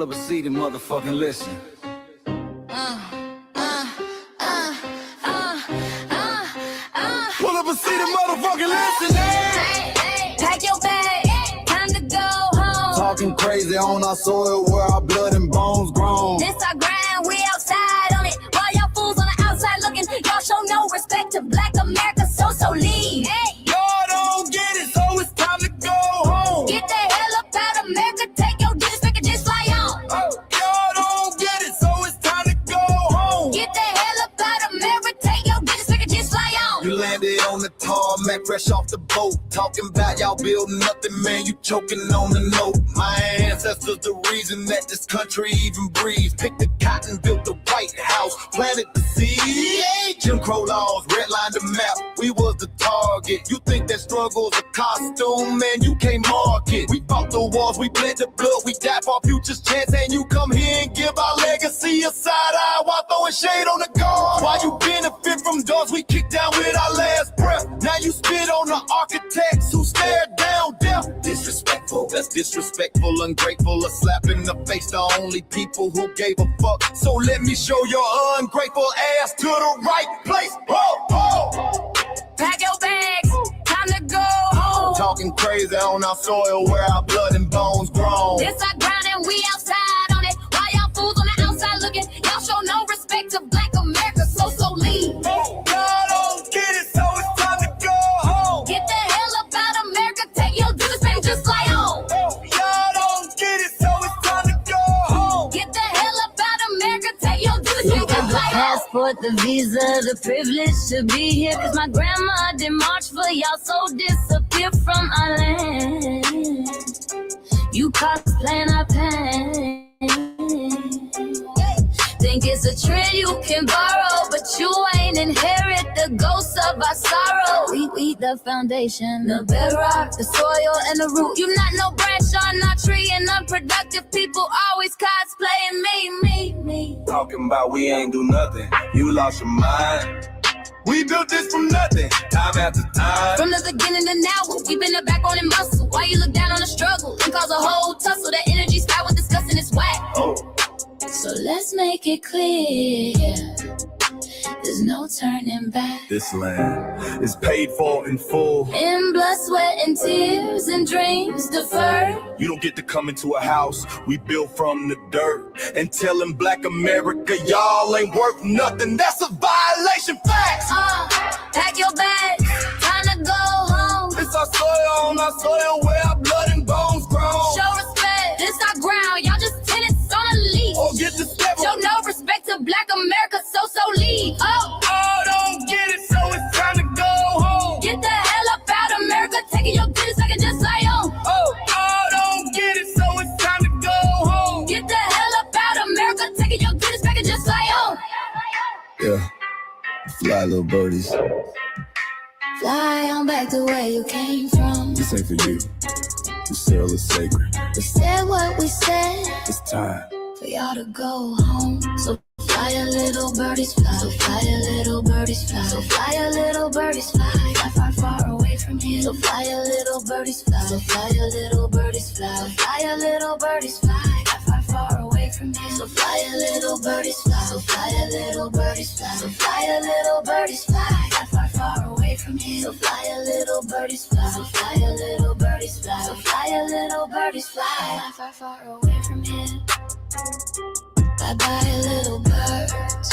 Pull up a seat and motherfucking listen. Pull up a seat and motherfucking listen. Pack your bag, time to go home. Talking crazy on our soil where our blood and bones grown. This our grind, we outside on it. While y'all fools on the outside looking, y'all show no respect to Black America, so leave. Y'all don't get it, so it's time to go home. Get the hell up out of America, take your disrespect and just fly on. Y'all don't get it, so it's time to go home. Get the hell up out of America, take your disrespect and just fly on. You landed on the tarmac, fresh off the boat. Talking about y'all building nothing, man, you choking on the note. My ancestors the reason that this country even breathes. Picked the cotton, built the White House, planted the seed. Jim Crow laws, redlined the map, we was the target. You think that struggle's a costume, man, you can't mark it. We fought the wars, we bled the blood, we died for our future's chance. And you come here and give our legacy a side eye while throwing shade on the guard. While you benefit from doors we kicked down with our last breath. Now you spit on the architects who stared down death. Disrespectful, that's disrespectful, ungrateful, a slap in the face to only people who gave a fuck. So let me show your ungrateful ass to the right place. Pack your bags, time to go home. Talking crazy on our soil where our blood and bones grown. This our ground and we outside on it. While y'all fools on the outside looking, y'all show no respect to Black America, so leave. Y'all don't get it, so it's time to go home. Get the hell up out of America, take your disrespect and just fly on. Y'all don't get it, so it's time to go home. Get the hell up out of America, take your disrespect and just fly on. Passport, the visa, the privilege to be here. Cause my grandma did march for y'all, so disappear from our land. You cosplaying our pain. Think it's a trend you can borrow, but you ain't inherit the ghosts of our sorrow. We the foundation, the bedrock, the soil, and the root. You not no branch on our tree, and unproductive people always cosplaying me. Talking about we ain't do nothing, you lost your mind. We built this from nothing, time after time. From the beginning to now, we been the backbone and muscle. Why you look down on the struggle and cause a whole tussle? That energy sky was discussing it's whack. So let's make it clear, there's no turning back. This land is paid for in full. In blood, sweat, and tears, and dreams deferred. You don't get to come into a house we built from the dirt and telling Black America y'all ain't worth nothing. That's a violation, facts. Pack your bags, time to go home. It's our soil on our soil where our blood and bones grown. Show respect, this our ground, y'all just tenants on a leash. Or get the step. Show no respect to Black America, so leave. Don't get it, so it's time to go home. Get the hell up out of America, taking your business, I can just fly on. Don't get it, so it's time to go home. Get the hell up out of America, taking your business, I can just fly on. Yeah, fly little birdies. Fly on back to where you came from. This ain't for you. This sail is sacred. We said what we said, It's time. for y'all to go home. So fly a little birdies fly. So fly a little birdies fly. So fly a little birdies fly. Fly far, far away from here. So fly a little birdies fly. So fly a little birdies fly. So fly a little birdies fly. Fly far, far away from here. So fly a little birdies fly. So fly a little birdies fly. So fly a little birdies fly. Fly far, far away from here. So fly a little birdies fly. So fly a little birdies fly. So fly a little birdies fly. Fly far, far away from here. Bye bye, little birds.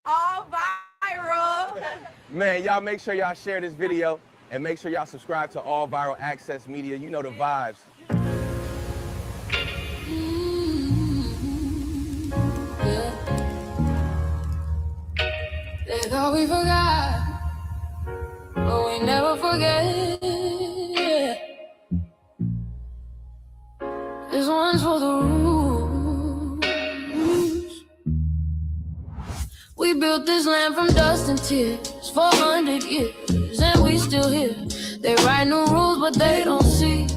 All viral. Man, y'all make sure y'all share this video and make sure y'all subscribe to All Viral Access Media. You know the vibes. They thought we forgot, but we never forget. This one's for the roots. We built this land from dust and tears, 400 years, and we still here. They write new rules, but they don't see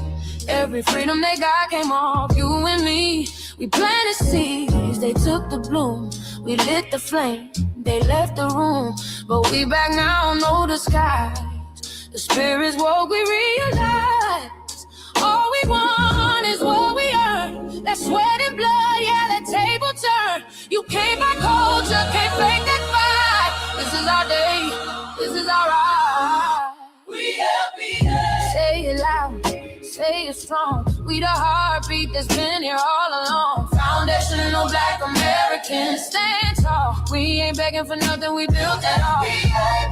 every freedom they got came off you and me. We planted seeds, they took the bloom. We lit the flame, they left the room. But we back now, no disguise. The spirits woke, we realize all we want is what we earn. That sweat and blood, yeah, that table turn. You can't buy culture, can't fake that fight. This is our day, this is our right. We happy. Say it loud, say it strong. We the heartbeat that's been here all along. Foundational Black Americans, stand tall. We ain't begging for nothing, we built that all.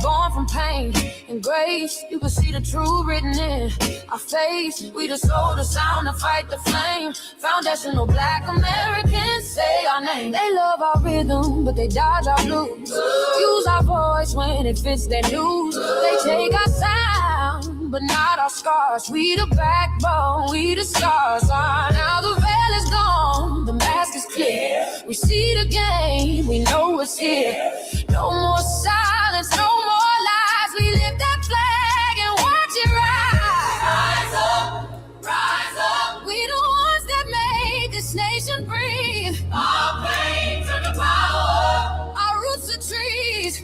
Born from pain and grace, you can see the truth written in our face. We the soul, the sound, to fight the flame. Foundational Black Americans, say our name. They love our rhythm, but they dodge our blues. Use our voice when it fits their news. They take our sound, but not our scars. We the backbone, we the stars. Now the veil is gone, the mask is clear. We see the game, we know it's here. No more silence, no more lies. We lift that flag and watch it rise. Rise up, rise up. We the ones that made this nation breathe. Our pain turn to power. Our roots are trees.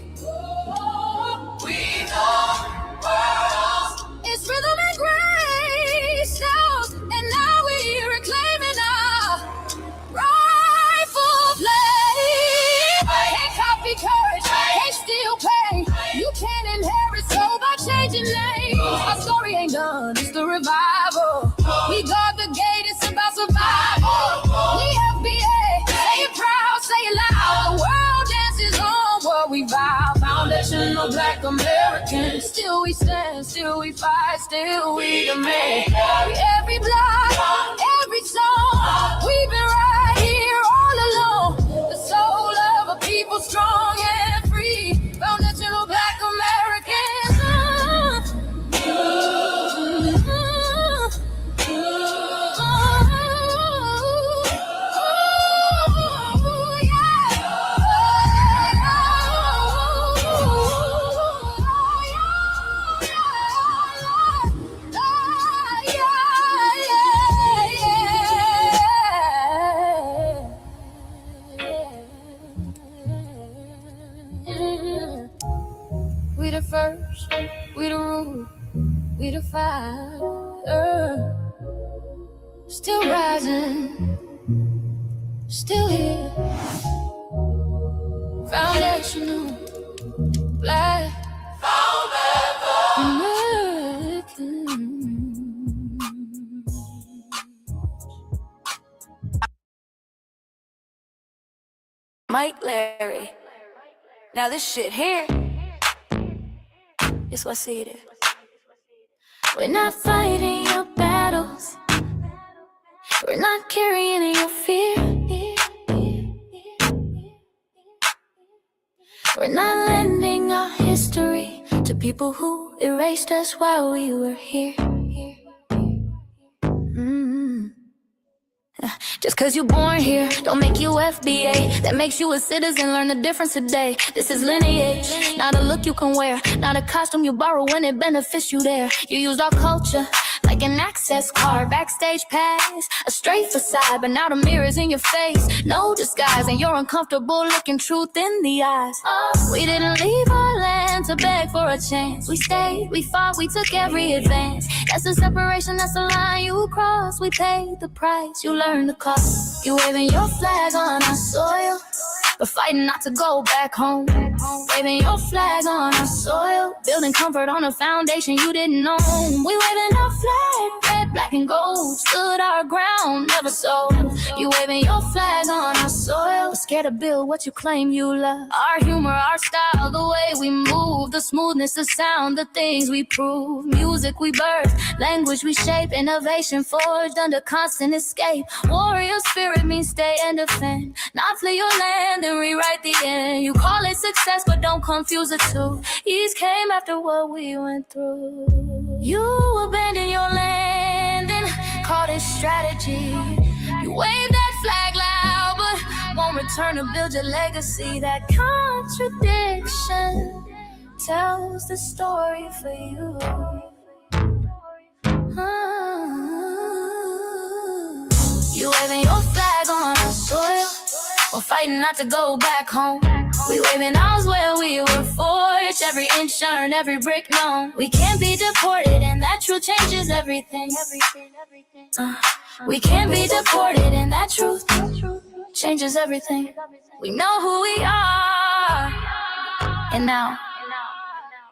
We know worlds. It's rhythm and grace, and now we're reclaiming our rightful place. Can't copy courage, can't steal pain. You can't inherit soul by changing names. Our story ain't done, it's the revival. We guard the gate, it's about survival. We FBA, say it proud, say it loud. The world dances on what we vow. Foundational Black Americans. Still we stand, still we fight, still we demand. Every block, every song, we've been right here all along. The soul of a people strong and free. Foundational Black Americans. We the first, we the root, we the fire. Still rising, still here. Foundational Black American. Mike Larry. Now this shit here. It's what I see it. We're not fighting your battles. We're not carrying your fear. We're not lending our history to people who erased us while we were here. Just cause you're born here, don't make you FBA. That makes you a citizen, learn the difference today. This is lineage, not a look you can wear. Not a costume you borrow when it benefits you there. You used our culture like an access card, backstage pass, a straight facade. But now the mirror's in your face, no disguise. And you're uncomfortable looking truth in the eyes. We didn't leave our land to beg for a chance. We stayed, we fought, we took every advance. That's the separation, that's the line you cross. We paid the price, you learned the cost. You waving your flag on our soil, but fighting not to go back home. Waving your flag on our soil, building comfort on a foundation you didn't own. We waving our flag, red, black, and gold. Stood our ground, never sold. You waving your flag on our soil, but scared to build what you claim you love. Our humor, our style, the way we move, the smoothness, the sound, the things we prove. Music we birth, language we shape, innovation forged under constant escape. Warrior spirit means stay and defend, not flee your land and rewrite the end. You call it success, but don't confuse the two. Ease came after what we went through. You abandoned your land and called it strategy. You wave that flag loud, but won't return to build your legacy. That contradiction tells the story for you. You waving your flag on our soil, we're fighting not to go back home. We waving ours where we were forged, every inch earned, every brick known. We can't be deported, and that truth changes everything. We can't be deported, and that truth changes everything. We know who we are, and now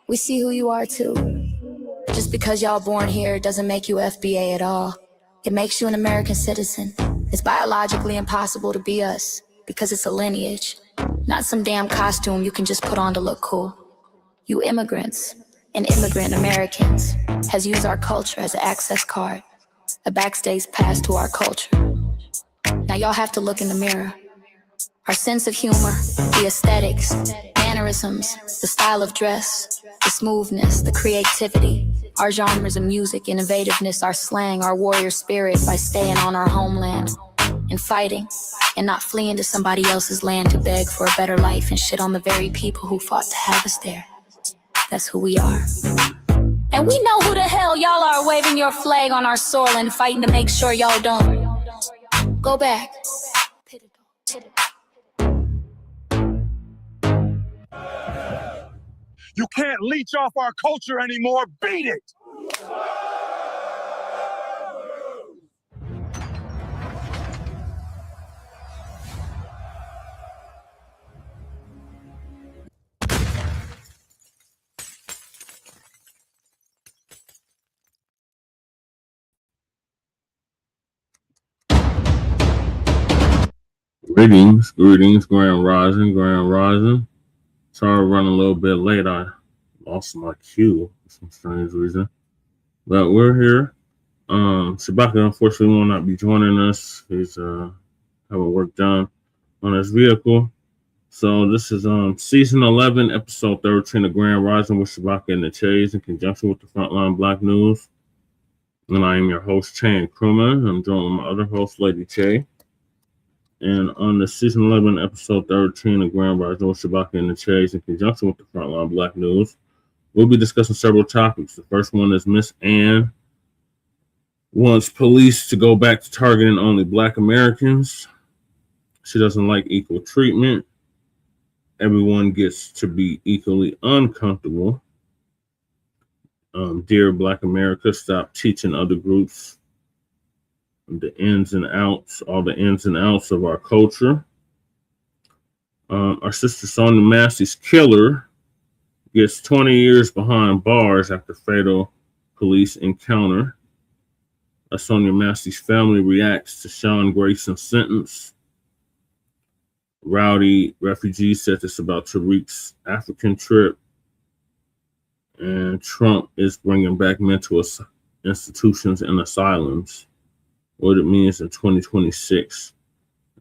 we see who you are too. Just because y'all born here doesn't make you FBA at all. It makes you an American citizen. It's biologically impossible to be us because it's a lineage, not some damn costume you can just put on to look cool. You immigrants and immigrant Americans has used our culture as an access card, a backstage pass to our culture. Now y'all have to look in the mirror. Our sense of humor, the aesthetics, mannerisms, the style of dress, the smoothness, the creativity, our genres of music, innovativeness, our slang, our warrior spirit by staying on our homeland and fighting and not fleeing to somebody else's land to beg for a better life and shit on the very people who fought to have us there. That's who we are. And we know who the hell y'all are waving your flag on our soil and fighting to make sure y'all don't go back. You can't leech off our culture anymore. Beat it! Greetings, Grand Rising. Sorry, running a little bit late. I lost my cue for some strange reason, but we're here. Shabaka unfortunately will not be joining us. He's having work done on his vehicle. So this is season 11, episode 13 of Grand Rising with Shabaka and the Chase in conjunction with the Frontline Black News. And I am your host, Che and Krumah. I'm joined with my other host, Lady Che. And on the season 11, episode 13 of Grand Rising with Shabaka and the Chase in conjunction with the Frontline Black News, we'll be discussing several topics. The first one is Miss Ann wants police to go back to targeting only Black Americans. She doesn't like equal treatment. Everyone gets to be equally uncomfortable. Dear Black America, stop teaching other groups the ins and outs, all the ins and outs of our culture. Our sister Sonya Massey's killer gets 20 years behind bars after fatal police encounter. Sonya Massey's family reacts to Sean Grayson's sentence. Rowdy, Refugee, said this about Tariq's African trip. And Trump is bringing back mental institutions and asylums. What it means in 2026.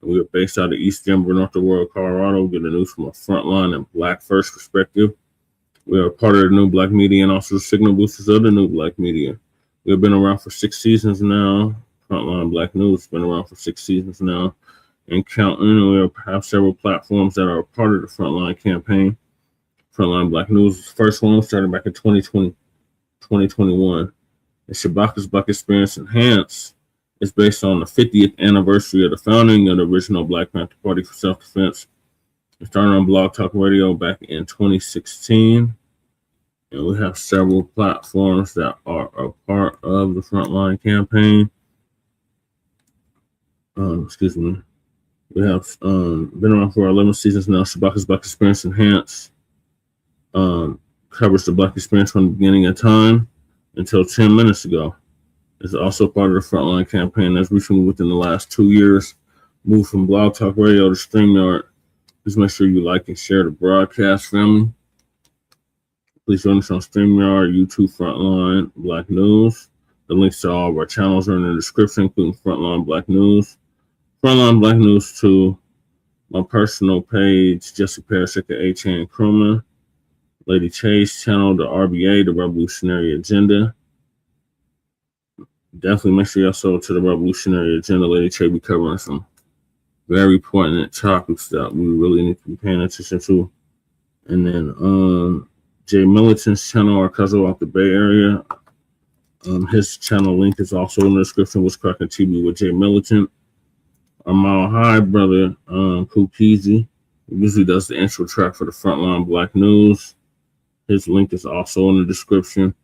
We are based out of East Denver, North Aurora, Colorado. We get the news from a Frontline and Black First perspective. We are part of the new Blacc Media and also the signal boosters of the new Blacc Media. We have been around for 6 seasons now. Frontline Black News has been around for 6 seasons now and counting. We have several platforms that are a part of the Frontline campaign. Frontline Black News, the first one started back in 2021. And Shabaka's Black Experience Enhanced is based on the 50th anniversary of the founding of the original Black Panther Party for Self-Defense. It started on Blog Talk Radio back in 2016. And we have several platforms that are a part of the Frontline campaign. We have been around for 11 seasons now. Shabaka's Black Experience Enhanced covers the Black experience from the beginning of time until 10 minutes ago. It's also part of the Frontline campaign that's recently within the last 2 years moved from Blog Talk Radio to StreamYard. Please make sure you like and share the broadcast, family. Please join us on StreamYard, YouTube, Frontline Black News. The links to all of our channels are in the description, including Frontline Black News. Frontline Black News to my personal page, Jesse Parasika, H. and Krumah. Lady Chase channel, the RBA, the Revolutionary Agenda. Definitely make sure y'all sold to the Revolutionary Agenda. Lady Che be covering some very pertinent topics that we really need to be paying attention to. And then Jay Militant's channel, our cousin out the Bay Area. His channel link is also in the description. What's Cracking TV with Jay Militant. Our Mile High brother, Kukizi, usually does the intro track for the Frontline Black News. His link is also in the description.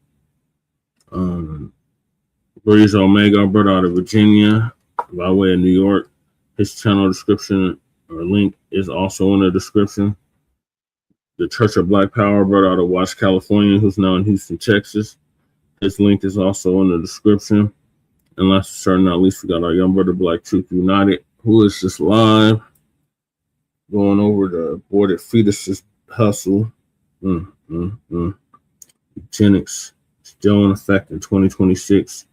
Breeze Omega, our brother out of Virginia, by way of New York. His channel description or link is also in the description. The Church of Black Power, brother out of Watts, California, who's now in Houston, Texas. His link is also in the description. And last but certainly not least, we got our young brother Black Truth United, who is just live going over the aborted fetuses hustle. Eugenics still in effect in 2026.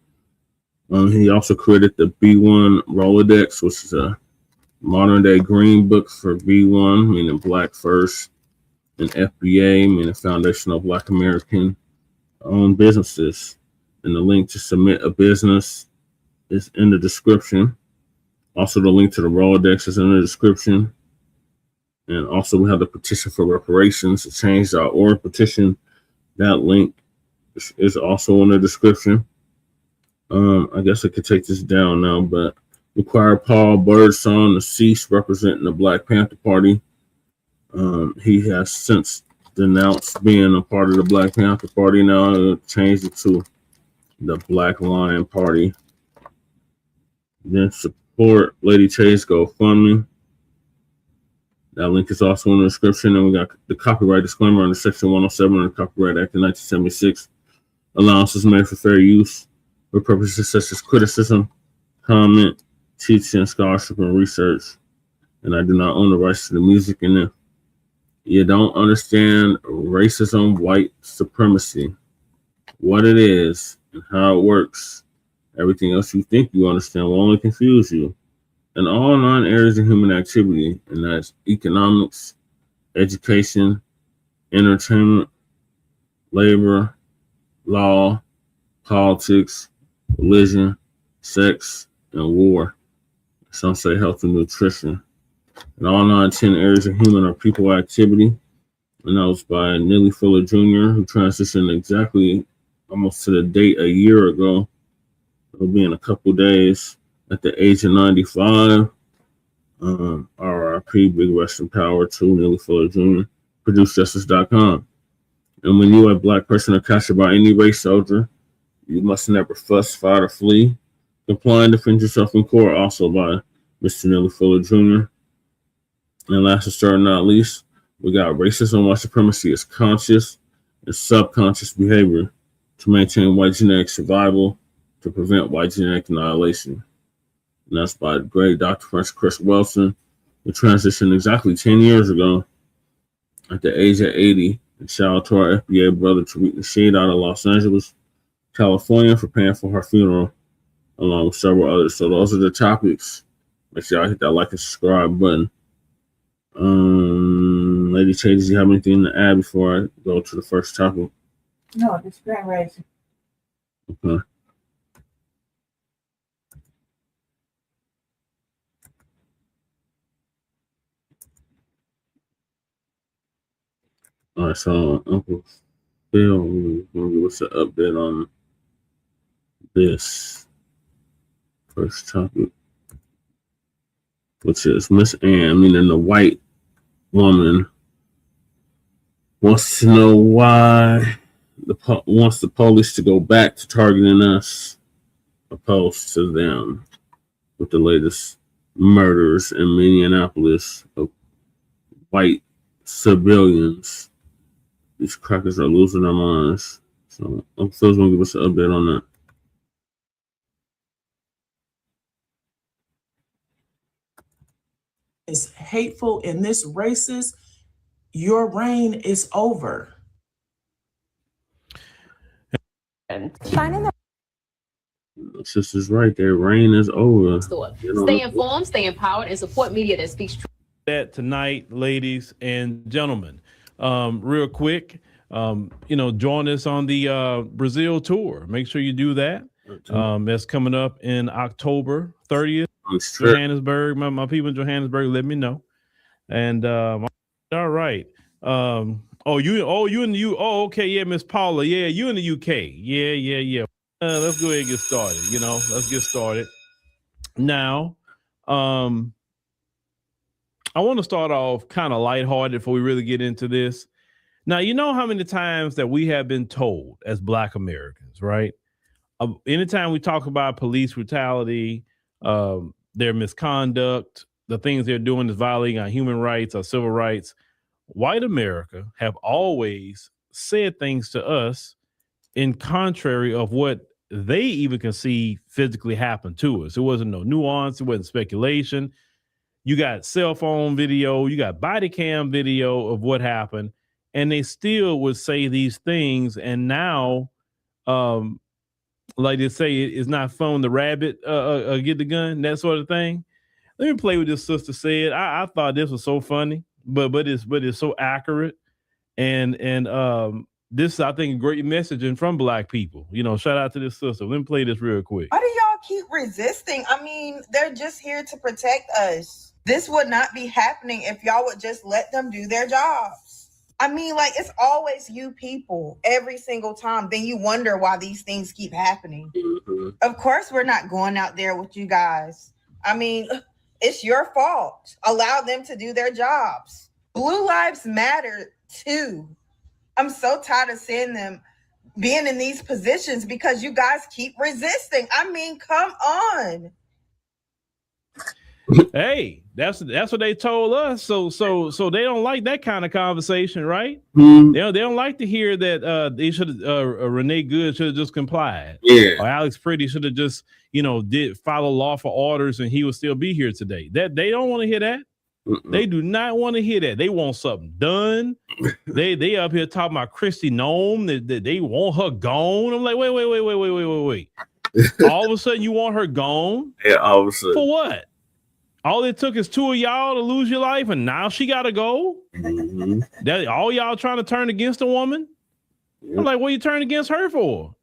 He also created the B1 Rolodex, which is a modern day green book for B1, meaning Black first, and FBA, meaning Foundation of Black American owned businesses. And the link to submit a business is in the description. Also, the link to the Rolodex is in the description. And also, we have the petition for reparations, the change.org petition. That link is also in the description. I guess I could take this down now, but require Paul Birdsong to cease representing the Black Panther Party. He has since denounced being a part of the Black Panther Party now, changed it to the Black Lion Party. Then support Lady Che's GoFundMe. That link is also in the description. And we got the copyright disclaimer under Section 107 of the Copyright Act of 1976. Allowances made for fair use for purposes such as criticism, comment, teaching, scholarship, and research. And I do not own the rights to the music. And if you don't understand racism, white supremacy, what it is, and how it works, everything else you think you understand will only confuse you. In all 9 areas of human activity, and that's economics, education, entertainment, labor, law, politics, religion, sex, and war. Some say health and nutrition. And all 10 areas of human or people activity. And that was by Neely Fuller Jr., who transitioned exactly almost to the date a year ago. It'll be in a couple days at the age of 95. RIP, big rest in power to Neely Fuller Jr., ProduceJustice.com. And when you are a Black person or captured by any race soldier, you must never fuss, fight, or flee. Comply and defend yourself in court, also by Mr. Neely Fuller Jr. And last but certainly not least, we got racism, white supremacy is conscious and subconscious behavior to maintain white genetic survival, to prevent white genetic annihilation. And that's by the great Dr. French Chris Wilson, who transitioned exactly 10 years ago at the age of 80. And shout out to our FBA brother Tariq Nasheed out of Los Angeles, California, for paying for her funeral, along with several others. So those are the topics. Make sure y'all hit that like and subscribe button. Lady Che, does you have anything to add before I go to the first topic? No, just grand rising. Okay. All right, so Uncle Phil will give us an update on this first topic, which is Miss Ann, meaning the white woman, wants to know why wants the police to go back to targeting us, opposed to them, with the latest murders in Minneapolis of white civilians. These crackers are losing their minds. So Uncle Phil's gonna give us an update on that. Is hateful and this racist, your reign is over. And shining the Sister's right, their reign is over. Stay informed, stay empowered, and support media that speaks truth. That tonight, ladies and gentlemen, real quick, join us on the Brazil tour. Make sure you do that. That's coming up in October 30th. Johannesburg. My people in Johannesburg, let me know. And all right. Okay, yeah, Miss Paula. Yeah, you in the UK. Yeah. Let's go ahead and get started. Let's get started. Now, I want to start off kind of lighthearted before we really get into this. Now, you know how many times that we have been told as Black Americans, right? Anytime we talk about police brutality, their misconduct, the things they're doing is violating our human rights, our civil rights, white America have always said things to us in contrary of what they even can see physically happen to us. It wasn't no nuance. It wasn't speculation. You got cell phone video, you got body cam video of what happened, and they still would say these things. And now, like they say, it's not fun the rabbit get the gun, that sort of thing. Let me play what this sister said. I thought this was so funny, but it's so accurate, and this is, I think, great messaging from Black people. Shout out to this sister. Let me play this real quick. Why do y'all keep resisting? I mean, they're just here to protect us. This would not be happening if y'all would just let them do their jobs. I mean, like, it's always you people every single time. Then you wonder why these things keep happening. Mm-hmm. Of course, we're not going out there with you guys. I mean, it's your fault. Allow them to do their jobs. Blue lives matter too. I'm so tired of seeing them being in these positions because you guys keep resisting. I mean, come on. Hey, that's what they told us. So they don't like that kind of conversation, right? Mm-hmm. They don't like to hear that they should Renee Good should have just complied. Yeah. Or Alex Pretty should have just did follow lawful orders and he would still be here today. That they don't want to hear that. Mm-mm. They do not want to hear that. They want something done. they up here talking about Christy Nome that they want her gone. I'm like, wait. All of a sudden you want her gone? Yeah, all of a sudden. For what? All it took is two of y'all to lose your life, and now she got to go? Mm-hmm. That all y'all trying to turn against a woman? Yep. I'm like, what are you turning against her for?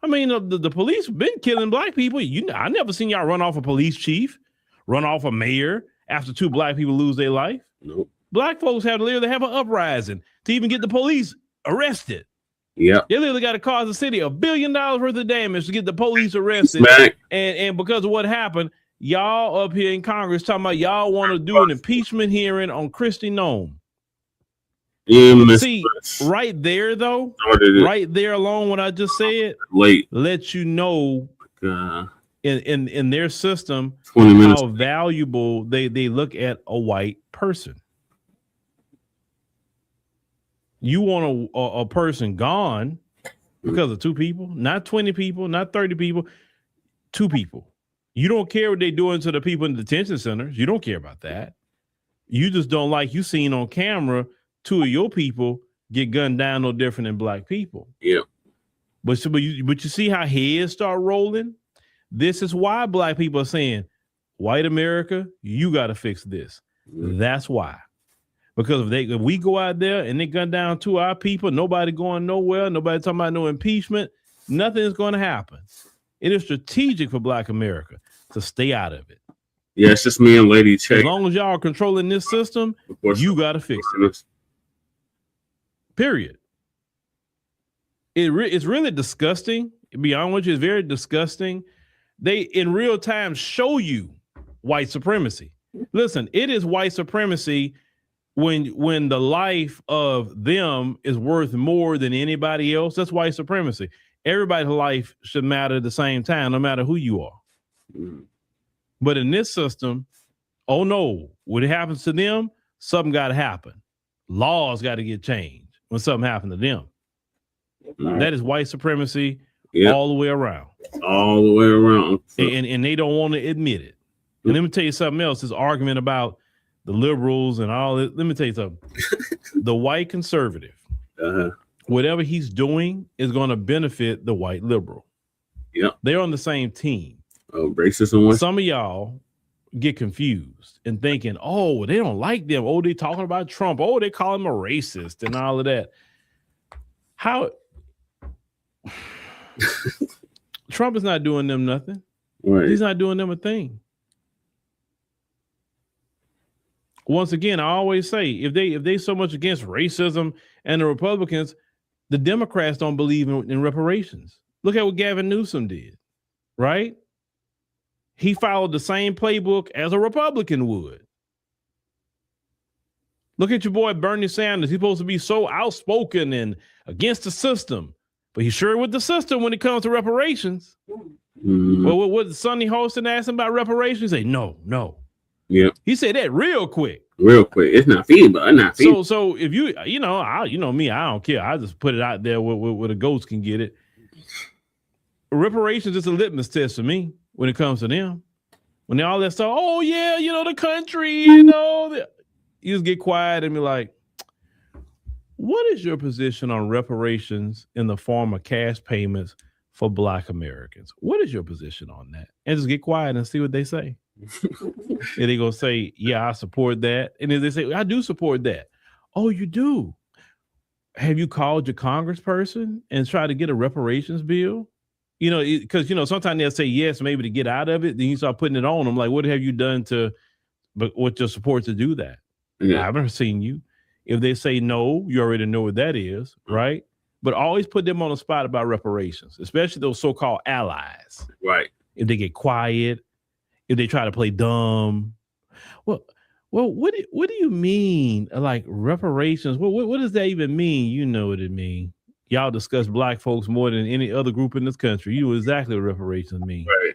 I mean, the police have been killing Black people. I never seen y'all run off a police chief, run off a mayor after two Black people lose their life. Nope. Black folks have to have an uprising to even get the police arrested. Yeah, they literally got to cause the city $1 billion worth of damage to get the police arrested. And because of what happened, y'all up here in Congress talking about y'all want to do an impeachment hearing on Christy Nome. See, right there though, right there alone, what I just said, let you know in their system how valuable they look at a white person. You want a person gone because of two people, not 20 people, not 30 people, two people. You don't care what they're doing to the people in the detention centers. You don't care about that. You just don't like you seen on camera two of your people get gunned down no different than Black people. Yeah. But you see how heads start rolling? This is why Black people are saying, white America, you got to fix this. Mm-hmm. That's why. Because if we go out there and they gun down two of our people, nobody going nowhere, nobody talking about no impeachment, nothing is going to happen. It is strategic for Black America to stay out of it. Yeah, it's just me and Lady Check. As long as y'all are controlling this system, you got to fix it. Period. It's really disgusting. To be honest with you, it's very disgusting. They, in real time, show you white supremacy. Listen, it is white supremacy when the life of them is worth more than anybody else. That's white supremacy. Everybody's life should matter at the same time, no matter who you are. Mm. But in this system, oh no, when it happens to them, something got to happen. Laws got to get changed when something happened to them. Mm. That is white supremacy all the way around. All the way around. And they don't want to admit it. And let me tell you something else, this argument about the liberals and all that. Let me tell you something. The white conservative, whatever he's doing is going to benefit the white liberal. Yeah. They're on the same team. Oh, racism. Some of y'all get confused and thinking, oh, they don't like them. Oh, they talking about Trump. Oh, they call him a racist and all of that. How Trump is not doing them nothing. Right. He's not doing them a thing. Once again, I always say, if they so much against racism and the Republicans, the Democrats don't believe in reparations. Look at what Gavin Newsom did, right? He followed the same playbook as a Republican would. Look at your boy Bernie Sanders. He's supposed to be so outspoken and against the system, but he's sure with the system when it comes to reparations. Mm-hmm. Well, what Sonny Holston asked him about reparations? He say no. Yep. He said that real quick. It's not feasible. Not feasible. So if you know me, I don't care. I just put it out there where the ghosts can get it. Reparations is a litmus test for me when it comes to them. When they all that stuff, oh yeah, the country, you just get quiet and be like, what is your position on reparations in the form of cash payments for Black Americans? What is your position on that? And just get quiet and see what they say. And they gonna say, yeah, I support that. And then they say, I do support that. Oh, you do? Have you called your congressperson and tried to get a reparations bill? Because sometimes they'll say yes, maybe to get out of it. Then you start putting it on them. Like, what have you done with your support to do that? Yeah. I haven't seen you. If they say no, you already know what that is, right? But always put them on the spot about reparations, especially those so-called allies. Right. If they get quiet, if they try to play dumb. Well, what do you mean, like reparations? What does that even mean? You know what it means. Y'all discuss Black folks more than any other group in this country. You know exactly what reparations mean. Right.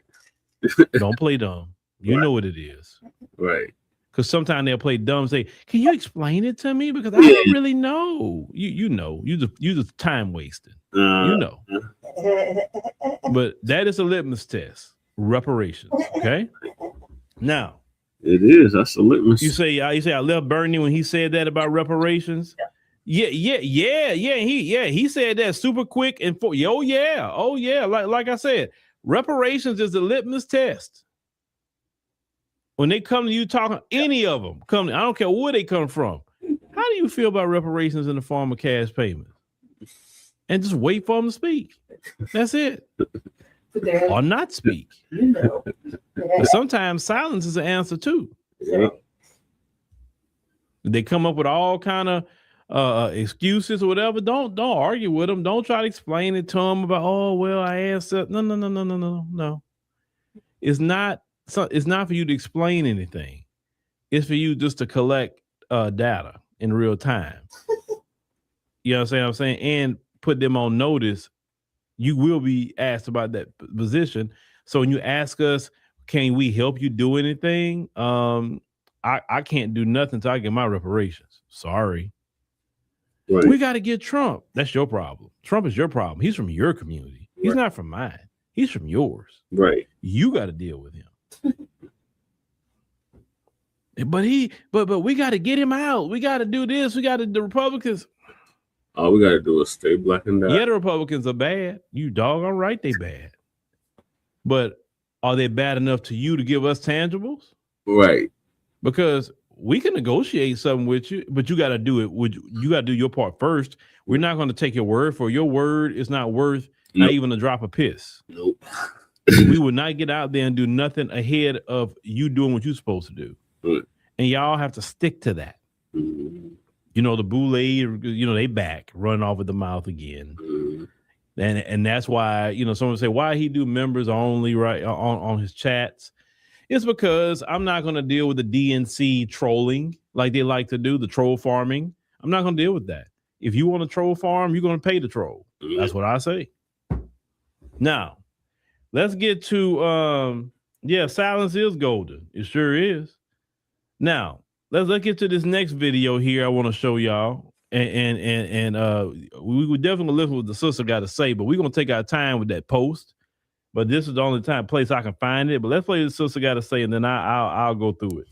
Don't play dumb. You know what it is. Right. Because sometimes they'll play dumb and say, can you explain it to me? Because I don't really know. You know. You just time wasting. But that is a litmus test. Reparations. Okay? Now. It is. That's a litmus. You say I left Bernie when he said that about reparations. Yeah. He said that super quick and oh yeah. Like I said, reparations is the litmus test. When they come to you talking, any of them come, I don't care where they come from. How do you feel about reparations in the form of cash payments? And just wait for them to speak. That's it. Or not speak. Sometimes silence is an answer too. Yeah. They come up with all kind of excuses or whatever. Don't argue with them. Don't try to explain it to them about, oh well, I answered. No. It's not for you to explain anything. It's for you just to collect data in real time. You know what I'm saying? And put them on notice. You will be asked about that position. So when you ask us, can we help you do anything? I can't do nothing until I get my reparations. Sorry. Right. We got to get Trump. That's your problem. Trump is your problem. He's from your community. He's not from mine. He's from yours. Right. You got to deal with him. But we got to get him out. We got to do this. We got to, the Republicans. All we got to do is stay black and die. Yeah, the Republicans are bad. You doggone right they bad. But are they bad enough to you to give us tangibles? Right. Because we can negotiate something with you, but you got to do it. You got to do your part first. We're not going to take your word for your word. Is not worth not even a drop of piss. Nope. We would not get out there and do nothing ahead of you doing what you're supposed to do. Right. And y'all have to stick to that. Mm-hmm. The Boule, they back, run off at the mouth again. Mm-hmm. And that's why, someone say, why he do members only right on his chats? It's because I'm not going to deal with the DNC trolling like they like to do, the troll farming. I'm not going to deal with that. If you want to troll farm, you're going to pay the troll. Mm-hmm. That's what I say. Now, let's get to, silence is golden. It sure is. Now, let's get to this next video here I want to show y'all. And we would definitely listen to what the sister got to say, but we're going to take our time with that post. But this is the only place I can find it. But let's play what the sister got to say, and then I'll go through it.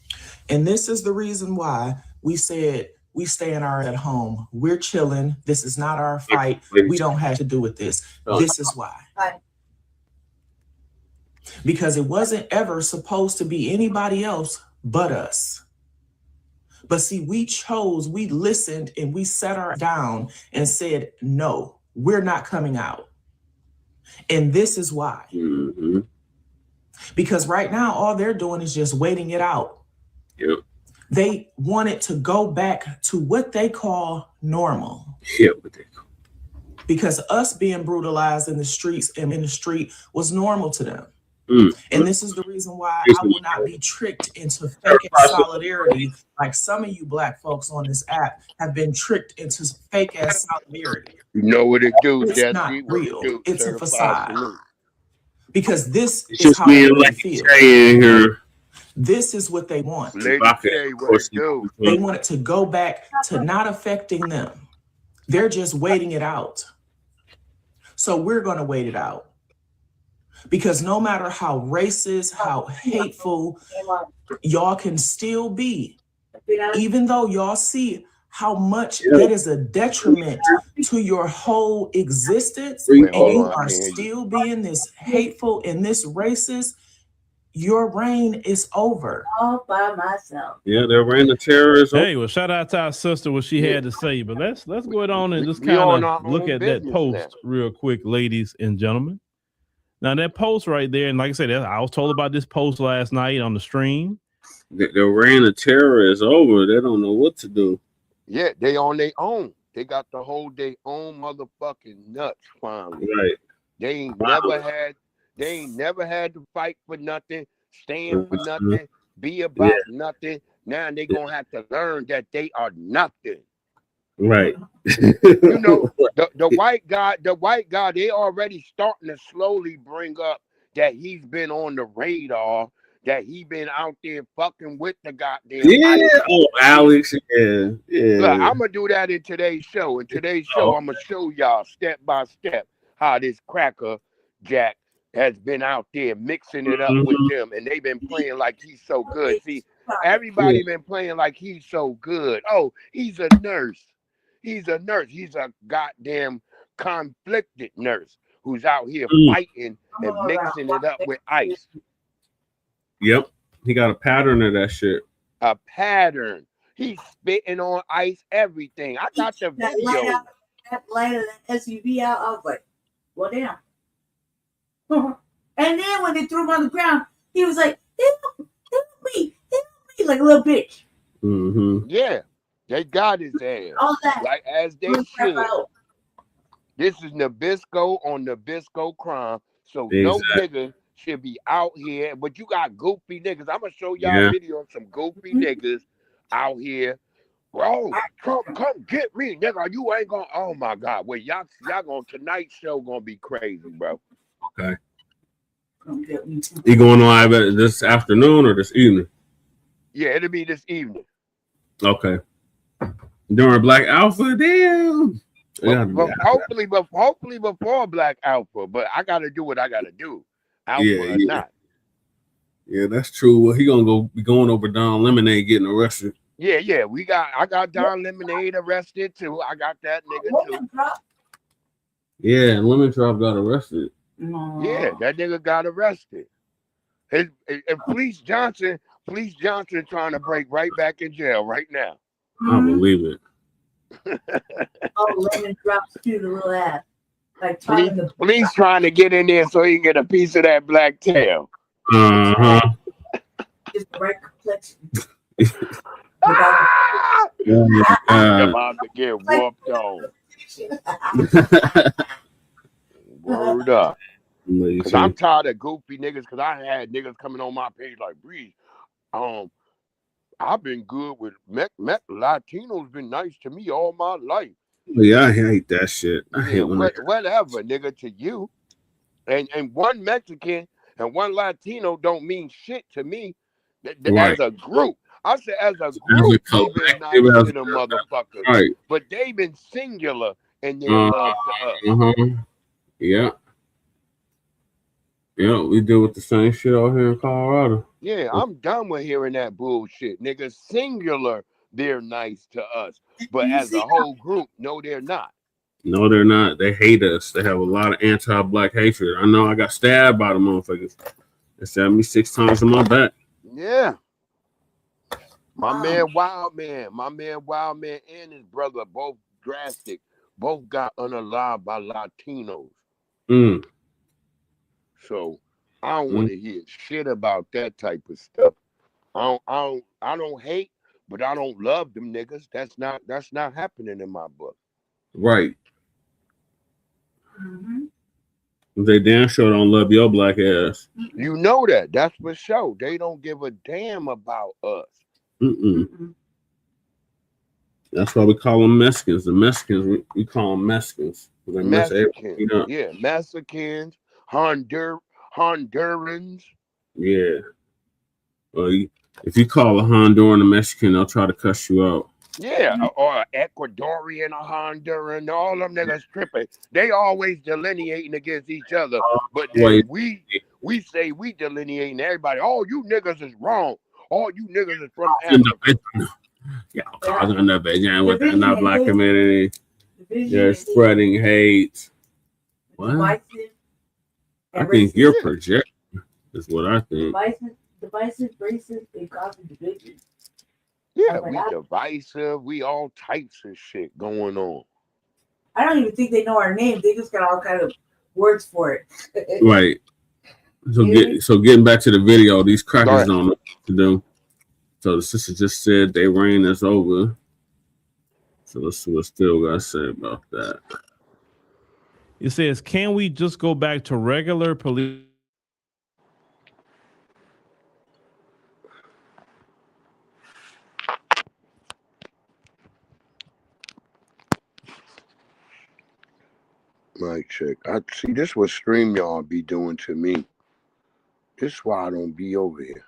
And this is the reason why we said we stay in our at home. We're chilling. This is not our fight. We don't have to do with this. This is why. Because it wasn't ever supposed to be anybody else but us. But see, we listened, and we set our down and said, no, we're not coming out. And this is why. Mm-hmm. Because right now, all they're doing is just waiting it out. Yep. They want it to go back to what they call normal. Yeah, what they call. Because us being brutalized in the streets and in the street was normal to them. And this is the reason why I will not be tricked into fake ass solidarity like some of you Black folks on this app have been tricked into fake ass solidarity. You know what it do, It's Jesse? not real. It's a facade. Salute. Because this It's is just how they being really like feel. in here. This is what they want. Lady K, what it do? They want it to go back to not affecting them. They're just waiting it out. So we're going to wait it out. Because no matter how racist, how hateful y'all can still be, even though y'all see how much that is a detriment to your whole existence, and you are still being this hateful and this racist, your reign is over. All by myself. Yeah, their reign of terror is over. Hey, well, shout out to our sister, what she had to say. But let's go on and just kind of look at that post real quick, ladies and gentlemen. Now that post right there, and like I said, I was told about this post last night on the stream. The reign of terror is over. They don't know what to do. Yeah, they on their own. They got the whole day own motherfucking nuts finally. Right. They ain't never had to fight for nothing, stand for nothing, be about nothing. Now they gonna have to learn that they are nothing. Right. You know, the white guy, they already starting to slowly bring up that he's been on the radar, that he been out there fucking with the goddamn Alex, yeah. Look, I'm gonna do that in today's show. In today's show, I'm gonna show y'all step by step how this cracker Jack has been out there mixing it up with them, and they've been playing like he's so good. See, everybody been playing like he's so good. Oh, he's a nurse. He's a nurse. He's a goddamn conflicted nurse who's out here fighting and mixing it up with ice. Yep. He got a pattern of that shit. A pattern. He's spitting on ice, everything. I got the video. That light of that SUV out, I was like, well, damn. And then when they threw him on the ground, he was like, help me, like a little bitch. Mm-hmm. Yeah. They got his ass. All that. Like as they should. This is Nabisco on Nabisco crime. So no nigga should be out here. But you got goofy niggas. I'm gonna show y'all a video of some goofy niggas out here. Bro, come get me, nigga. You ain't gonna. Oh my God. Well, y'all gonna tonight's show gonna be crazy, bro. Okay. You going live this afternoon or this evening? Yeah, it'll be this evening. Okay. During Black Alpha, damn. Hopefully before Black Alpha, but I gotta do what I gotta do. Alpha or not. Yeah, that's true. Well, he gonna be going over Don Lemonade getting arrested. Yeah. I got Don Lemonade arrested too. I got that nigga too. Yeah, Lemon Drop got arrested. Yeah, that nigga got arrested. And Police Johnson trying to break right back in jail right now. I believe it. Lemon drops to the little ass. Like Police trying to get in there so he can get a piece of that black tail. Just the right complexion. About to get whooped on. Word up. Cause I'm tired of goofy niggas. Cause I had niggas coming on my page like, Bree, I've been good with Latinos. Been nice to me all my life. Yeah, I hate that shit. I hate whatever, nigga, to you. And one Mexican and one Latino don't mean shit to me. As a group. I said as a group, they've been nice to them motherfuckers. Right. But they've been singular in their love to us. Yeah. Yeah, we deal with the same shit out here in Colorado. Yeah, I'm done with hearing that bullshit. Nigga, singular, they're nice to us. But as a whole group, no, they're not. No, they're not. They hate us. They have a lot of anti-Black hatred. I know I got stabbed by the motherfuckers. They stabbed me 6 times in my back. Yeah. My man Wildman and his brother, both drastic, both got unalived by Latinos. So I don't want to hear shit about that type of stuff. I don't hate, but I don't love them niggas. That's not happening in my book. Right. They damn sure don't love your black ass. You know that. That's for sure. They don't give a damn about us. That's why we call them Mexicans. The Mexicans, we call them Mexicans. They mess everything up. Yeah, Mexicans, Hondurans. Yeah. Well, if you call a Honduran a Mexican, they'll try to cuss you out. Yeah, or Ecuadorian or Honduran, all them niggas tripping. They always delineating against each other. But then we say we delineating everybody. Oh, you niggas is wrong. All you niggas is from Africa. Yeah, causing the vision within the black community. They're spreading hate. What? I think you're projecting, is what I think. Divisive, racist, and causing division. Yeah, we divisive. We all types of shit going on. I don't even think they know our name. They just got all kind of words for it. Right. So getting back to the video, these crackers don't know what to do. So the sister just said their reign is over. So let's see what Still got to say about that. It says, can we just go back to regular police? Mic check. I see this what StreamYard be doing to me. This is why I don't be over here.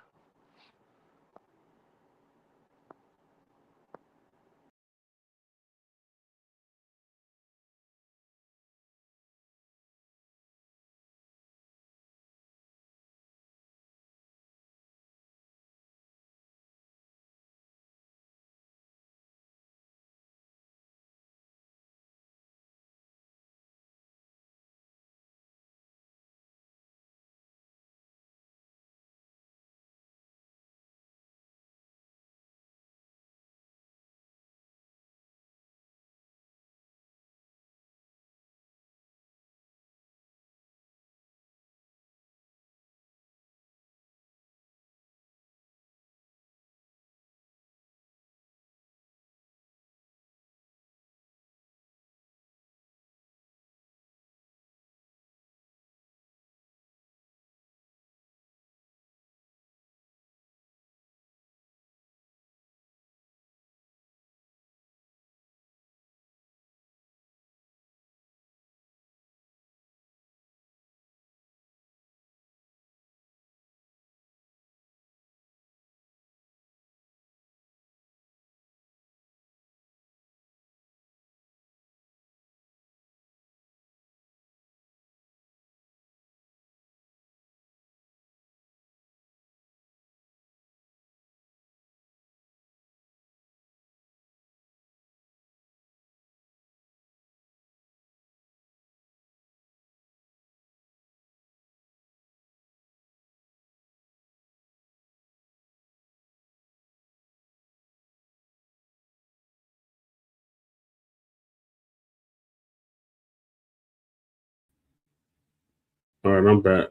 All right, I'm back.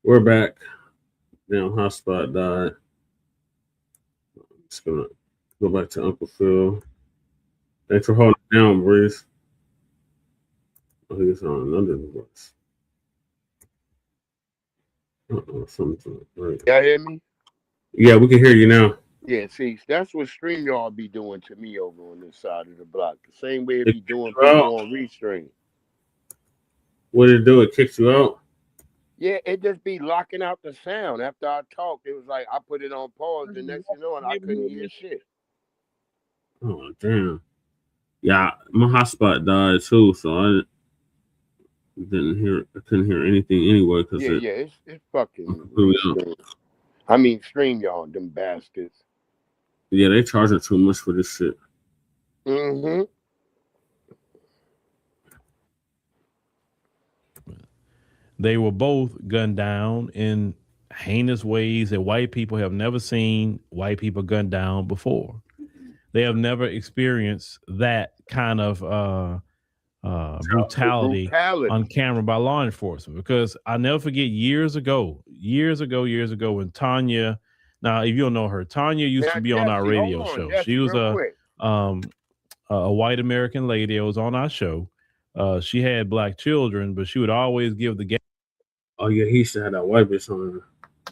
We're back. Damn, hotspot died. I'm just gonna go back to Uncle Phil. Thanks for holding it down, Breeze. Oh, he's on another device. Something right. Y'all hear me? Yeah, we can hear you now. Yeah, see, that's what StreamYard be doing to me over on this side of the block. The same way it be doing people on Restream. What did it do? It kicks you out? Yeah, it just be locking out the sound. After I talked, it was like I put it on pause. The next thing you know, and I couldn't hear shit. Oh, damn. Yeah, my hotspot died too, so I couldn't hear anything anyway. Cause it's fucking. I mean, StreamYard, them bastards. Yeah, they charging too much for this shit. Mm-hmm. They were both gunned down in heinous ways that white people have never seen white people gunned down before. They have never experienced that kind of brutality on camera by law enforcement. Because I'll never forget years ago when Tanya, now if you don't know her, Tanya used to be on our radio show. She was a white American lady that was on our show. She had black children, but she would always give the game. Oh yeah, he said that white bitch on her.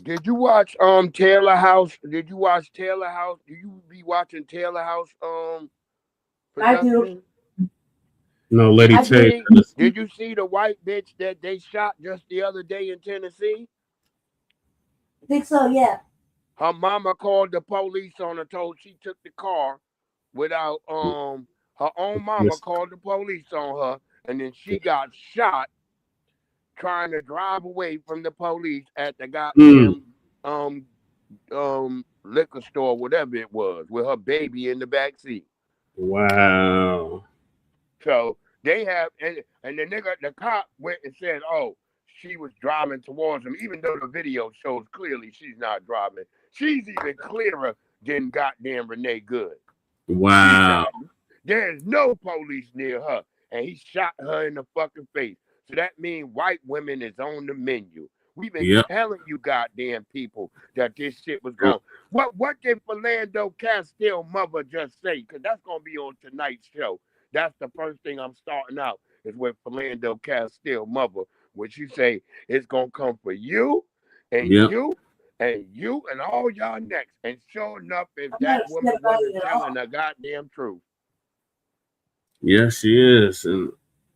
Did you watch Taylor House? Did you watch Taylor House? Do you be watching Taylor House I do. No, Lady Tay. Did you see the white bitch that they shot just the other day in Tennessee? I think so, yeah. Her mama called the police on her, told she took the car without her own mama called the police on her, and then she got shot trying to drive away from the police at the goddamn liquor store, whatever it was, with her baby in the back seat. Wow. So they have, and the cop went and said, oh, she was driving towards him, even though the video shows clearly she's not driving. She's even clearer than goddamn Renee Good. Wow. There's no police near her, and he shot her in the fucking face. So that means white women is on the menu. We've been telling you goddamn people that this shit was going. What did Philando Castile mother just say? Because that's going to be on tonight's show. That's the first thing I'm starting out is with Philando Castile mother, when she say it's going to come for you and you and you and all y'all next. And sure enough, if that woman wasn't telling the goddamn truth. Yeah, she is. And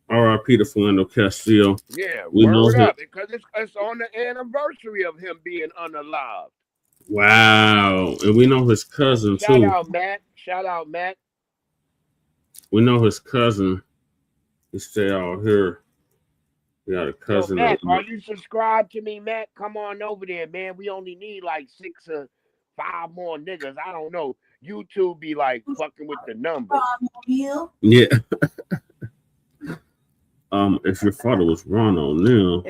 R.I.P. to Philando Castile. Yeah, we know up because it's on the anniversary of him being unalived. Wow. And we know his cousin, too. Shout out, Matt. We know his cousin. He stay out here. We got a cousin. So, Matt, are you subscribed to me, Matt? Come on over there, man. We only need like 6 or 5 more niggas. I don't know. YouTube be like fucking with the numbers. Yeah. If your father was Ron O'Neal.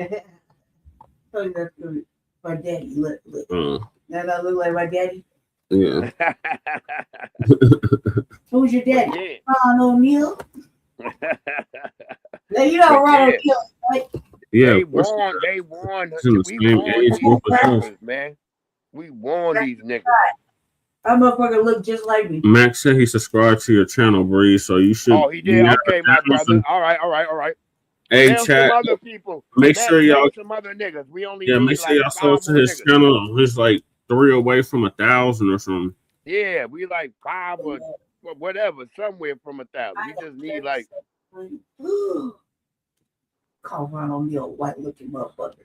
My daddy, look. That I look like my daddy? Yeah. Who's your daddy? Yeah. Ron O'Neal? Now, you know Ron O'Neal, right? Yeah. They won. We won these niggas, man. We won these niggas. That motherfucker look just like me. Max said he subscribed to your channel, Bree, so you should. Oh, he did? Okay, my brother. All right. Hey, chat. Other people. Make sure y'all. Some other niggas. We only make sure y'all sub to his channel. He's like 3 away from 1,000 or something. Yeah, we like 5 or whatever, somewhere from 1,000. We just need like. Call Ron O'Neal white looking motherfucker.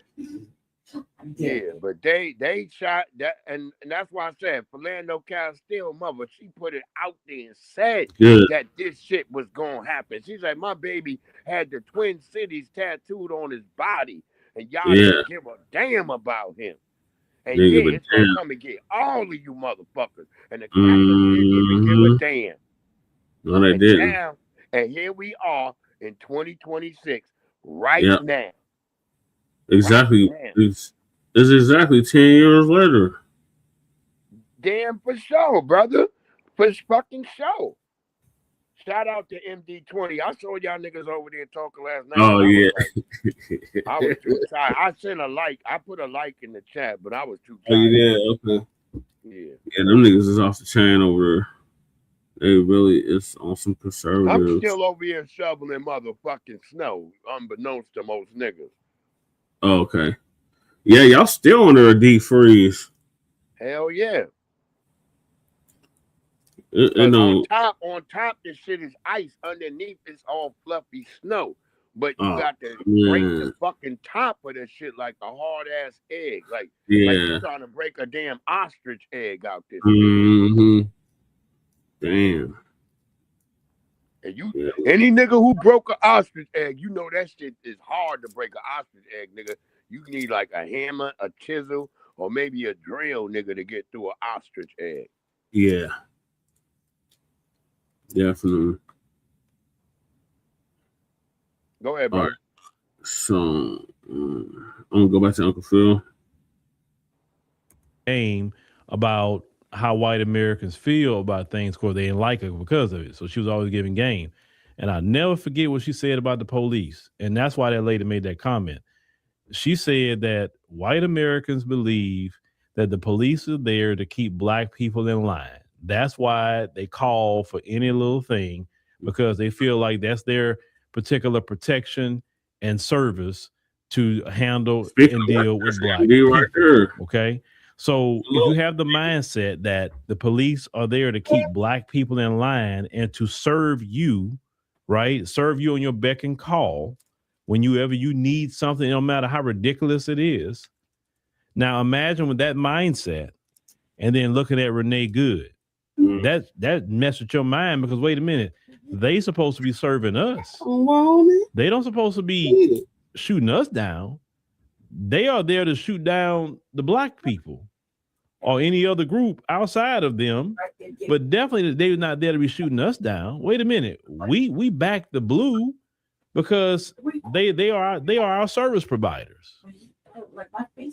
Yeah, but they shot that, and that's why I said Philando Castile mother, she put it out there and said that this shit was gonna happen. She's like, my baby had the Twin Cities tattooed on his body, and y'all didn't give a damn about him. And it's gonna come and get all of you motherfuckers. And the crackers didn't even give a damn. No, they didn't. Now, and here we are in 2026, right now. Exactly. Right now. It's exactly 10 years later. Damn, for sure, brother. For fucking sure. Shout out to MD20. I saw y'all niggas over there talking last night. Oh, yeah. I was too tired. I sent a like. I put a like in the chat, but I was too tired. Oh, yeah, okay. Yeah, them niggas is off the chain over there. They really is on some conservatives. I'm still over here shoveling motherfucking snow, unbeknownst to most niggas. Oh, okay. Yeah, y'all still under a deep freeze. Hell yeah. On top, this shit is ice. Underneath, it's all fluffy snow. But you got to break the fucking top of this shit like a hard ass egg. Like you're trying to break a damn ostrich egg out this. Mm-hmm. Damn. And any nigga who broke an ostrich egg, you know that shit is hard to break an ostrich egg, nigga. You need like a hammer, a chisel, or maybe a drill, nigga, to get through an ostrich egg. Yeah. Definitely. Go ahead, bro. Right. So, I'm going to go back to Uncle Phil. About how white Americans feel about things, because they didn't like her because of it. So she was always giving game. And I'll never forget what she said about the police. And that's why that lady made that comment. She said that white Americans believe that the police are there to keep black people in line. That's why they call for any little thing, because they feel like that's their particular protection and service to handle and deal with black people. Right there. Okay. So if you have the mindset that the police are there to keep black people in line and to serve you, right? Serve you on your beck and call whenever you need something, no matter how ridiculous it is. Now imagine with that mindset and then looking at Renee Good. That messed with your mind, because wait a minute, they supposed to be serving us. They don't supposed to be shooting us down. They are there to shoot down the black people or any other group outside of them, but definitely they're not there to be shooting us down. Wait a minute, we back the blue because they are our service providers.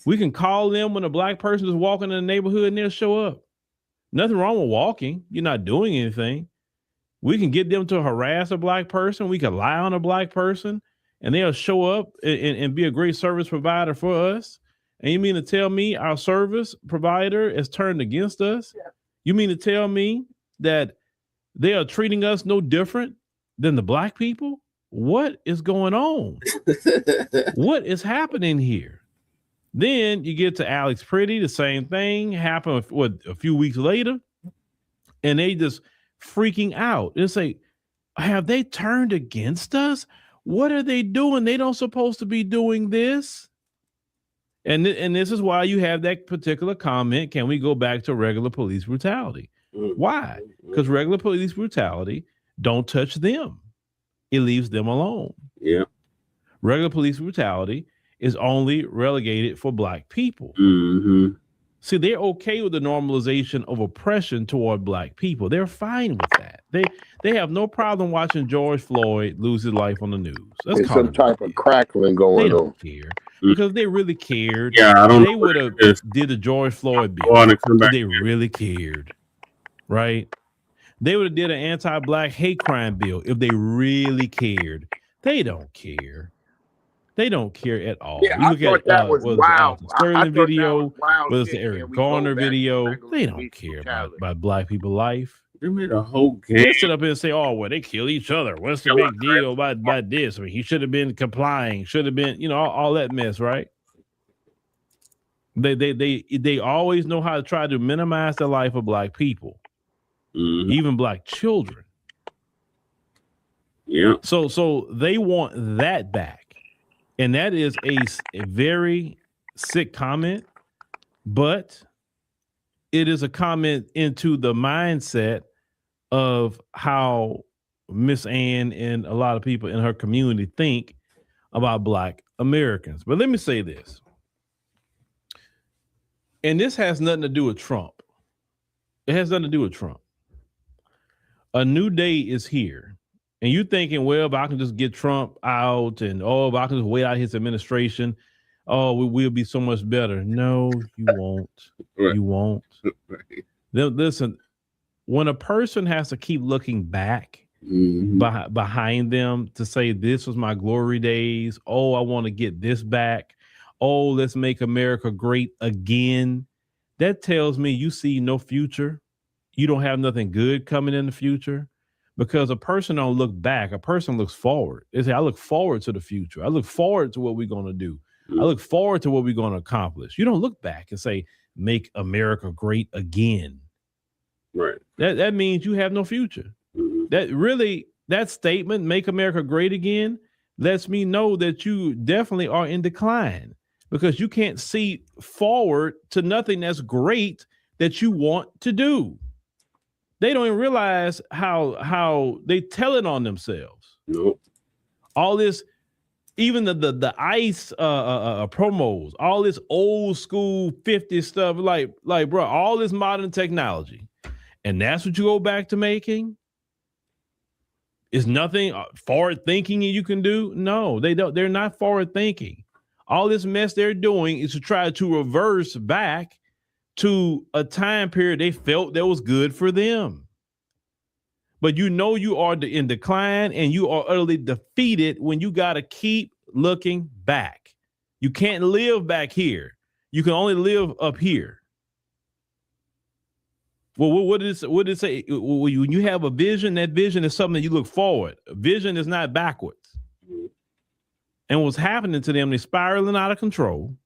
We can call them when a black person is walking in the neighborhood and they'll show up. Nothing wrong with walking. You're not doing anything. We can get them to harass a black person. We can lie on a black person and they'll show up and be a great service provider for us. And you mean to tell me our service provider is turned against us? Yeah. You mean to tell me that they are treating us no different than the black people? What is going on? What is happening here? Then you get to Alex Pretty, the same thing happened a few weeks later, and they just freaking out. They say, have they turned against us? What are they doing? They don't supposed to be doing this. And this is why you have that particular comment. Can we go back to regular police brutality? Why? Because regular police brutality don't touch them. It leaves them alone. Yeah. Regular police brutality is only relegated for black people. Mm-hmm. See, they're okay with the normalization of oppression toward black people. They're fine with that. They have no problem watching George Floyd lose his life on the news. There's some type of crackling going on. They don't care. Because if they really cared, they would have did the George Floyd bill. If they really cared, right? They would have did an anti-black hate crime bill if they really cared. They don't care. They don't care at all. Yeah, I thought that was wild. The Sterling video, whether it's the Eric Garner video, they don't care about black people's life. They made a whole game. They sit up here and say, oh, well, they kill each other. What's the big deal about this? I mean, he should have been complying, should have been, all that mess, right? They always know how to try to minimize the life of black people, even black children. Yeah. So they want that back. And that is a very sick comment, but it is a comment into the mindset of how Miss Ann and a lot of people in her community think about black Americans. But let me say this. And this has nothing to do with Trump. It has nothing to do with Trump. A new day is here. And you're thinking, well, if I can just get Trump out and, if I can just wait out his administration, we'll be so much better. No, you won't. Right. You won't. Right. Listen, when a person has to keep looking back behind them to say, this was my glory days. Oh, I want to get this back. Oh, let's make America great again. That tells me you see no future. You don't have nothing good coming in the future. Because a person don't look back, a person looks forward. They say, I look forward to the future. I look forward to what we're going to do. I look forward to what we're going to accomplish. You don't look back and say, make America great again. Right. That means you have no future. That statement, make America great again, lets me know that you definitely are in decline, because you can't see forward to nothing that's great that you want to do. They don't even realize how they tell it on themselves. Nope. All this, even the ICE promos, all this old school 50s stuff, like bro, all this modern technology, and that's what you go back to making. Is nothing forward thinking you can do? No, they don't. They're not forward thinking. All this mess they're doing is to try to reverse back to a time period they felt that was good for them. but you know you are in decline and you are utterly defeated when you got to keep looking back. You can't live back here. You can only live up here. Well, what did it say? When you have a vision, that vision is something that you look forward. A vision is not backwards. And what's happening to them, they're spiraling out of control.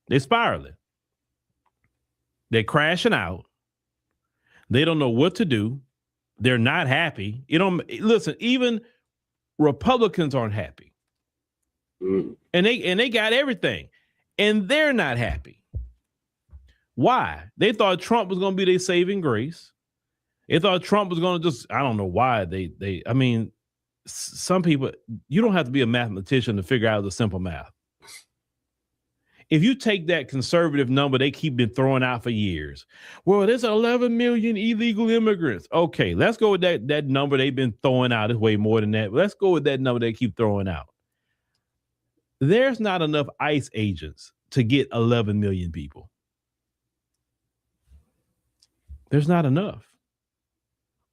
They're spiraling. They're crashing out. They don't know what to do. They're not happy. Listen, even Republicans aren't happy. And they got everything. And they're not happy. Why? They thought Trump was going to be their saving grace. They thought Trump was going to just, I don't know why I mean, some people, you don't have to be a mathematician to figure out the simple math. If you take that conservative number they keep been throwing out for years, well, there's 11 million illegal immigrants. Okay, let's go with that number they've been throwing out. It's way more than that. Let's go with that number they keep throwing out. There's not enough ICE agents to get 11 million people. There's not enough.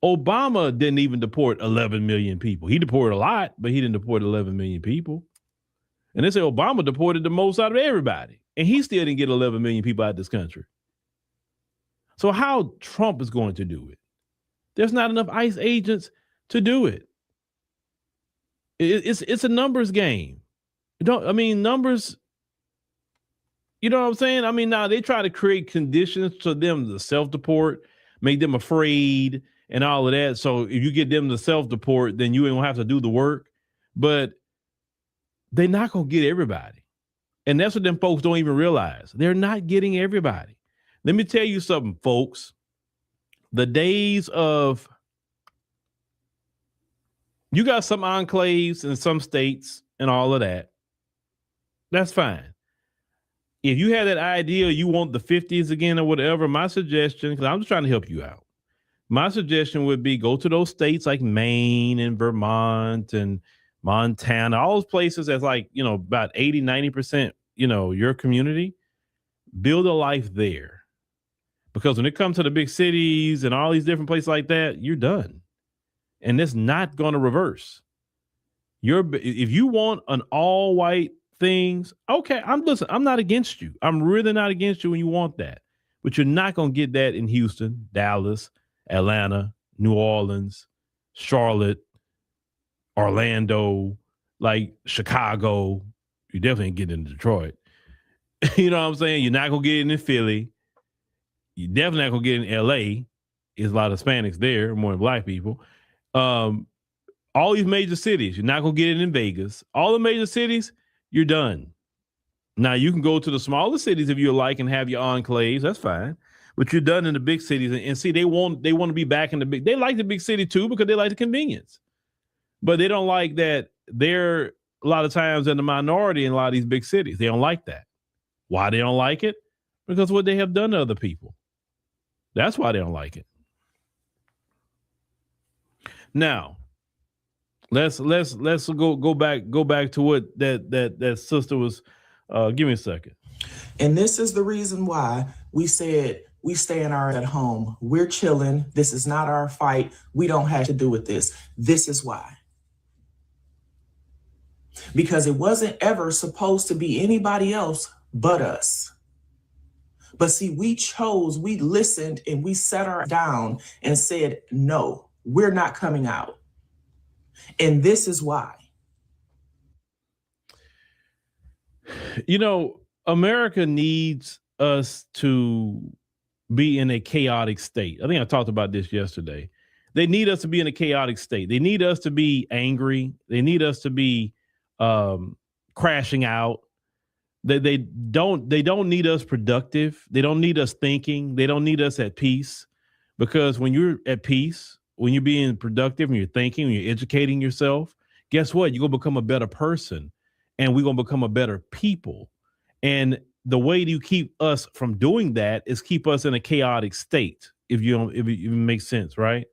Obama didn't even deport 11 million people. He deported a lot, but he didn't deport 11 million people. And they say Obama deported the most out of everybody. And he still didn't get 11 million people out of this country. So how Trump is going to do it? There's not enough ICE agents to do it. It's a numbers game. Numbers, you know what I'm saying? I mean, now they try to create conditions for them to self-deport, make them afraid and all of that. So if you get them to self-deport, then you ain't gonna have to do the work. But they're not gonna get everybody. And that's what them folks don't even realize. They're not getting everybody. Let me tell you something, folks. The days of, you got some enclaves in some states and all of that. That's fine. If you have that idea, you want the 50s again or whatever, my suggestion, because I'm just trying to help you out. My suggestion would be go to those states like Maine and Vermont and Montana, all those places that's like, about 80, 90%, your community, build a life there. Because when it comes to the big cities and all these different places like that, you're done. And it's not going to reverse. If you want an all white things, okay, I'm not against you. I'm really not against you when you want that. But you're not going to get that in Houston, Dallas, Atlanta, New Orleans, Charlotte, Orlando, like Chicago. You definitely ain't getting in Detroit. You know what I'm saying? You're not going to get it in Philly. You're definitely not going to get it in LA. There's a lot of Hispanics there, more than black people. All these major cities, you're not going to get it in Vegas. All the major cities, you're done. Now, you can go to the smaller cities if you like and have your enclaves. That's fine. But you're done in the big cities. And see, they want to be back in the big. They like the big city, too, because they like the convenience. But they don't like that they're a lot of times in the minority in a lot of these big cities. They don't like that. Why they don't like it? Because what they have done to other people. That's why they don't like it. Now, let's go back to what that sister was. Give me a second. And this is the reason why we said we stay in our at home. We're chilling. This is not our fight. We don't have to do with this. This is why. Because it wasn't ever supposed to be anybody else but us. But see, we listened and we set our down and said, no, we're not coming out. And this is why. America needs us to be in a chaotic state. I think I talked about this yesterday. They need us to be in a chaotic state. They need us to be angry. They need us to be crashing out. They don't need us productive. They don't need us thinking. They don't need us at peace. Because when you're at peace, when you're being productive, when you're thinking, when you're educating yourself, guess what? You're going to become a better person, and we're going to become a better people. And the way you keep us from doing that is keep us in a chaotic state. If it makes sense, right?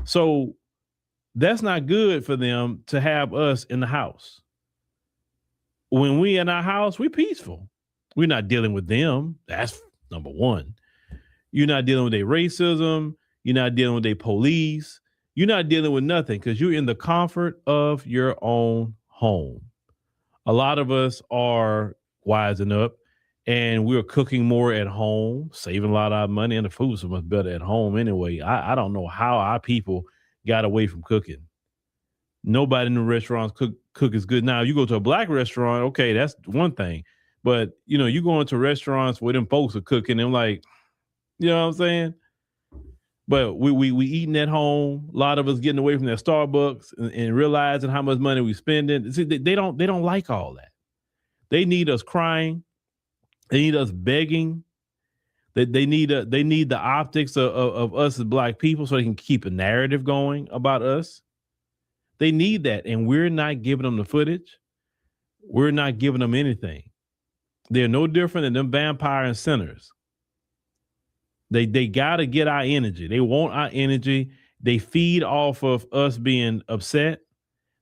So that's not good for them to have us in the house. When we in our house, we're peaceful. We're not dealing with them. That's number one. You're not dealing with their racism. You're not dealing with their police. you're not dealing with nothing because you're in the comfort of your own home. A lot of us are wising up and we're cooking more at home, saving a lot of our money, and the food's so much better at home anyway. I don't know how our people got away from cooking. Nobody in the restaurants cook as good. Now, you go to a black restaurant, okay, that's one thing. But, you know, you go into restaurants where them folks are cooking, and like, you know what I'm saying? But we eating at home. A lot of us getting away from their Starbucks and realizing how much money we spending. See, they don't like all that. They need us crying. They need us begging. They need the optics of us as black people so they can keep a narrative going about us. They need that, and we're not giving them the footage. We're not giving them anything. They're no different than them vampire and sinners. They got to get our energy. They want our energy. They feed off of us being upset.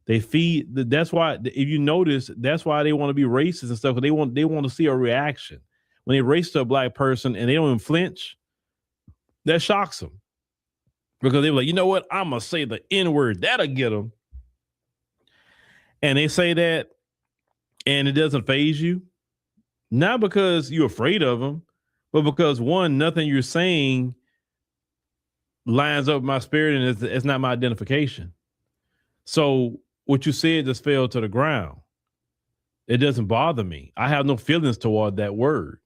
They feed. That's why, if you notice, that's why they want to be racist and stuff. They want to see a reaction. When they race to a black person and they don't even flinch, that shocks them. Because they're like, you know what? I'm going to say the N-word. That'll get them. And they say that, and it doesn't faze you. Not because you're afraid of them, but because, one, nothing you're saying lines up with my spirit, and it's not my identification. So what you said just fell to the ground. It doesn't bother me. I have no feelings toward that word.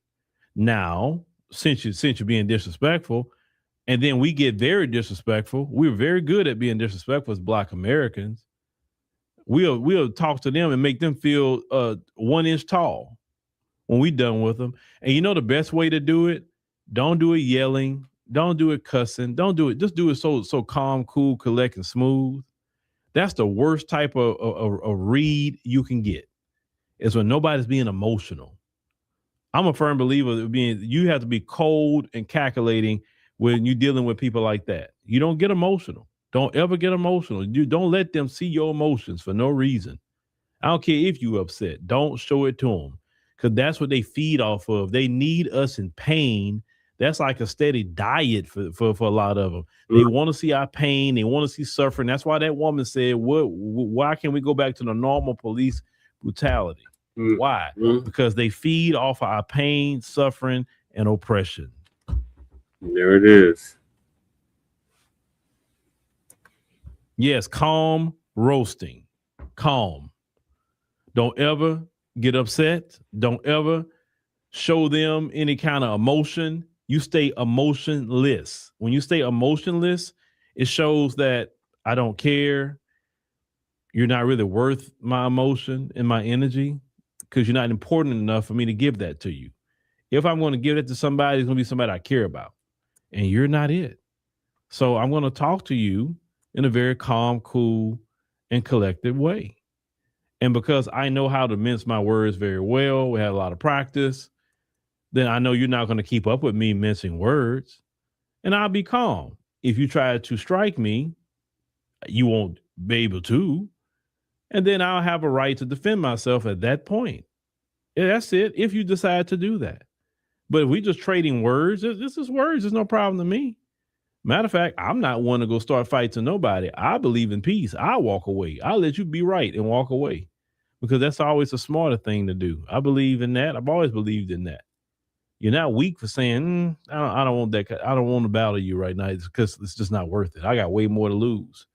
Now, since you're being disrespectful, and then we get very disrespectful, we're very good at being disrespectful as Black Americans. We'll talk to them and make them feel 1 inch tall when we done with them. And you know the best way to do it? Don't do it yelling. Don't do it cussing. Don't do it. Just do it so calm, cool, collect, and smooth. That's the worst type of read you can get, is when nobody's being emotional. I'm a firm believer of you have to be cold and calculating when you're dealing with people like that. You don't get emotional. Don't ever get emotional. You don't let them see your emotions for no reason. I don't care if you're upset. Don't show it to them, because that's what they feed off of. They need us in pain. That's like a steady diet for a lot of them. They want to see our pain. They want to see suffering. That's why that woman said, why can't we go back to the normal police brutality? Why? Because they feed off of our pain, suffering, and oppression. There it is. Yes, calm roasting. Calm. Don't ever get upset. Don't ever show them any kind of emotion. You stay emotionless. When you stay emotionless, it shows that I don't care. You're not really worth my emotion and my energy, because you're not important enough for me to give that to you. If I'm going to give it to somebody, it's going to be somebody I care about, and you're not it. So I'm going to talk to you in a very calm, cool, and collected way. And because I know how to mince my words very well, we had a lot of practice, then I know you're not going to keep up with me mincing words, and I'll be calm. If you try to strike me, you won't be able to, and then I'll have a right to defend myself at that point. Yeah, that's it, if you decide to do that. But if we just trading words, this is words. There's no problem to me. Matter of fact, I'm not one to go start fights to nobody. I believe in peace. I walk away. I'll let you be right and walk away, because that's always a smarter thing to do. I believe in that. I've always believed in that. You're not weak for saying, I don't want that. I don't want to battle you right now, because it's just not worth it. I got way more to lose.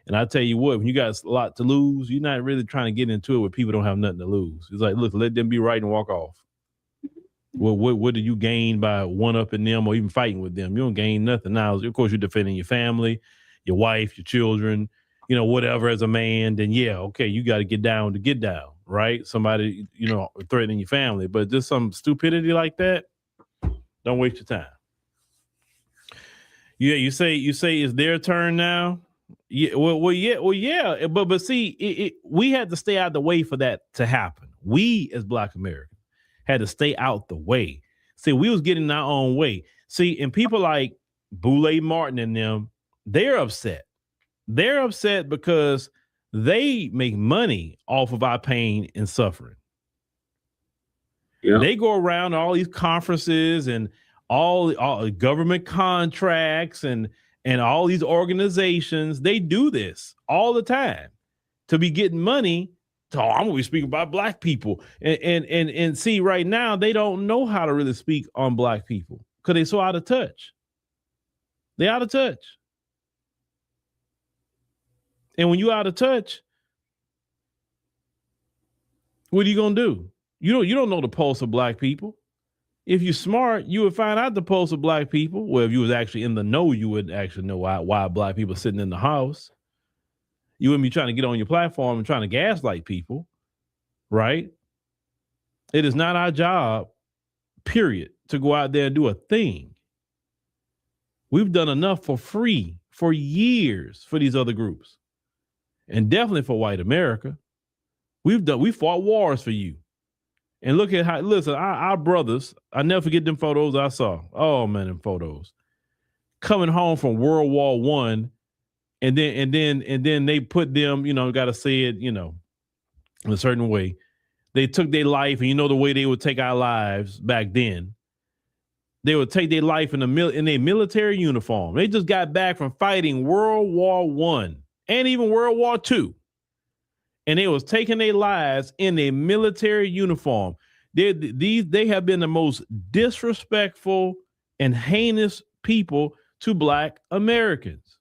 And I tell you what, when you got a lot to lose, you're not really trying to get into it where people don't have nothing to lose. It's like, look, let them be right and walk off. Well, what do you gain by one-upping them or even fighting with them? You don't gain nothing. Now, of course, you're defending your family, your wife, your children, you know, whatever as a man. Then, yeah, okay, you got to get down, right? Somebody, you know, threatening your family. But just some stupidity like that, don't waste your time. Yeah, you say it's their turn now. Yeah, yeah. But see, we had to stay out of the way for that to happen. We as Black Americans had to stay out the way. See, we was getting our own way. See, and people like Boulay Martin and them, they're upset. They're upset because they make money off of our pain and suffering. Yeah. They go around all these conferences and all government contracts and And all these organizations, they do this all the time to be getting money. I'm gonna be speaking about black people. And see, right now, they don't know how to really speak on black people because they're so out of touch. They're out of touch. And when you're out of touch, what are you gonna do? You don't know the pulse of black people. If you're smart, you would find out the pulse of black people. Well, if you was actually in the know, you would actually know why black people are sitting in the house. You wouldn't be trying to get on your platform and trying to gaslight people, right? It is not our job, period, to go out there and do a thing. We've done enough for free for years for these other groups, and definitely for white America. We fought wars for you. And look at how, listen, our brothers, I never forget them photos I saw. Oh man, them photos. Coming home from World War I, and then they put them, gotta say it, in a certain way. They took their life, and the way they would take our lives back then. They would take their life in a military uniform. They just got back from fighting World War I and even World War II. And they was taking their lives in a military uniform. They have been the most disrespectful and heinous people to black Americans.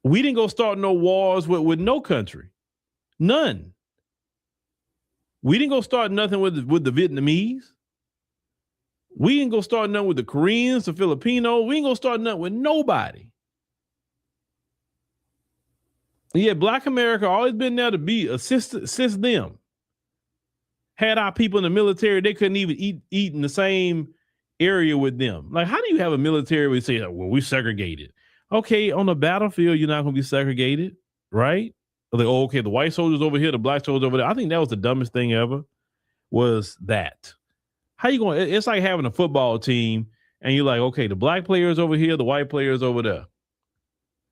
We didn't go start no wars with no country. None. We didn't go start nothing with the Vietnamese. We didn't go start nothing with the Koreans, the Filipinos. We didn't go start nothing with nobody. Yeah, black America always been there to assist them. Had our people in the military, they couldn't even eat in the same area with them. Like, how do you have a military where you say, well, we segregated? Okay, on the battlefield, you're not going to be segregated, right? Like, oh, okay, the white soldiers over here, the black soldiers over there. I think that was the dumbest thing ever, was that. How you going? It's like having a football team, and you're like, okay, the black players over here, the white players over there.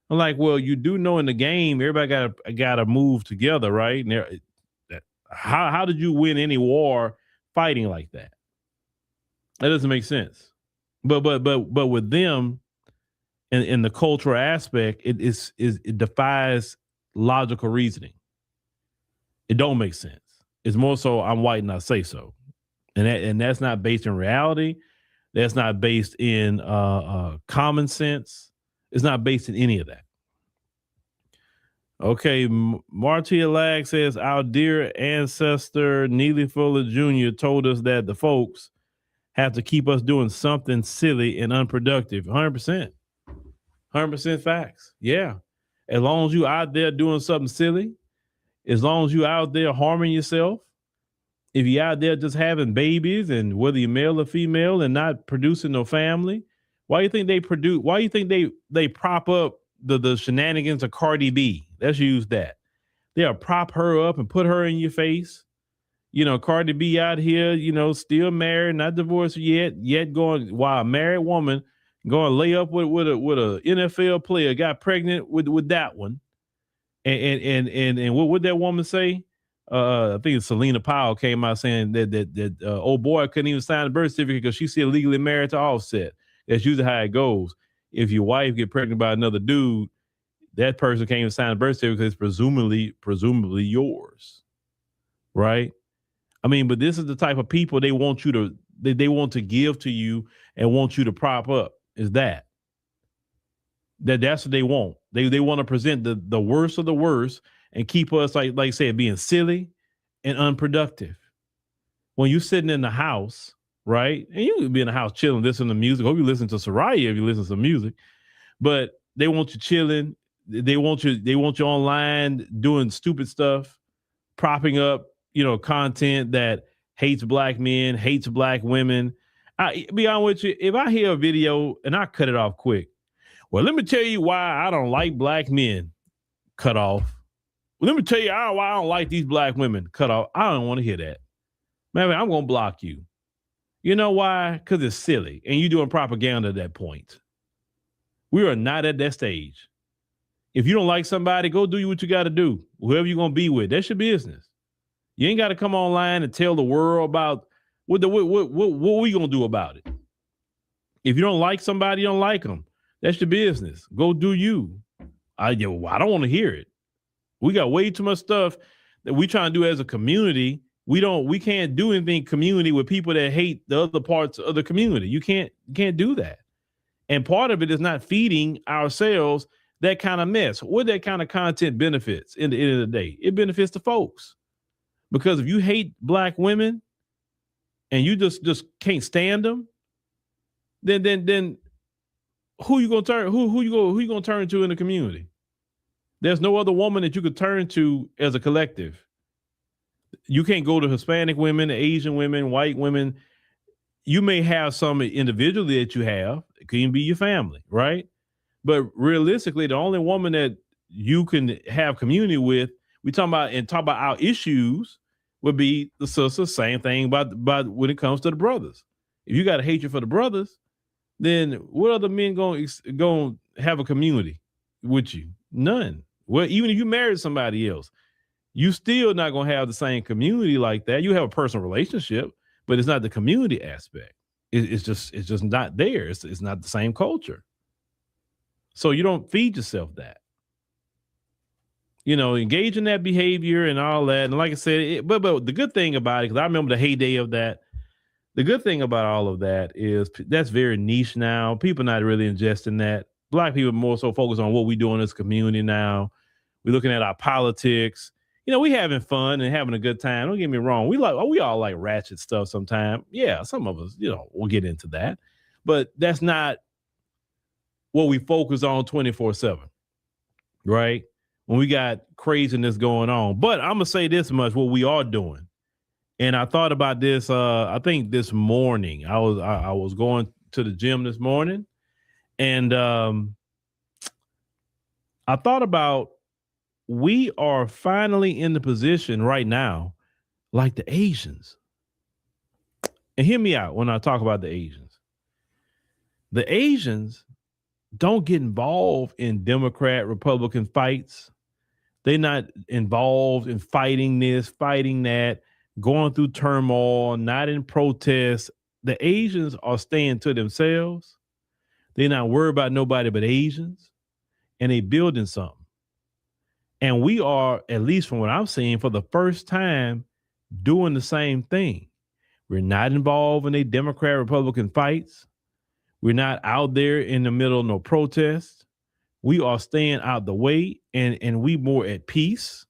I'm like, well, you do know in the game, everybody got to move together, right? And how did you win any war fighting like that? That doesn't make sense. But with them, in the cultural aspect, it defies logical reasoning. It don't make sense. It's more so I'm white and I say so, and that's not based in reality. That's not based in common sense. It's not based in any of that. Okay, Martia Lag says, our dear ancestor Neely Fuller Jr. told us that the folks have to keep us doing something silly and unproductive. 100%. 100% facts. Yeah. As long as you out there doing something silly, as long as you out there harming yourself, if you out there just having babies, and whether you're male or female, and not producing no family, why you think they prop up the shenanigans of Cardi B? Let's use that. They'll prop her up and put her in your face. Cardi B out here, still married, not divorced yet going, while a married woman going to lay up with a NFL player, got pregnant with that one. And what would that woman say? I think Selena Powell came out saying that old boy couldn't even sign a birth certificate because she's still legally married to Offset. That's usually how it goes. If your wife get pregnant by another dude, that person can't even sign a birth certificate because it's presumably yours, right? I mean, but this is the type of people they want you to they want to give to you and want you to prop up. Is that's what they want. They want to present the worst of the worst and keep us like I said, being silly and unproductive. When you're sitting in the house, right? And you can be in the house chilling, listening to music. Hope you listen to Soraya if you listen to some music. But they want you chilling. They want you online doing stupid stuff, propping up, content that hates black men, hates black women. I be honest with you, if I hear a video and I cut it off quick, well, let me tell you why I don't like black men. Cut off. Well, let me tell you why I don't like these black women. Cut off. I don't want to hear that. Man, I'm going to block you. You know why? Because it's silly. And you're doing propaganda at that point. We are not at that stage. If you don't like somebody, go do what you got to do. Whoever you're going to be with, that's your business. You ain't got to come online and tell the world about what we going to do about it. If you don't like somebody, you don't like them. That's your business. Go do you. I don't want to hear it. We got way too much stuff that we trying to do as a community. We can't do anything community with people that hate the other parts of the community. You can't do that. And part of it is not feeding ourselves that kind of mess. What that kind of content benefits in the end of the day? It benefits the folks. Because if you hate black women and you just can't stand them, then who you gonna turn who you gonna turn to in the community? There's no other woman that you could turn to as a collective. You can't go to Hispanic women, Asian women, white women. You may have some individually that you have. It could even be your family, right? But realistically, the only woman that you can have community with, we talk about our issues, would be the sisters. Same thing about when it comes to the brothers. If you got a hatred for the brothers, then what other men going to have a community with you? None. Well, even if you married somebody else, you still not going to have the same community like that. You have a personal relationship, but it's not the community aspect. It's just not there. It's not the same culture. So you don't feed yourself that. Engage in that behavior and all that. And like I said, but the good thing about it, because I remember the heyday of that, the good thing about all of that is that's very niche now. People not really ingesting that. Black people are more so focused on what we do in this community now. We're looking at our politics. We having fun and having a good time. Don't get me wrong. We all like ratchet stuff sometimes. Yeah, some of us, we'll get into that. But that's not what we focus on 24/7, right? When we got craziness going on. But I'm going to say this much, what we are doing. And I thought about this, I think this morning. I was going to the gym this morning. And I thought about, we are finally in the position right now, like the Asians. And hear me out when I talk about the Asians. The Asians don't get involved in Democrat, Republican fights. They're not involved in fighting this, fighting that, going through turmoil, not in protest. The Asians are staying to themselves. They're not worried about nobody but Asians, and they building something. And we are, at least from what I'm seeing, for the first time, doing the same thing. We're not involved in a Democrat, Republican fights. We're not out there in the middle of no protests. We are staying out the way, and we more at peace.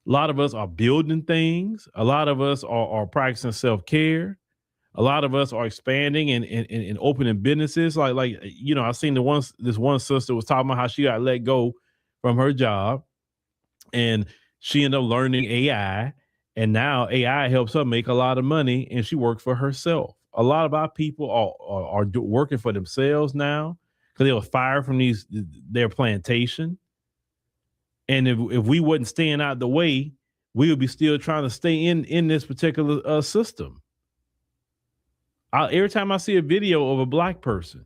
A lot of us are building things. A lot of us are practicing self-care. A lot of us are expanding and opening businesses. Like I seen this one sister was talking about how she got let go from her job, and she ended up learning AI, and now AI helps her make a lot of money, and she worked for herself. A lot of our people are working for themselves now because they were fired from their plantation. And if we wasn't staying out the way, we would be still trying to stay in this particular system. Every time I see a video of a black person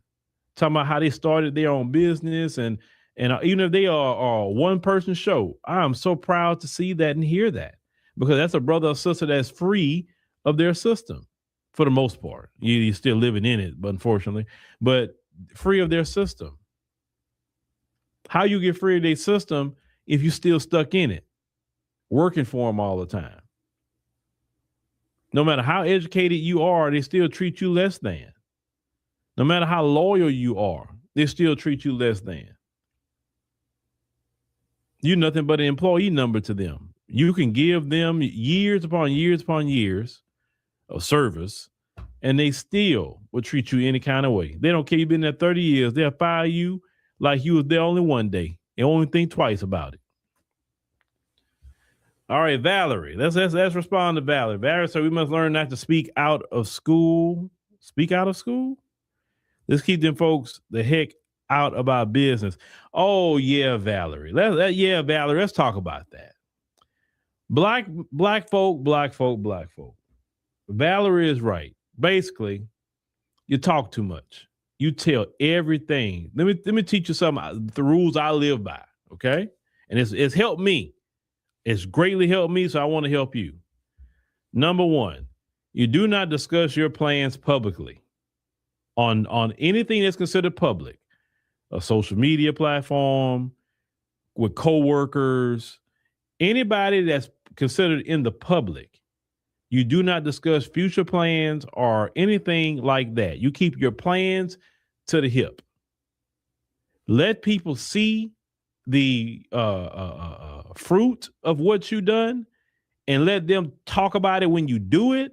talking about how they started their own business, and even if they are a one-person show, I'm so proud to see that and hear that, because that's a brother or sister that's free of their system for the most part. You're still living in it, but unfortunately, but free of their system. How you get free of their system if you're still stuck in it, working for them all the time? No matter how educated you are, they still treat you less than. No matter how loyal you are, they still treat you less than. You're nothing but an employee number to them. You can give them years upon years upon years of service, and they still will treat you any kind of way. They don't care you've been there 30 years. They'll fire you like you was there only one day. They only think twice about it. All right, Valerie. Let's respond to Valerie. Valerie said we must learn not to speak out of school. Speak out of school? Let's keep them folks the heck out about business. Oh, yeah, Valerie. Valerie, let's talk about that. Black folk. Valerie is right. Basically, you talk too much. You tell everything. Let me teach you some the rules I live by, okay? And it's helped me. It's greatly helped me, so I want to help you. Number one, you do not discuss your plans publicly on anything that's considered public. a social media platform, with coworkers, anybody that's considered in the public. You do not discuss future plans or anything like that. You keep your plans to the hip. Let people see the fruit of what you've done and let them talk about it when you do it.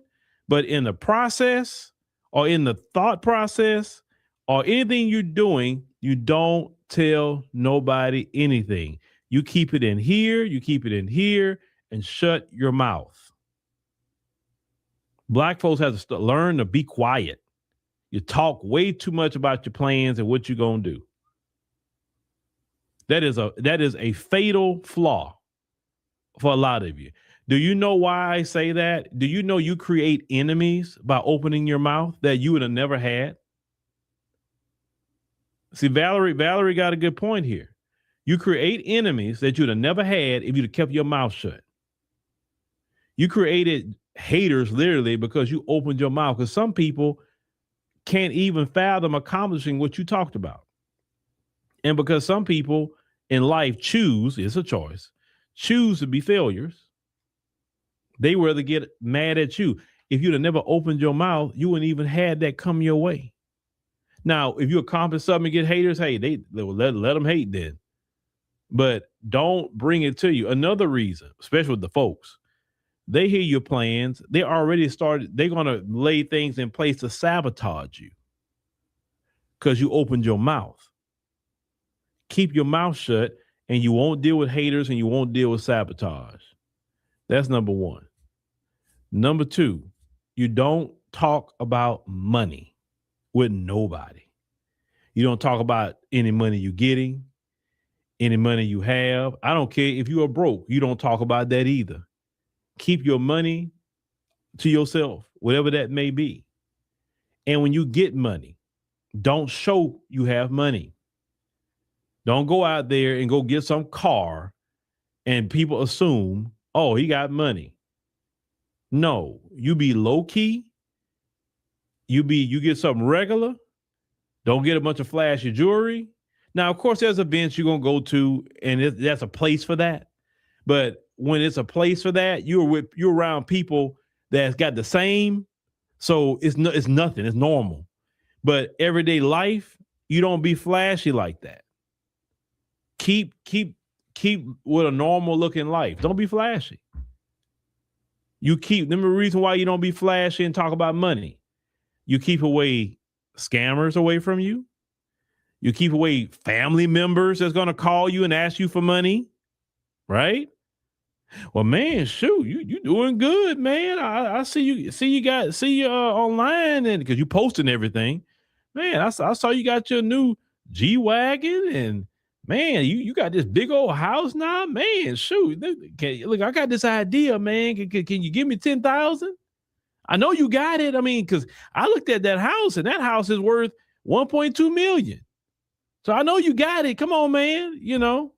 But in the process or in the thought process or anything you're doing, you don't tell nobody anything. You keep it in here, and shut your mouth. Black folks have to learn to be quiet. You talk way too much about your plans and what you're going to do. That is a fatal flaw for a lot of you. Do you know why I say that? Do you know you create enemies by opening your mouth that you would have never had? See, Valerie got a good point here. You create enemies that you'd have never had if you'd have kept your mouth shut. You created haters literally because you opened your mouth, because some people can't even fathom accomplishing what you talked about. And because some people in life it's a choice, choose to be failures, they rather get mad at you. If you'd have never opened your mouth, you wouldn't even had that come your way. Now, if you accomplish something and get haters, hey, they will let them hate then. But don't bring it to you. Another reason, especially with the folks, they hear your plans. They already started. They're going to lay things in place to sabotage you because you opened your mouth. Keep your mouth shut and you won't deal with haters and you won't deal with sabotage. That's number one. Number two, you don't talk about money with nobody. You don't talk about any money you're getting, any money you have. I don't care if you are broke. You don't talk about that either. Keep your money to yourself, whatever that may be. And when you get money, don't show you have money. Don't go out there and go get some car and people assume, oh, he got money. No, you be low key. You get something regular. Don't get a bunch of flashy jewelry. Now, of course, there's events you're going to go to and that's a place for that. But when it's a place for that, you're around people that's got the same. So it's nothing. It's normal. But everyday life, you don't be flashy like that. Keep with a normal looking life. Don't be flashy. Remember the reason why you don't be flashy and talk about money. You keep scammers away from you. You keep away family members that's going to call you and ask you for money. Right? Well, man, shoot, you doing good, man. I see you online, and because you posting everything, man. I saw you got your new G-Wagon, and man, you got this big old house now, man. Shoot, look, I got this idea, man. Can you give me 10,000? I know you got it. I mean, because I looked at that house, and that house is worth 1.2 million. So I know you got it. Come on, man. You know.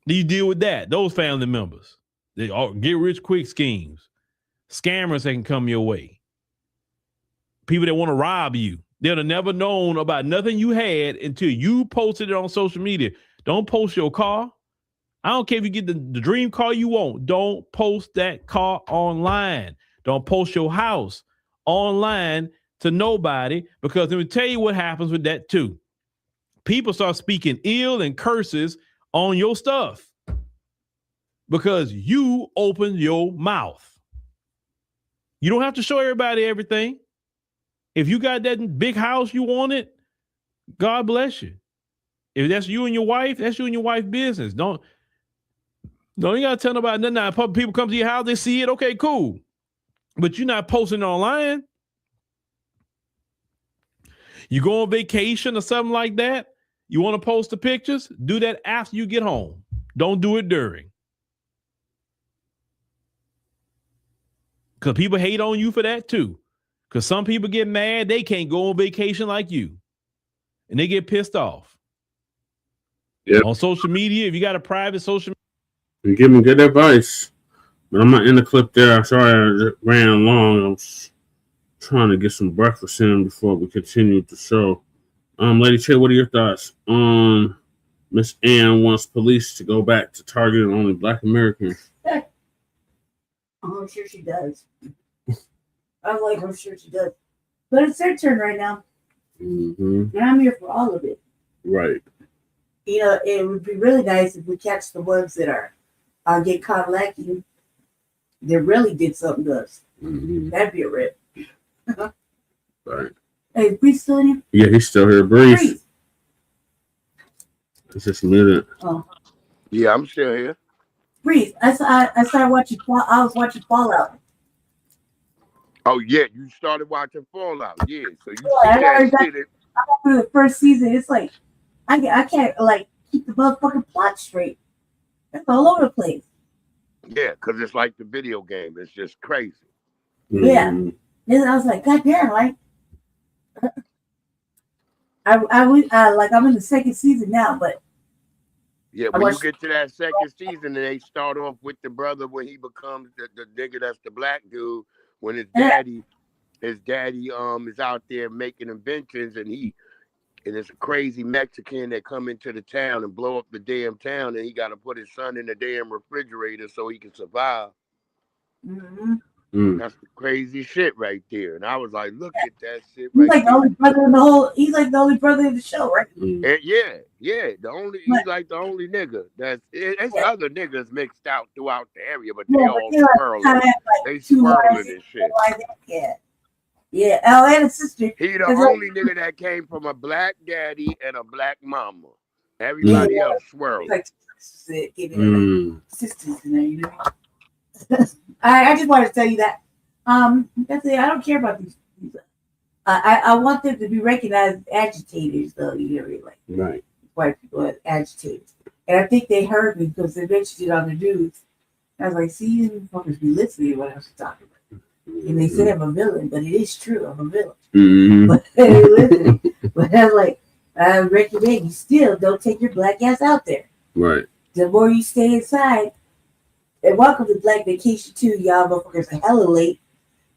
Do you deal with that? Those family members, they all get rich quick schemes, scammers that can come your way. People that want to rob you. They'd have never known about nothing you had until you posted it on social media. Don't post your car. I don't care if you get the dream car you want. Don't post that car online. Don't post your house online to nobody, because let me tell you what happens with that too. People start speaking ill and curses on your stuff because you opened your mouth. You don't have to show everybody everything. If you got that big house you wanted, God bless you. If that's you and your wife, that's you and your wife's business. Don't you gotta tell nobody nothing. Now, people come to your house, they see it, okay, cool. But you're not posting online. You go on vacation or something like that. You want to post the pictures? Do that after you get home. Don't do it during. Because people hate on you for that too. Because some people get mad, they can't go on vacation like you. And they get pissed off. Yep. On social media, if you got a private social media. You're giving good advice. But I'm not in the clip there. Sorry I ran long. I was trying to get some breakfast in before we continue the show. Lady Chill, what are your thoughts? Miss Ann wants police to go back to targeting only Black Americans. I'm sure she does. I'm sure she does. But it's their turn right now. And I'm here for all of it. Right. You know, it would be really nice if we catch the ones that are get caught lacking. They really did something to us. That'd be a rip. Right. Hey, is Breeze still in here? Yeah, he's still here. Breeze. It's just muted. Oh. Yeah, I'm still here. Breeze. I started watching. I was watching Fallout. Oh yeah, you started watching Fallout. Yeah, so you see I that got shit. through the first season. It's like I can't like keep the motherfucking plot straight. That's all over the place. Yeah, because it's like the video game. It's just crazy. Yeah. And I was like, God damn, like I'm in the second season now, but yeah, when you get to that second season and they start off with the brother when he becomes the nigga that's the black dude, when his daddy is out there making inventions and it's a crazy Mexican that come into the town and blow up the damn town and he got to put his son in the damn refrigerator so he can survive. That's the crazy shit right there. And I was like, look at that shit right there. The only brother in the whole. He's like the only brother in the show, right? And yeah. He's like the only nigga. It's other niggas mixed out throughout the area, but they all swirling. They swirling and shit. Yeah. Oh, and a sister. He the only nigga that came from a black daddy and a black mama. Everybody else swirling. Like sisters in there, you know. I just wanted to tell you that. That's it. I don't care about these. I want them to be recognized as agitators, though. You know, like right. White people as agitators, and I think they heard me because they mentioned it on the news. I was like, "See, you motherfuckers be listening to what I was talking about." And they said I'm a villain, but it is true. I'm a villain. But listen, but I was like, I recommend you still don't take your black ass out there. Right. The more you stay inside. And welcome to Black Vacation too, y'all motherfuckers are hella late.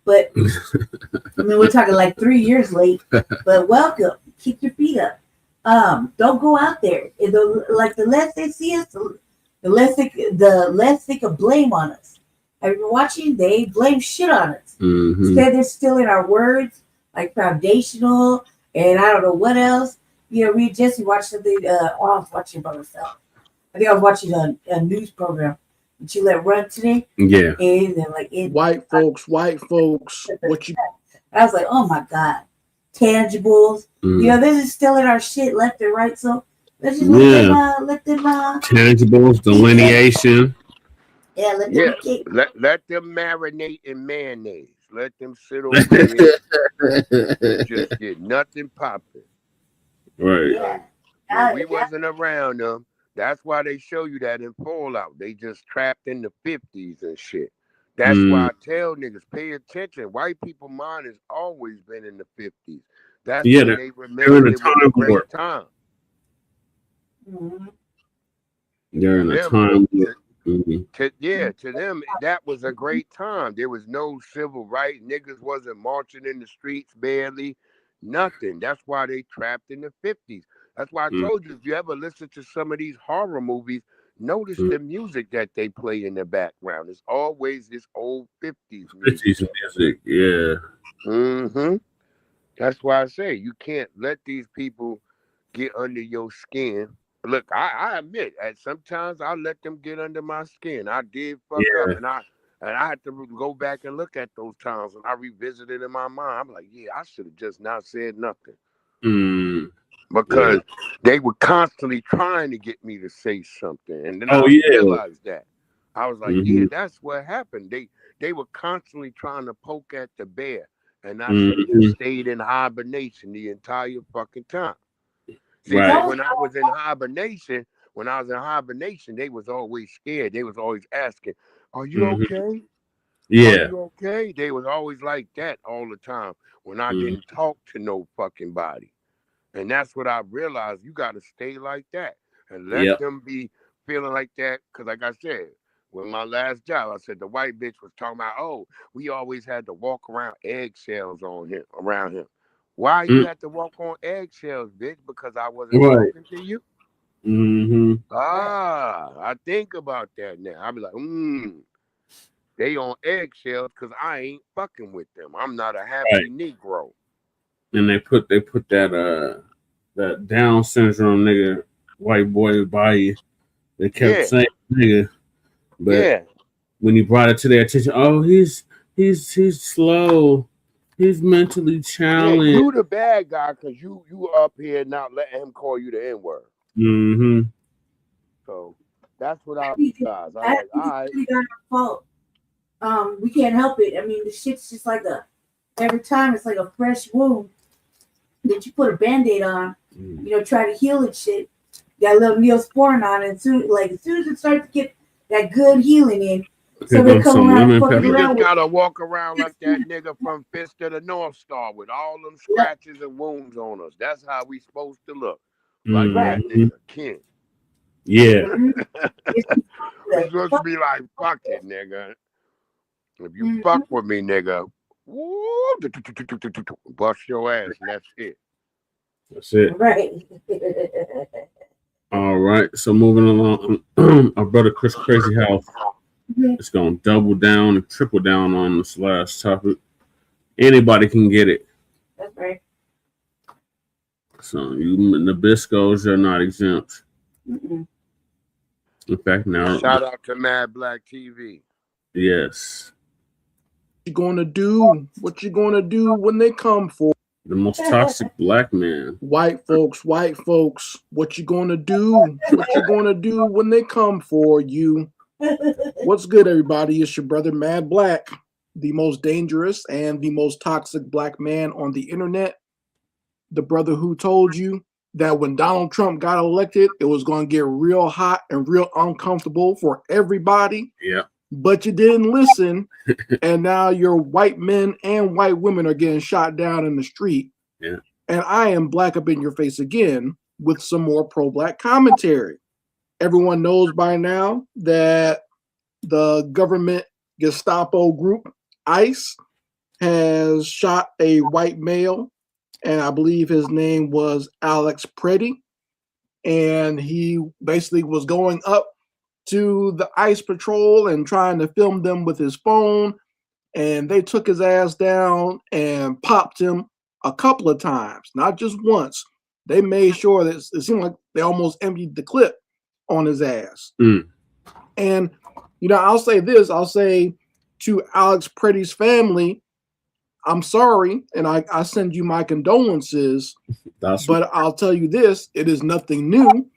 But I mean we're talking like 3 years late. But welcome. Keep your feet up. Don't go out there. And the less they see us, the less they can blame on us. Have you been watching? They blame shit on us. Instead they're stealing our words, like foundational and I don't know what else. You know, we just watched something I was watching by myself. I think I was watching a news program. Did you let run today? Yeah. And then like white folks. What you? I was like, oh my god, tangibles. You know, this is stealing our shit left and right. So let's just let them. Tangibles, delineation. Yeah, let them. Let them marinate in mayonnaise. Let them sit over there. Just get nothing popping. Right. When we wasn't around them. That's why they show you that in Fallout. They just trapped in the 50s and shit. That's why I tell niggas, pay attention. White people mind has always been in the 50s. That's when they remember it was a great time. They're in a time. To them, that was a great time. There was no civil rights. Niggas wasn't marching in the streets barely. Nothing. That's why they trapped in the 50s. That's why I told you, if you ever listen to some of these horror movies, notice the music that they play in the background. It's always this old 50s music. 50s music, yeah. That's why I say you can't let these people get under your skin. Look, I admit, sometimes I let them get under my skin. I did fuck up, and I had to go back and look at those times, and I revisited in my mind. I'm like, yeah, I should have just not said nothing. Because they were constantly trying to get me to say something. And then I realized that. I was like, yeah, that's what happened. They were constantly trying to poke at the bear. And I should have just stayed in hibernation the entire fucking time. See, when I was in hibernation, they was always scared. They was always asking, are you okay? Yeah. Are you okay? They was always like that all the time when I didn't talk to no fucking body. And that's what I realized. You got to stay like that and let them be feeling like that. Because like I said, with my last job, I said the white bitch was talking about, oh, we always had to walk around eggshells around him. Why you have to walk on eggshells, bitch? Because I wasn't Right. talking to you? Mm-hmm. I think about that now. I be like, they on eggshells because I ain't fucking with them. I'm not a happy Negro. And they put that Down syndrome nigga, white boy by you. They kept saying nigga, but when he brought it to their attention, oh, he's slow, he's mentally challenged. Yeah, you the bad guy because you up here not letting him call you the N-word. Mm-hmm. So that's what I realized. I was like, all right. Really not our fault. We can't help it. I mean, the shit's just like every time it's like a fresh wound that you put a Band-Aid on, try to heal it shit. Got a little Neosporin on it, as soon as it starts to get that good healing in, so they come around and fucking We around. just gotta walk around like that nigga from Fist of the North Star with all them scratches and wounds on us. That's how we supposed to look. Like that nigga, Ken. Yeah. We supposed to be like, fuck it, nigga. If you fuck with me, nigga, bust your ass, and that's it. That's it. Right. All right. So moving along, our brother Chris Crazy House is going to double down and triple down on this last topic. Anybody can get it. That's right. So you Nabiscos are not exempt. Mm-mm. In fact, now shout out to Mad Black TV. Yes. What you gonna do? What you gonna do when they come for the most toxic black man? White folks, what you gonna do? What you gonna do when they come for you? What's good, everybody? It's your brother Mad Blacc, the most dangerous and the most toxic black man on the internet. The brother who told you that when Donald Trump got elected, it was going to get real hot and real uncomfortable for everybody. Yeah. But you didn't listen, and now your white men and white women are getting shot down in the street. Yeah. And I am black up in your face again with some more pro-black commentary. Everyone knows by now that the government Gestapo group, ICE, has shot a white male, and I believe his name was Alex Preddy. And he basically was going up to the ICE patrol and trying to film them with his phone. And they took his ass down and popped him a couple of times, not just once. They made sure that it seemed like they almost emptied the clip on his ass. And, I'll say this, I'll say to Alex Preddy's family, I'm sorry, and I send you my condolences, but I'll tell you this, it is nothing new.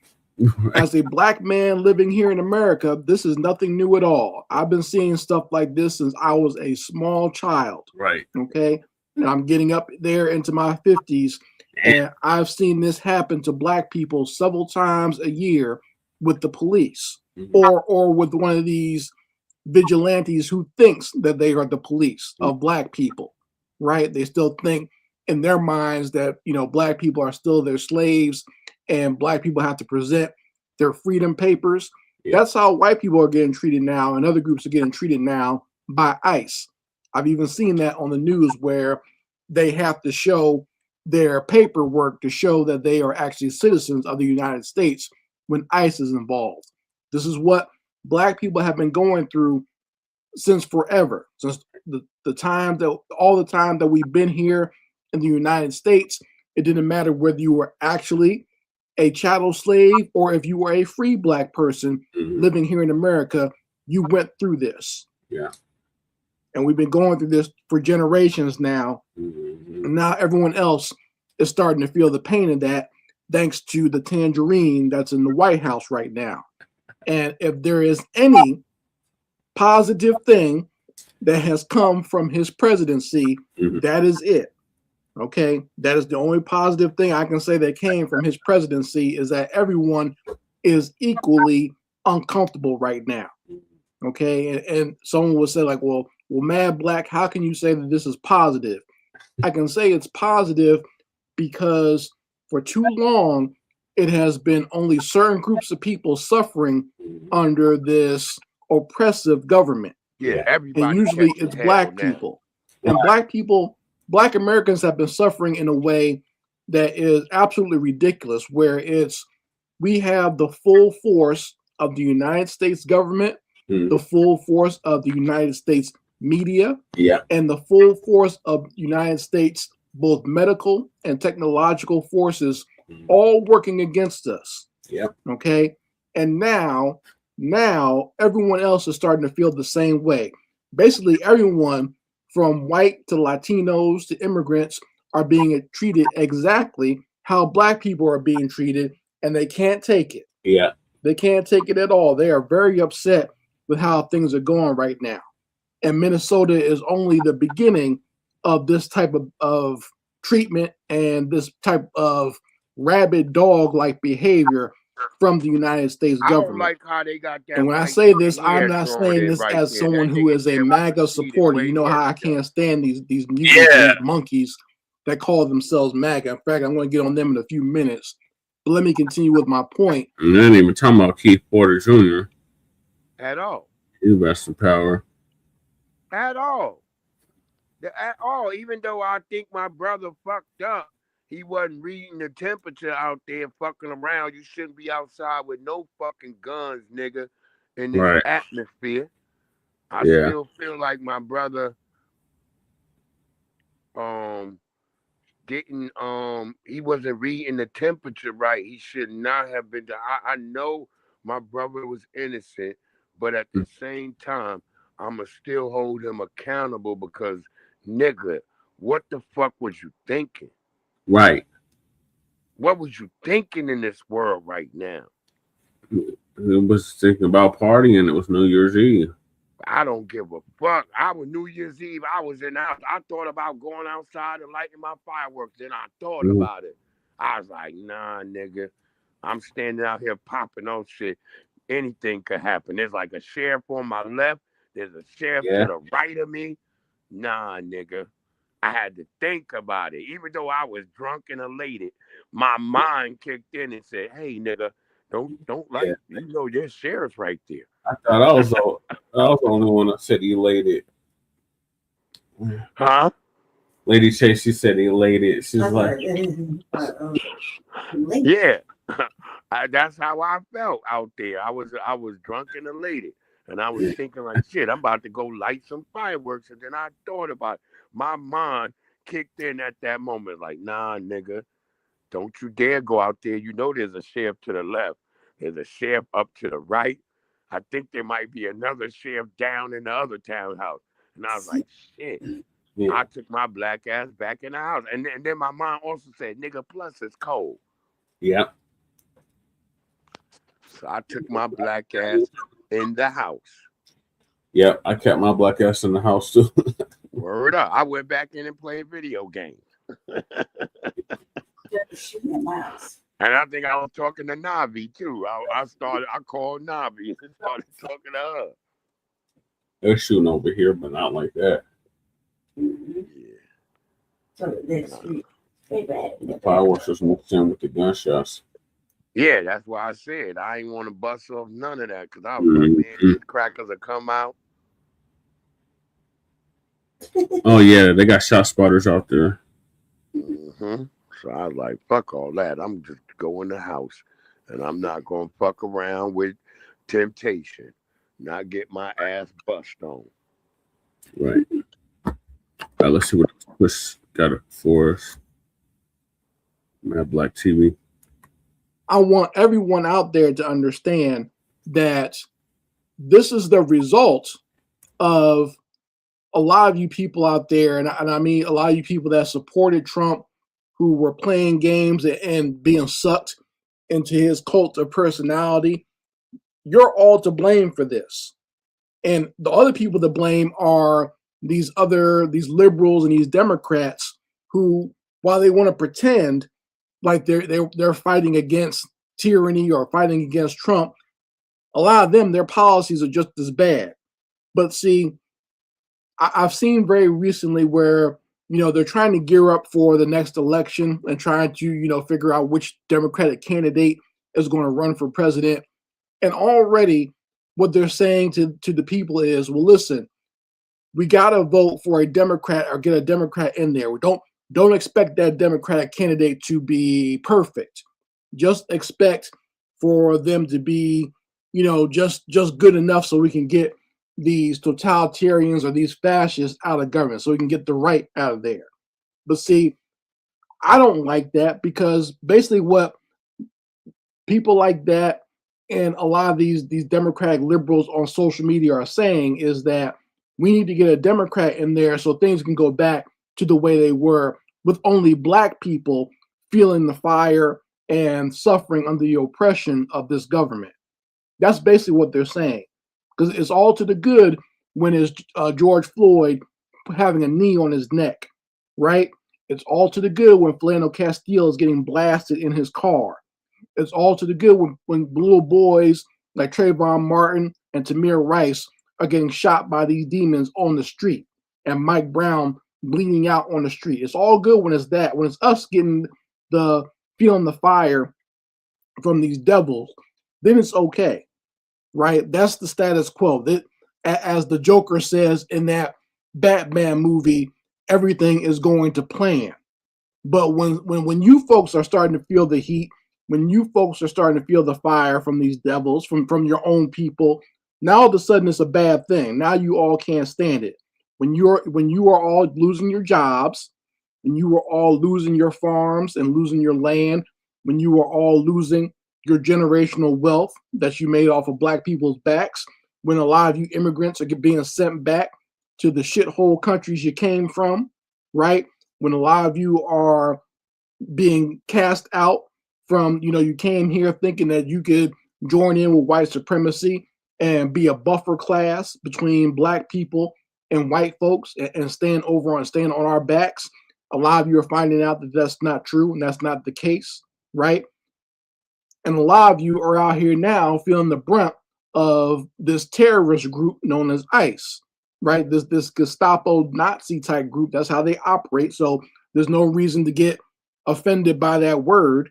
As a black man living here in America, this is nothing new at all. I've been seeing stuff like this since I was a small child. Right. Okay. And I'm getting up there into my 50s, and I've seen this happen to black people several times a year with the police or with one of these vigilantes who thinks that they are the police of black people. Right? They still think in their minds that, black people are still their slaves and black people have to present their freedom papers. Yeah. That's how white people are getting treated now, and other groups are getting treated now by ICE. I've even seen that on the news where they have to show their paperwork to show that they are actually citizens of the United States when ICE is involved. This is what black people have been going through since forever, since the time that we've been here in the United States. It didn't matter whether you were actually a chattel slave or if you were a free black person living here in America, you went through this. Yeah. And we've been going through this for generations now. And now everyone else is starting to feel the pain of that, thanks to the tangerine that's in the White House right now. And if there is any positive thing that has come from his presidency, that is it. Okay, that is the only positive thing I can say that came from his presidency, is that everyone is equally uncomfortable right now. Okay, and someone will say like, well, Mad Blacc, how can you say that this is positive? I can say it's positive because for too long it has been only certain groups of people suffering under this oppressive government. Yeah, everybody. And usually it's black people. And black people Black Americans have been suffering in a way that is absolutely ridiculous, where we have the full force of the United States government, the full force of the United States media, and the full force of United States, both medical and technological forces, all working against us. Okay. And now everyone else is starting to feel the same way. Basically, everyone from white to Latinos to immigrants are being treated exactly how Black people are being treated, and they can't take it. They can't take it at all. They are very upset with how things are going right now. And Minnesota is only the beginning of this type of treatment and this type of rabid dog-like behavior from the United States government. I don't like how they got that. And when I say this, I'm not saying this as someone who is a MAGA supporter. You know how I can't stand these mutants, these monkeys that call themselves MAGA. In fact, I'm going to get on them in a few minutes. But let me continue with my point. And I ain't even talking about Keith Porter Jr. At all. He rest in power. At all. At all. Even though I think my brother fucked up, he wasn't reading the temperature out there fucking around. You shouldn't be outside with no fucking guns, nigga, in this atmosphere. I still feel like my brother didn't he wasn't reading the temperature right. He should not have been. I know my brother was innocent, but at the same time, I'ma still hold him accountable because, nigga, what the fuck was you thinking? Right. What was you thinking in this world right now? It was thinking about partying. It was New Year's Eve. I don't give a fuck. I was New Year's Eve. I was in the house. I thought about going outside and lighting my fireworks. Then I thought about it. I was like, nah, nigga. I'm standing out here popping on shit. Anything could happen. There's like a sheriff on my left. There's a sheriff to the right of me. Nah, nigga. I had to think about it. Even though I was drunk and elated, my mind kicked in and said, hey, nigga, don't like, you know, there's sheriffs right there. I thought I was the only one that said elated. Huh? Lady Chase, she said elated. She's like, yeah. That's how I felt out there. I was drunk and elated. And I was thinking like, shit, I'm about to go light some fireworks. And then I thought about it. My mind kicked in at that moment. Like, nah, nigga, don't you dare go out there. You know there's a sheriff to the left. There's a sheriff up to the right. I think there might be another sheriff down in the other townhouse. And I was like, shit. I took my black ass back in the house. And then my mom also said, nigga, plus it's cold. Yeah. So I took my black ass in the house. Yeah, I kept my black ass in the house too. Word up. I went back in and played video games. And I think I was talking to Navi too. I called Navi and started talking to her. They're shooting over here, but not like that. The fireworks just mixed in with the gunshots. Yeah, that's why I said I ain't want to bust off none of that because I was like, man, these crackers will come out. Oh yeah, they got shot spotters out there. So I was like, fuck all that. I'm just going to the house, and I'm not gonna fuck around with temptation. Not get my ass bust on. Right. All right, let's see what Chris got for us. Mad Black TV. I want everyone out there to understand that this is the result of a lot of you people out there, and I mean a lot of you people that supported Trump, who were playing games and being sucked into his cult of personality. You're all to blame for this. And the other people to blame are these liberals and these Democrats who, while they want to pretend like they're fighting against tyranny or fighting against Trump, a lot of them, their policies are just as bad. But see, I've seen very recently where, they're trying to gear up for the next election and trying to, figure out which Democratic candidate is going to run for president. And already what they're saying to the people is, well, listen, we gotta vote for a Democrat or get a Democrat in there. We don't expect that Democratic candidate to be perfect. Just expect for them to be, just good enough so we can get these totalitarians or these fascists out of government, so we can get the right out of there. But see, I don't like that, because basically what people like that and a lot of these Democratic liberals on social media are saying is that we need to get a Democrat in there so things can go back to the way they were, with only Black people feeling the fire and suffering under the oppression of this government. That's basically what they're saying, because it's all to the good when it's George Floyd having a knee on his neck, right? It's all to the good when Philando Castile is getting blasted in his car. It's all to the good when little boys like Trayvon Martin and Tamir Rice are getting shot by these demons on the street, and Mike Brown bleeding out on the street. It's all good when it's that. When it's us feeling the fire from these devils, then it's okay, right? That's the status quo. That, as the Joker says in that Batman movie, everything is going to plan. But when you folks are starting to feel the heat, when you folks are starting to feel the fire from these devils, from your own people, now all of a sudden it's a bad thing. Now you all can't stand it. When you are all losing your jobs, when you are all losing your farms and losing your land, when you are all losing your generational wealth that you made off of Black people's backs, when a lot of you immigrants are being sent back to the shithole countries you came from, right? When a lot of you are being cast out from, you came here thinking that you could join in with white supremacy and be a buffer class between Black people and white folks and stand on our backs. A lot of you are finding out that that's not true and that's not the case, right? And a lot of you are out here now feeling the brunt of this terrorist group known as ICE, right? This Gestapo Nazi type group. That's how they operate. So there's no reason to get offended by that word.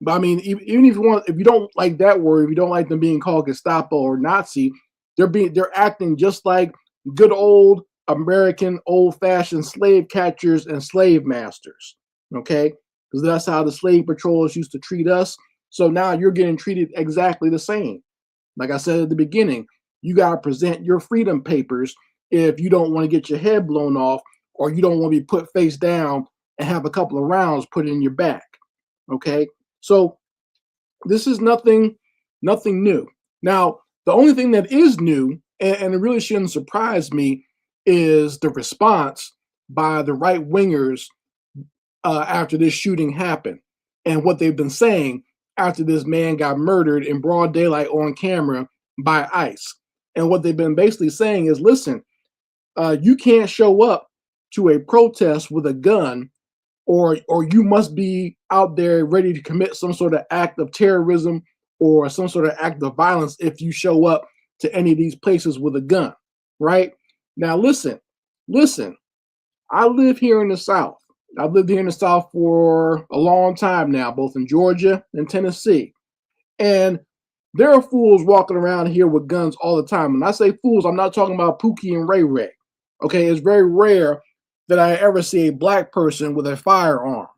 But I mean, even if you don't like that word, if you don't like them being called Gestapo or Nazi, they're acting just like good old American old-fashioned slave catchers and slave masters. Okay, because that's how the slave patrols used to treat us. So now you're getting treated exactly the same. Like I said at the beginning, you got to present your freedom papers if you don't want to get your head blown off, or you don't want to be put face down and have a couple of rounds put in your back. Okay, so this is nothing new. Now, the only thing that is new, and it really shouldn't surprise me, is the response by the right wingers after this shooting happened, and what they've been saying after this man got murdered in broad daylight on camera by ICE. And what they've been basically saying is, listen, you can't show up to a protest with a gun, or you must be out there ready to commit some sort of act of terrorism or some sort of act of violence if you show up to any of these places with a gun, right? Now, listen, I live here in the South. I've lived here in the South for a long time now, both in Georgia and Tennessee. And there are fools walking around here with guns all the time. When I say fools, I'm not talking about Pookie and Ray Ray. Okay, it's very rare that I ever see a Black person with a firearm.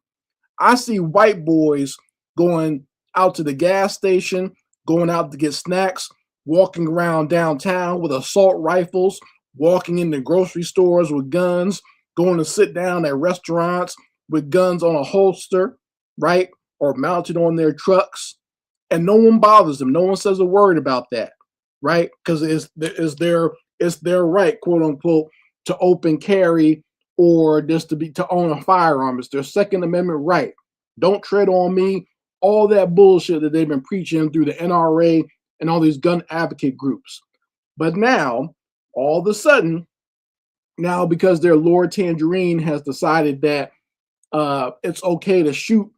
I see white boys going out to the gas station, going out to get snacks, walking around downtown with assault rifles, walking into grocery stores with guns, going to sit down at restaurants with guns on a holster, right? Or mounted on their trucks. And no one bothers them. No one says a word about that, right? Because it's their right, quote unquote, to open carry or just to own a firearm. It's their Second Amendment right. Don't tread on me. All that bullshit that they've been preaching through the NRA and all these gun advocate groups. But now, all of a sudden, now because their Lord Tangerine has decided that it's okay to shoot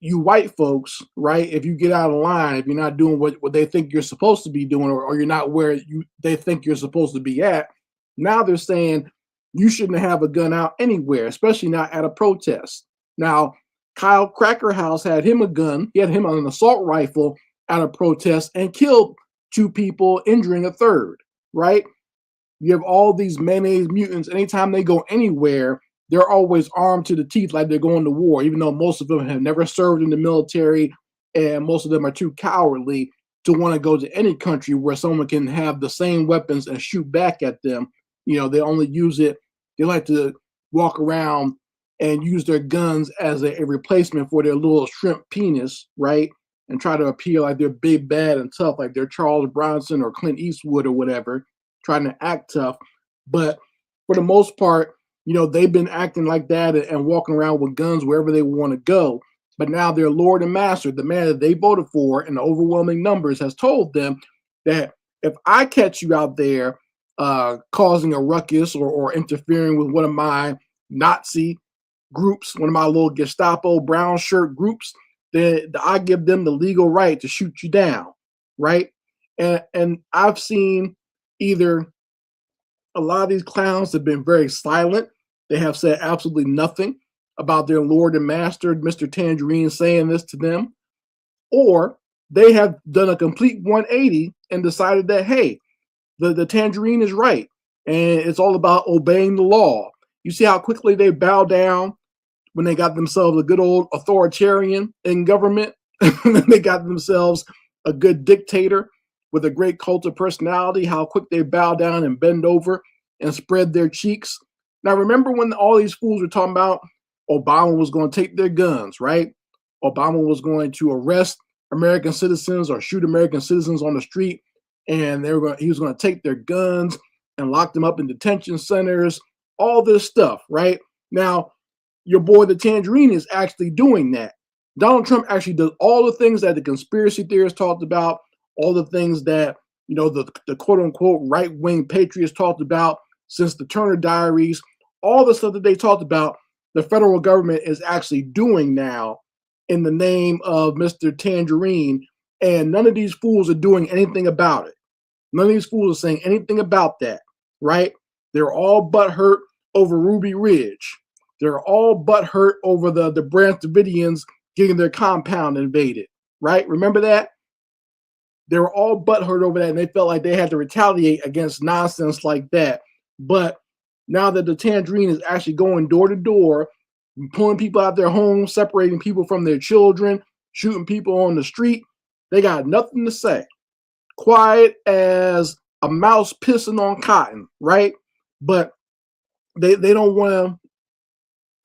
you white folks, right? If you get out of line, if you're not doing what they think you're supposed to be doing, or you're not where they think you're supposed to be at, now they're saying you shouldn't have a gun out anywhere, especially not at a protest. Now, Kyle Crackerhouse had him a gun. He had him an assault rifle at a protest and killed 2 people, injuring a third, right? You have all these mayonnaise mutants. Anytime they go anywhere, they're always armed to the teeth like they're going to war, even though most of them have never served in the military and most of them are too cowardly to want to go to any country where someone can have the same weapons and shoot back at them. You know, they only use it. They like to walk around and use their guns as a replacement for their little shrimp penis, right? And try to appear like they're big, bad, and tough, like they're Charles Bronson or Clint Eastwood or whatever, trying to act tough. But for the most part, you know, they've been acting like that and walking around with guns wherever they want to go. But now their Lord and Master, the man that they voted for in the overwhelming numbers, has told them that if I catch you out there causing a ruckus or interfering with one of my Nazi groups, one of my little Gestapo brown shirt groups, then I give them the legal right to shoot you down, right? And I've seen either a lot of these clowns have been very silent. They have said absolutely nothing about their Lord and Master, Mr. Tangerine, saying this to them, or they have done a complete 180 and decided that, hey, the Tangerine is right, and it's all about obeying the law. You see how quickly they bow down when they got themselves a good old authoritarian in government. They got themselves a good dictator with a great cult of personality, how quick they bow down and bend over and spread their cheeks. Now, remember when all these fools were talking about Obama was going to take their guns, right? Obama was going to arrest American citizens or shoot American citizens on the street, and he was going to take their guns and lock them up in detention centers, all this stuff, right? Now, your boy, the Tangerine, is actually doing that. Donald Trump actually does all the things that the conspiracy theorists talked about, all the things that, you know, the quote unquote right-wing patriots talked about since the Turner Diaries, all the stuff that they talked about, the federal government is actually doing now in the name of Mr. Tangerine, and none of these fools are doing anything about it. None of these fools are saying anything about that, right? They're all butthurt over Ruby Ridge. They're all butthurt over the Branch Davidians getting their compound invaded, right? Remember that? They were all butthurt over that, and they felt like they had to retaliate against nonsense like that. But now that the Tangerine is actually going door to door, pulling people out their homes, separating people from their children, shooting people on the street, they got nothing to say. Quiet as a mouse pissing on cotton, right? But they don't want to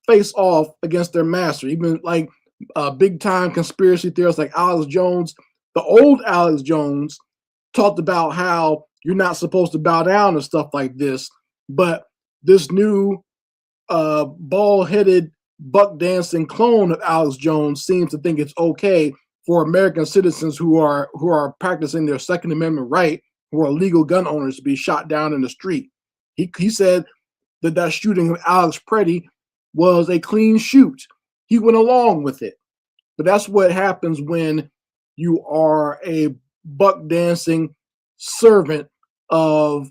face off against their master. Even like big time conspiracy theorists like Alex Jones, the old Alex Jones, talked about how you're not supposed to bow down and stuff like this. But this new bald-headed buck dancing clone of Alex Jones seems to think it's okay for American citizens who are practicing their Second Amendment right, who are legal gun owners, to be shot down in the street. He said that shooting of Alex Preddy was a clean shoot. He went along with it. But that's what happens when you are a buck dancing servant of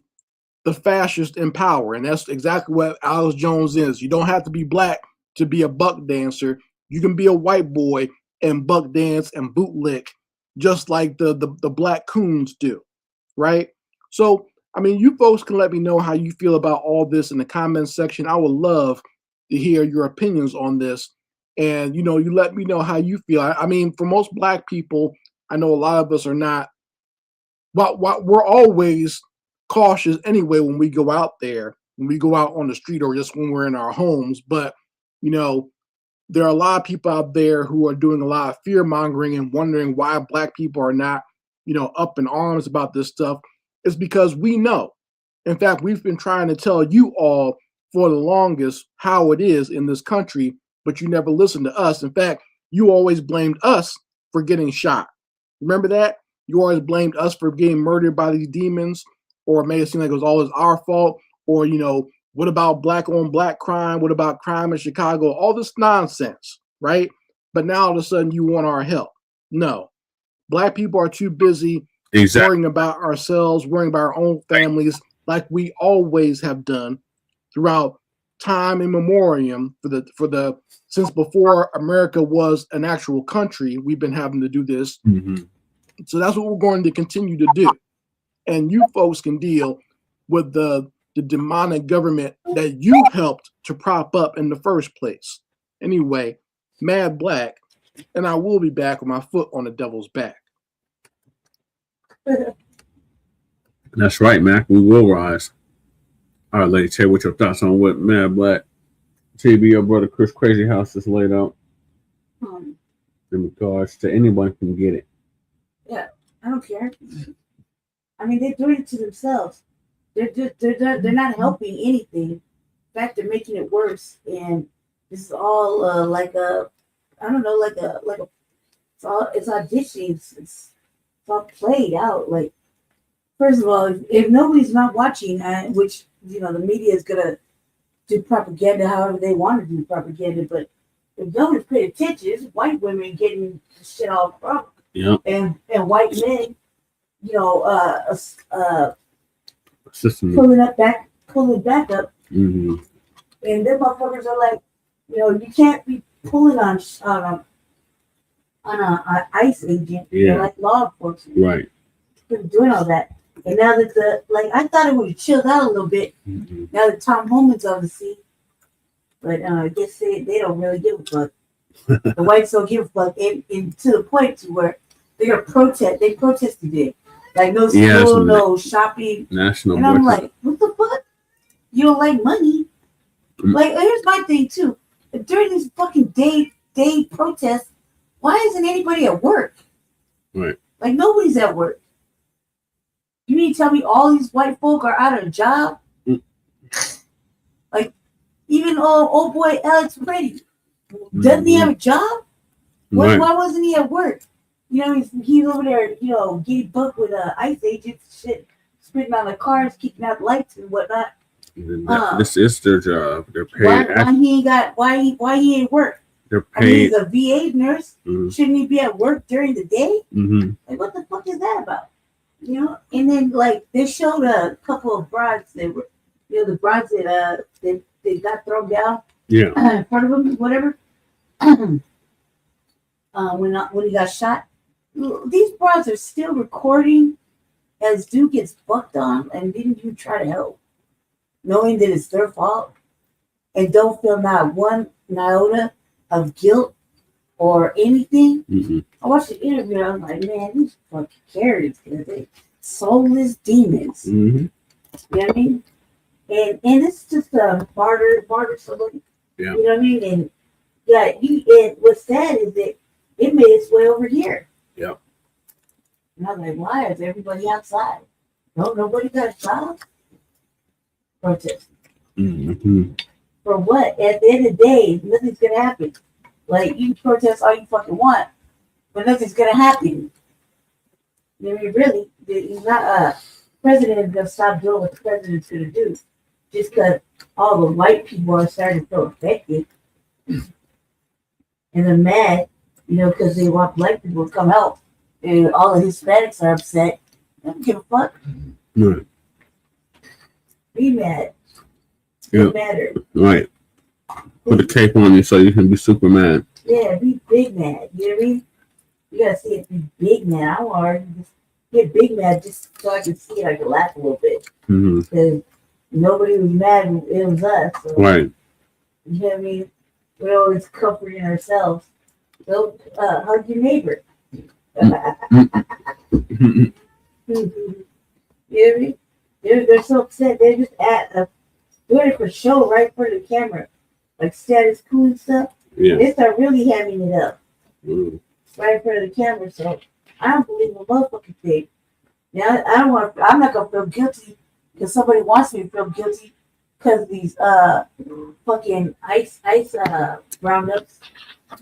the fascist in power. And that's exactly what Alex Jones is. You don't have to be black to be a buck dancer. You can be a white boy and buck dance and bootlick just like the black coons do, right? So, I mean, you folks can let me know how you feel about all this in the comments section. I would love to hear your opinions on this. And, you know, you let me know how you feel. I mean, for most black people, I know a lot of us are not, but we're always cautious anyway when we go out there, when we go out on the street or just when we're in our homes. But, you know, there are a lot of people out there who are doing a lot of fear mongering and wondering why black people are not, you know, up in arms about this stuff. It's because we know. In fact, we've been trying to tell you all for the longest how it is in this country, but you never listened to us. In fact, you always blamed us for getting shot. Remember that? You always blamed us for getting murdered by these demons, or made it seem like it was always our fault, or, you know, what about black on black crime? What about crime in Chicago? All this nonsense, right? But now all of a sudden you want our help. No, black people are too busy worrying about ourselves, worrying about our own families, like we always have done throughout time immemorial since before America was an actual country. We've been having to do this. Mm-hmm. So that's what we're going to continue to do. And you folks can deal with the the demonic government that you helped to prop up in the first place. Anyway, Mad Blacc, and I will be back with my foot on the devil's back. That's right, Mac. We will rise. All right, lady, tell what your thoughts on what Mad Blacc TV, your brother Chris Crazy House just laid out in regards to anyone can get it. Yeah, I don't care. I mean, they're doing it to themselves. They're not helping anything. In fact, they're making it worse. And this is all it's auditions. It's all played out. Like, first of all, if nobody's not watching, which the media is gonna do propaganda however they want to do propaganda, but if nobody's paying attention, it's white women getting shit all wrong. Yeah. And white men, pulling back up. Mm-hmm. And them motherfuckers are like, you can't be pulling on an ICE agent, like law enforcement. Right. They're doing all that. And now that I thought it would have chilled out a little bit. Mm-hmm. Now that Tom Homan's on the scene. But I guess they don't really give a fuck. The whites don't give a fuck. And to the point to where they're going to protest. They protested it. Like, no school, no shopping. National. And I'm like, what the fuck? You don't like money? Mm-hmm. Like, here's my thing, too. During these fucking day protests, why isn't anybody at work? Right. Like, nobody's at work. You mean to tell me all these white folk are out of a job? Mm. Like, even old boy Alex Brady, doesn't he have a job? Why wasn't he at work? He's over there, getting booked with ICE agents, shit, spitting on the cars, kicking out lights and whatnot. This is their job. They're paid. Why he ain't work? They're paid. I mean, he's a VA nurse. Mm-hmm. Shouldn't he be at work during the day? Mm-hmm. Like, what the fuck is that about? And then they showed a couple of broads that were, the broads that they got thrown down. Yeah. In front of him, whatever. When he got shot, these broads are still recording as dude gets fucked on and didn't even try to help, knowing that it's their fault, and don't feel not one iota of guilt or anything. Mm-hmm. I watched the interview and I was like, man, these fucking characters, they soulless demons. Mm-hmm. You know what I mean? And it's just a barter saloon. Yeah. You know what I mean? And what's sad is that it made its way over here. Yeah. And I was like, why is everybody outside? Nobody got a job? Protest. Mm-hmm. For what? At the end of the day, nothing's gonna happen. Like, you can protest all you fucking want, but nothing's gonna happen. I mean, really, he's not president is gonna stop doing what the president's gonna do just because all the white people are starting to feel affected. And they're mad, because they want black people to come help. And all the Hispanics are upset. They don't give a fuck. Right. Be mad. Yeah. Matter. Right. Put a cape on you so you can be Superman. Yeah, be big mad. You know what I mean? You gotta see it be big mad. I want to just get big mad just so I can see it. I can laugh a little bit. Mm-hmm. Because nobody was mad. It was us. So, right. You know what I mean? We're always comforting ourselves. So hug your neighbor. You know what I mean? They're so upset. They're just doing it for show right in front of the camera. Like status quo and stuff. Yeah. They start really having it up. Mm. Right in front of the camera. So I don't believe a motherfucking thing. Now I'm not gonna feel guilty because somebody wants me to feel guilty because of these fucking ice roundups.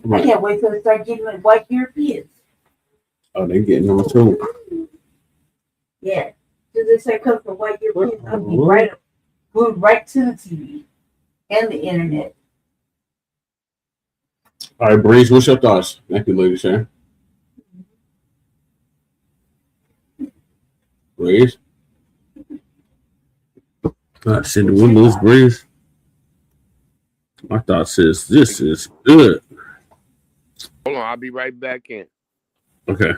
Right. I can't wait till they start getting like white Europeans. Oh, they're getting them too. Yeah. So they start coming from white Europeans. I'll be glued right to the TV and the internet. All right, Breeze, what's your thoughts? Thank you, lady Sharon. Breeze? Cindy, we lose Breeze. My thoughts is this is good. Hold on, I'll be right back in. Okay.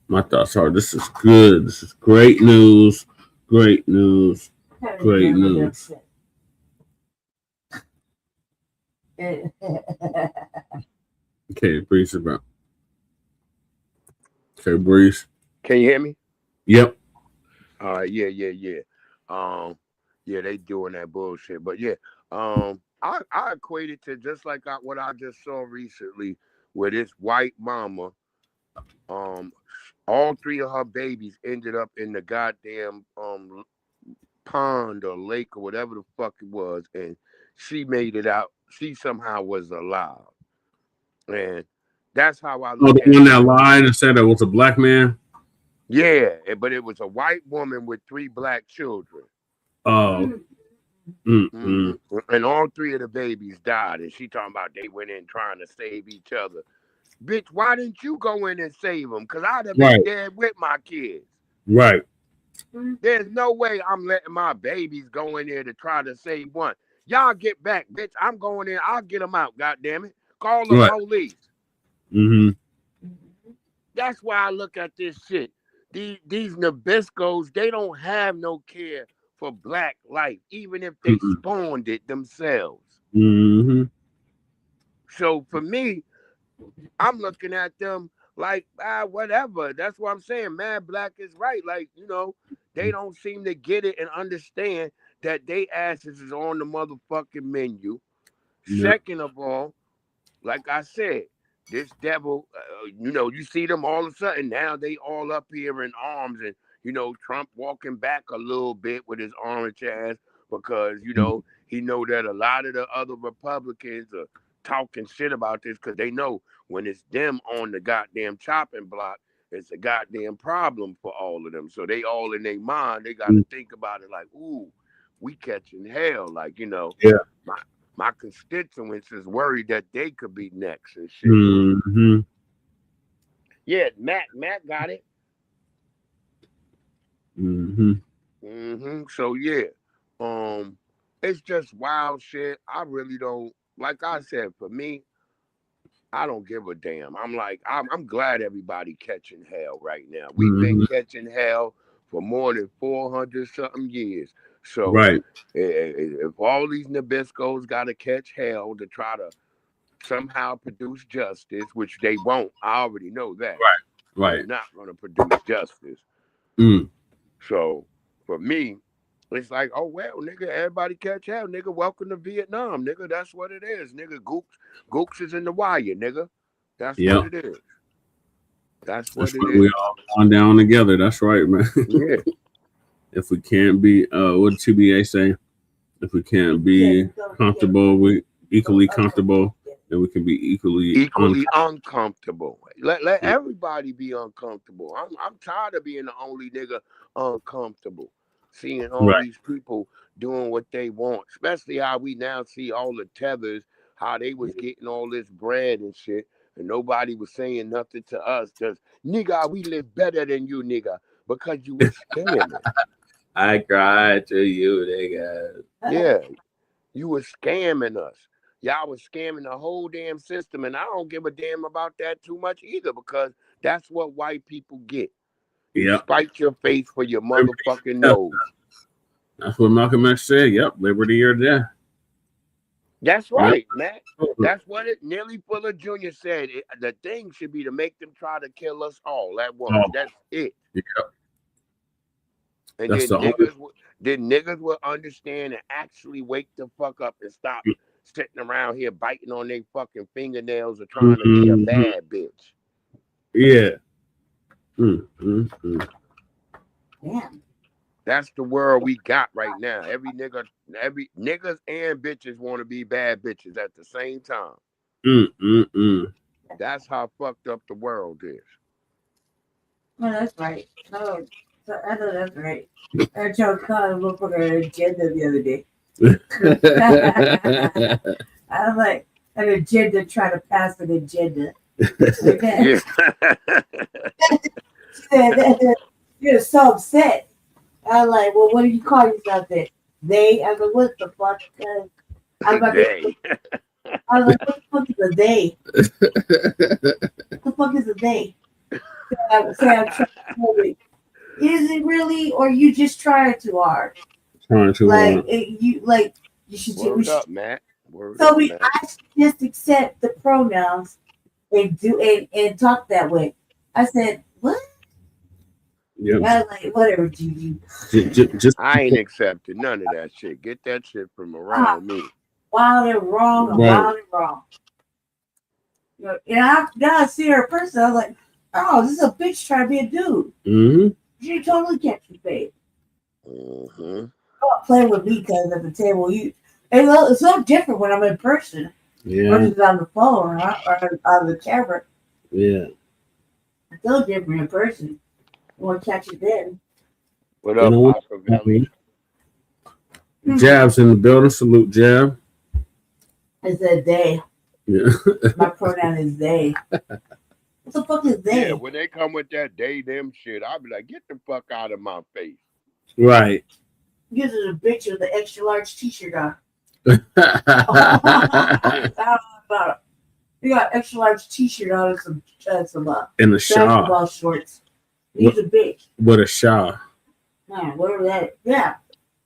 My thoughts are this is good. This is great news. Great news. Great news. Okay, Breeze about. Okay, Breeze. Can you hear me? Yep. All right, yeah. Yeah, they doing that bullshit. But yeah, I equate it to just like what I just saw recently, where this white mama, all three of her babies ended up in the goddamn pond or lake or whatever the fuck it was, and she made it out. She somehow was alive, and that's how I Oh, look the at one it. that lied and said it was a black man. Yeah, but it was a white woman with 3 black children. Oh. And all 3 of the babies died, and she talking about they went in trying to save each other. Bitch, why didn't you go in and save them? Because I'd have been dead with my kids. Right. There's no way I'm letting my babies go in there to try to save one. Y'all get back, bitch. I'm going in. I'll get them out, goddammit. Call the police. That's why I look at this shit. These Nabiscos, they don't have no care for black life, even if they spawned it themselves. So for me, I'm looking at them like, whatever. That's what I'm saying. Mad Blacc is right. Like, they don't seem to get it and understand that they asses is on the motherfucking menu. Second of all, like I said, this devil, you see them all of a sudden. Now they all up here in arms, and, Trump walking back a little bit with his orange ass because, he know that a lot of the other Republicans are talking shit about this because they know when it's them on the goddamn chopping block, it's a goddamn problem for all of them. So they all in their mind, they got to think about it like, ooh, we catching hell. Like, my constituents is worried that they could be next and shit. Yeah, Matt got it. So yeah, it's just wild shit. I really don't, like I said, for me, I don't give a damn. I'm glad everybody catching hell right now. We've been catching hell for more than 400 something years. So if all these Nabiscos got to catch hell to try to somehow produce justice, which they won't, I already know that. They're not going to produce justice. So for me, it's like, oh, well, nigga, everybody catch hell. Nigga, welcome to Vietnam. Nigga, that's what it is. Nigga, Gooks is in the wire, nigga. That's what it is. That's what it is. We all going down together. That's right, man. Yeah. If we can't be, what did TBA say? If we can't be comfortable, we equally comfortable, then we can be equally uncomfortable. Let everybody be uncomfortable. I'm tired of being the only nigga uncomfortable. Seeing all these people doing what they want, especially how we now see all the tethers, how they was getting all this bread and shit, and nobody was saying nothing to us. Just, nigga, we live better than you, nigga, because you was scamming. I cried to you, nigga. Yeah, you were scamming us. Y'all was scamming the whole damn system, and I don't give a damn about that too much either, because that's what white people get. Spite your face for your motherfucking nose. That's what Malcolm X said. Yep, liberty or death. That's right, Matt. That's what Nelly Fuller Jr. said. The thing should be to make them try to kill us all at once. That's it. And then niggas will understand and actually wake the fuck up and stop sitting around here biting on their fucking fingernails or trying to be a bad bitch. Yeah. Yeah. That's the world we got right now. Every niggas and bitches want to be bad bitches at the same time. That's how fucked up the world is. Oh, that's right. Oh, so I know that's right. I tried to call a motherfucker agenda the other day. I'm like, an agenda trying to pass an agenda. Okay. You're so upset. I'm like, well, what do you call yourself then? They? I'm like, what the fuck? I'm like, what the fuck is a they? What the fuck is a they? I'm trying to tell you, is it really, or you just trying too hard? Trying to you should Word up, Matt. Word so up, we Matt. I should just accept the pronouns and and talk that way. I said, what? Yeah. I was like, whatever, Gigi. Just I ain't accepted none of that shit. Get that shit from around me. Wild and wrong and wild and wrong. You know, and I gotta see her in person. I was like, oh, this is a bitch trying to be a dude. Mm-hmm. She totally catch me, babe. Mm-hmm. Don't play with me because at the table, it's so different when I'm in person versus on the phone or on the camera. Yeah. It's so different in person. You want to catch it then. What up, Papa? Jab's in the building. Salute, Jab. I said they. Yeah. My pronoun is they. What the fuck is they? Yeah, when they come with that they, them shit, I'll be like, get the fuck out of my face. Right. Gives it a bitch with the extra large t-shirt on. You got extra large t-shirt on and some and a shawl. basketball shorts. He's a bitch. What a shawl. Man, whatever that. Yeah.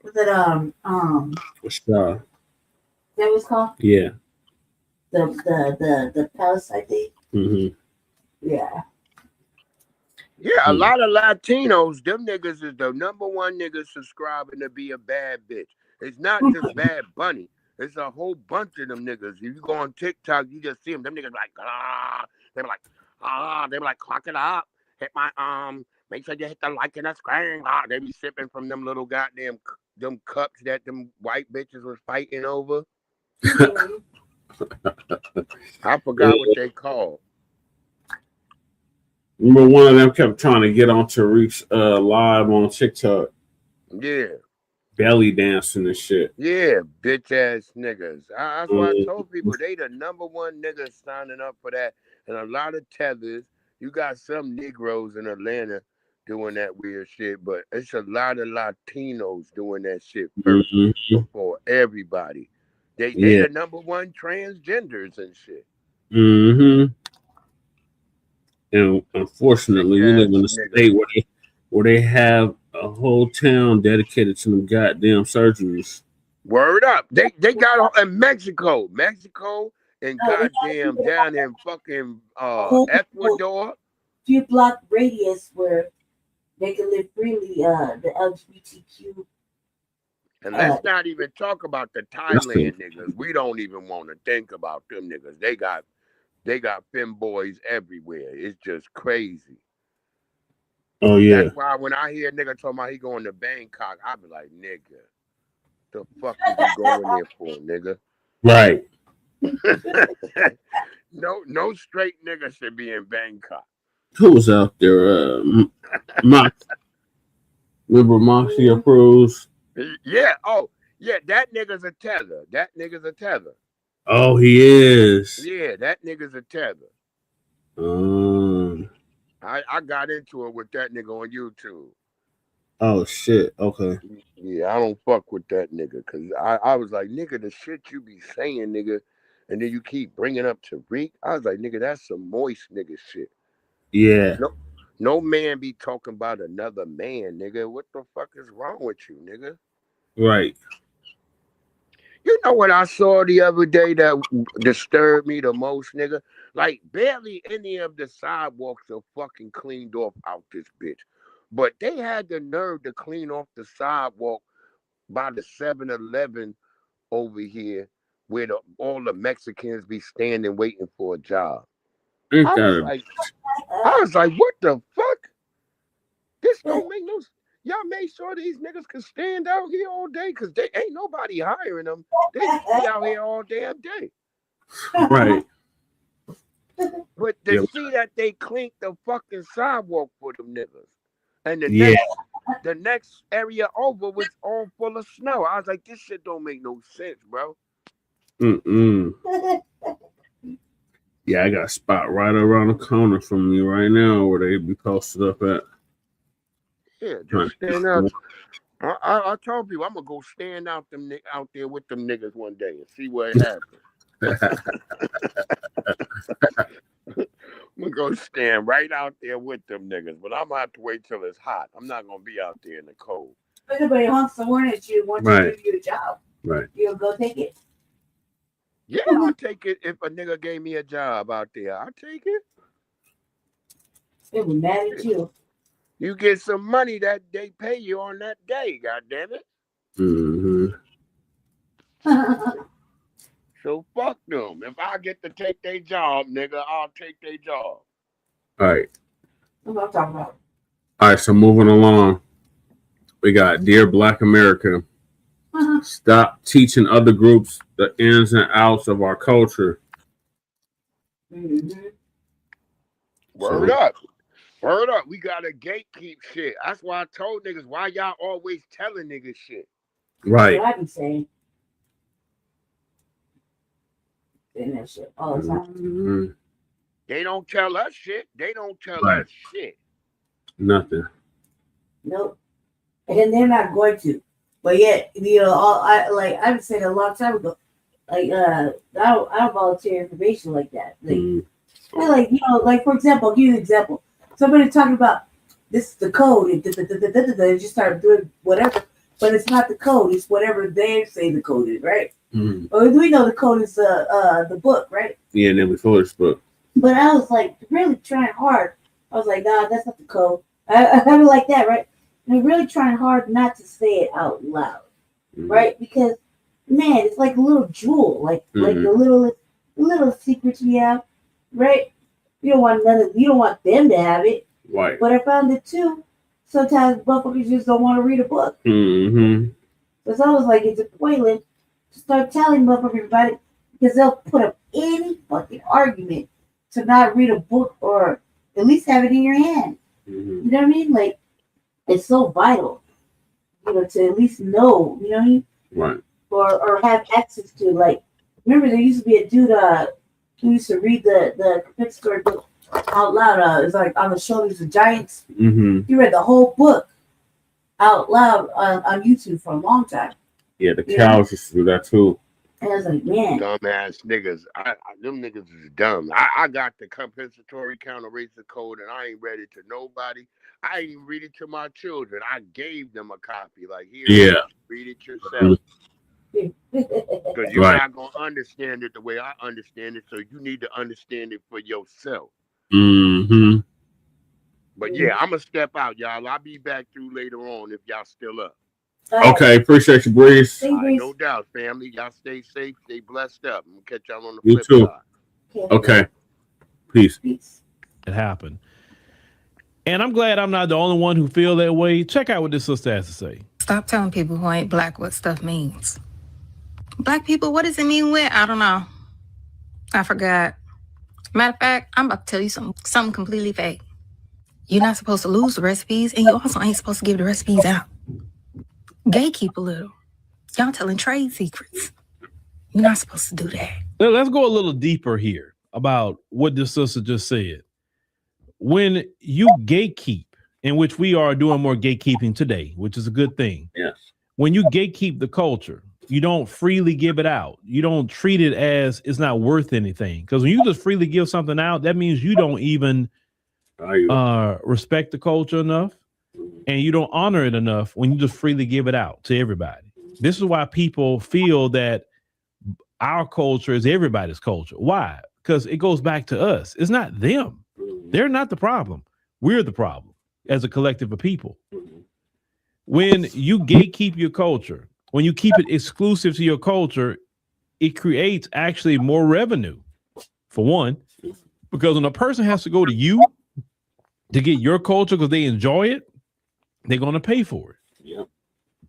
What's that? A shawl. That was called? Yeah. The Palestine thing. Mm-hmm. Yeah. Yeah, a lot of Latinos, them niggas is the number one niggas subscribing to be a bad bitch. It's not just Bad Bunny. It's a whole bunch of them niggas. If you go on TikTok, you just see them. Them niggas like, they be like, they be like, clock it up. Hit my make sure you hit the like and the screen. They be sipping from them little goddamn them cups that them white bitches was fighting over. I forgot what they called. Remember, one of them kept trying to get on Tariq's live on TikTok. Yeah. Belly dancing and shit. Yeah, bitch ass niggas. That's why I told people they the number one niggas signing up for that. And a lot of tethers. You got some Negroes in Atlanta doing that weird shit, but it's a lot of Latinos doing that shit first before everybody. They the number one transgenders and shit. Mm-hmm. And unfortunately, we live in a state where they have a whole town dedicated to them goddamn surgeries. Word up. They got in Mexico and goddamn down in fucking Ecuador. Few block radius where they can live freely, the LGBTQ. And let's not even talk about the Thailand niggas. We don't even want to think about them niggas. They got femboys everywhere. It's just crazy. Oh yeah. That's why when I hear a nigga talking about he going to Bangkok, I be like, nigga, the fuck is you going there for, nigga? Right. No straight nigga should be in Bangkok. Who was out there? Massey. Remember Massey approves? Yeah. Oh, yeah. That nigga's a tether. Oh, he is. Yeah, that nigga's a tether. I got into it with that nigga on YouTube. Oh shit. Okay. Yeah, I don't fuck with that nigga because I was like, nigga, the shit you be saying, nigga, and then you keep bringing up Tariq. I was like, nigga, that's some moist nigga shit. Yeah. No man be talking about another man, nigga. What the fuck is wrong with you, nigga? Right. You know what I saw the other day that disturbed me the most, nigga? Like, barely any of the sidewalks are fucking cleaned off out this bitch. But they had the nerve to clean off the sidewalk by the 7-Eleven over here where all the Mexicans be standing waiting for a job. I was like, what the fuck? This don't make no sense. Y'all made sure these niggas can stand out here all day because they ain't nobody hiring them. They be out here all damn day. Right. But to see that they cleaned the fucking sidewalk for them niggas. And the next area over was all full of snow. I was like, this shit don't make no sense, bro. Yeah, I got a spot right around the corner from me right now where they be posted up at. Yeah, just stand out. I told people I'm gonna go stand out there with them niggas one day and see what happens. I'm gonna go stand right out there with them niggas, but I'm gonna have to wait till it's hot. I'm not gonna be out there in the cold. If anybody honks the horn at you, wants to give you a job, you'll go take it. Yeah, I'll take it if a nigga gave me a job out there. I'll take it. They were mad at you. You get some money that they pay you on that day, goddamn it. Mm-hmm. So fuck them. If I get to take their job, nigga, I'll take their job. All right. That's what I'm talking about. All right, so moving along. We got Dear Black America. Stop teaching other groups the ins and outs of our culture. Mm-hmm. Word up. Word up. We gotta gatekeep shit. That's why I told niggas, why y'all always telling niggas shit? Right. That's what I be saying. Saying that shit all the time. Mm-hmm. They don't tell us shit. They don't tell us shit. Nothing. Nope. And they're not going to. But yet, you know, I've said a long time ago, like, I don't volunteer information like that. Like, like, you know, like, for example, I'll give you an example. Somebody talking about this is the code, and they just start doing whatever, but it's not the code, it's whatever they say the code is, right? But we know the code is the book, right? Yeah, and then we finished the book. But I was like really trying hard. I was like, nah, that's not the code. I have it like that, right? And I'm really trying hard not to say it out loud, right? Because man, it's like a little jewel, like the little secrets we have, right? You don't want them to have it, right? But I found it too. Sometimes motherfuckers just don't want to read a book. Mm-hmm. So I was like, it's pointless to start telling motherfuckers about it because they'll put up any fucking argument to not read a book or at least have it in your hand. Mm-hmm. You know what I mean? Like, it's so vital, you know, to at least know, you know what I mean? Right. Or have access to, like, remember there used to be a dude who used to read the story book out loud. It was like On the Shoulders of Giants. Mm-hmm. He read the whole book out loud on YouTube for a long time. Yeah, the cows used to do that too. And I was like, man. Dumbass niggas. Them niggas is dumb. I got the compensatory counter-racist code and I ain't read it to nobody. I ain't even read it to my children. I gave them a copy. Like, here, read it yourself. Because you're not going to understand it the way I understand it, so you need to understand it for yourself. Mm-hmm. But yeah, I'm going to step out, y'all. I'll be back through later on if y'all still up. Okay, appreciate you, Breeze. No doubt, family. Y'all stay safe, stay blessed up. I'm going to catch y'all on the You flip too. side. Okay. Peace. It happened. And I'm glad I'm not the only one who feel that way. Check out what this sister has to say. Stop telling people who ain't black what stuff means. Black people, what does it mean with? I don't know. I forgot. Matter of fact, I'm about to tell you something completely fake. You're not supposed to lose the recipes, and you also ain't supposed to give the recipes out. Gatekeep a little. Y'all telling trade secrets. You're not supposed to do that. Let's go a little deeper here about what this sister just said. When you gatekeep, in which we are doing more gatekeeping today, which is a good thing. Yes. When you gatekeep the culture, you don't freely give it out. You don't treat it as it's not worth anything. Because when you just freely give something out, that means you don't even respect the culture enough, and you don't honor it enough when you just freely give it out to everybody. This is why people feel that our culture is everybody's culture. Why? Because it goes back to us. It's not them. They're not the problem. We're the problem as a collective of people. When you gatekeep your culture, when you keep it exclusive to your culture, it creates actually more revenue, for one, because when a person has to go to you to get your culture because they enjoy it, they're going to pay for it. Yep.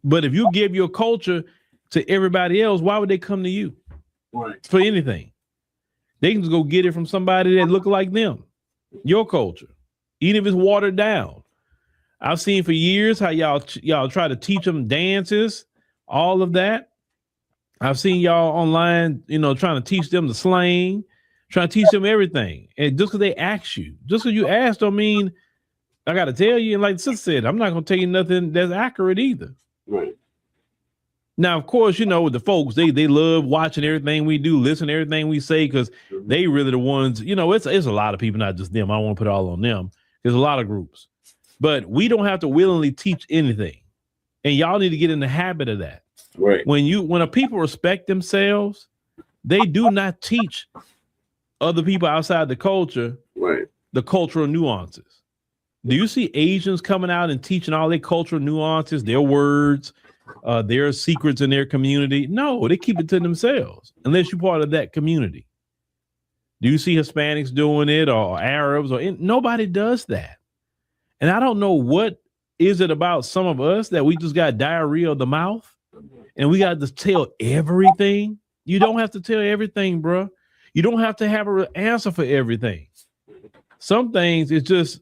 But if you give your culture to everybody else, why would they come to you for anything? They can just go get it from somebody that look like them, your culture, even if it's watered down. I've seen for years how y'all try to teach them dances, all of that. I've seen y'all online, trying to teach them the slang, trying to teach them everything. And just because they ask you, just because you ask don't mean I got to tell you. And like the sister said, I'm not going to tell you nothing that's accurate either. Right. Now, of course, the folks, they love watching everything we do, listen to everything we say, because they really the ones, it's a lot of people, not just them. I don't want to put it all on them. There's a lot of groups. But we don't have to willingly teach anything. And y'all need to get in the habit of that. Right. When a people respect themselves, they do not teach other people outside the culture the cultural nuances. Do you see Asians coming out and teaching all their cultural nuances, their words, their secrets in their community? No, they keep it to themselves unless you're part of that community. Do you see Hispanics doing it or Arabs nobody does that? And I don't know what is it about some of us that we just got diarrhea of the mouth and we got to tell everything. You don't have to tell everything, bro. You don't have to have an answer for everything. Some things it's just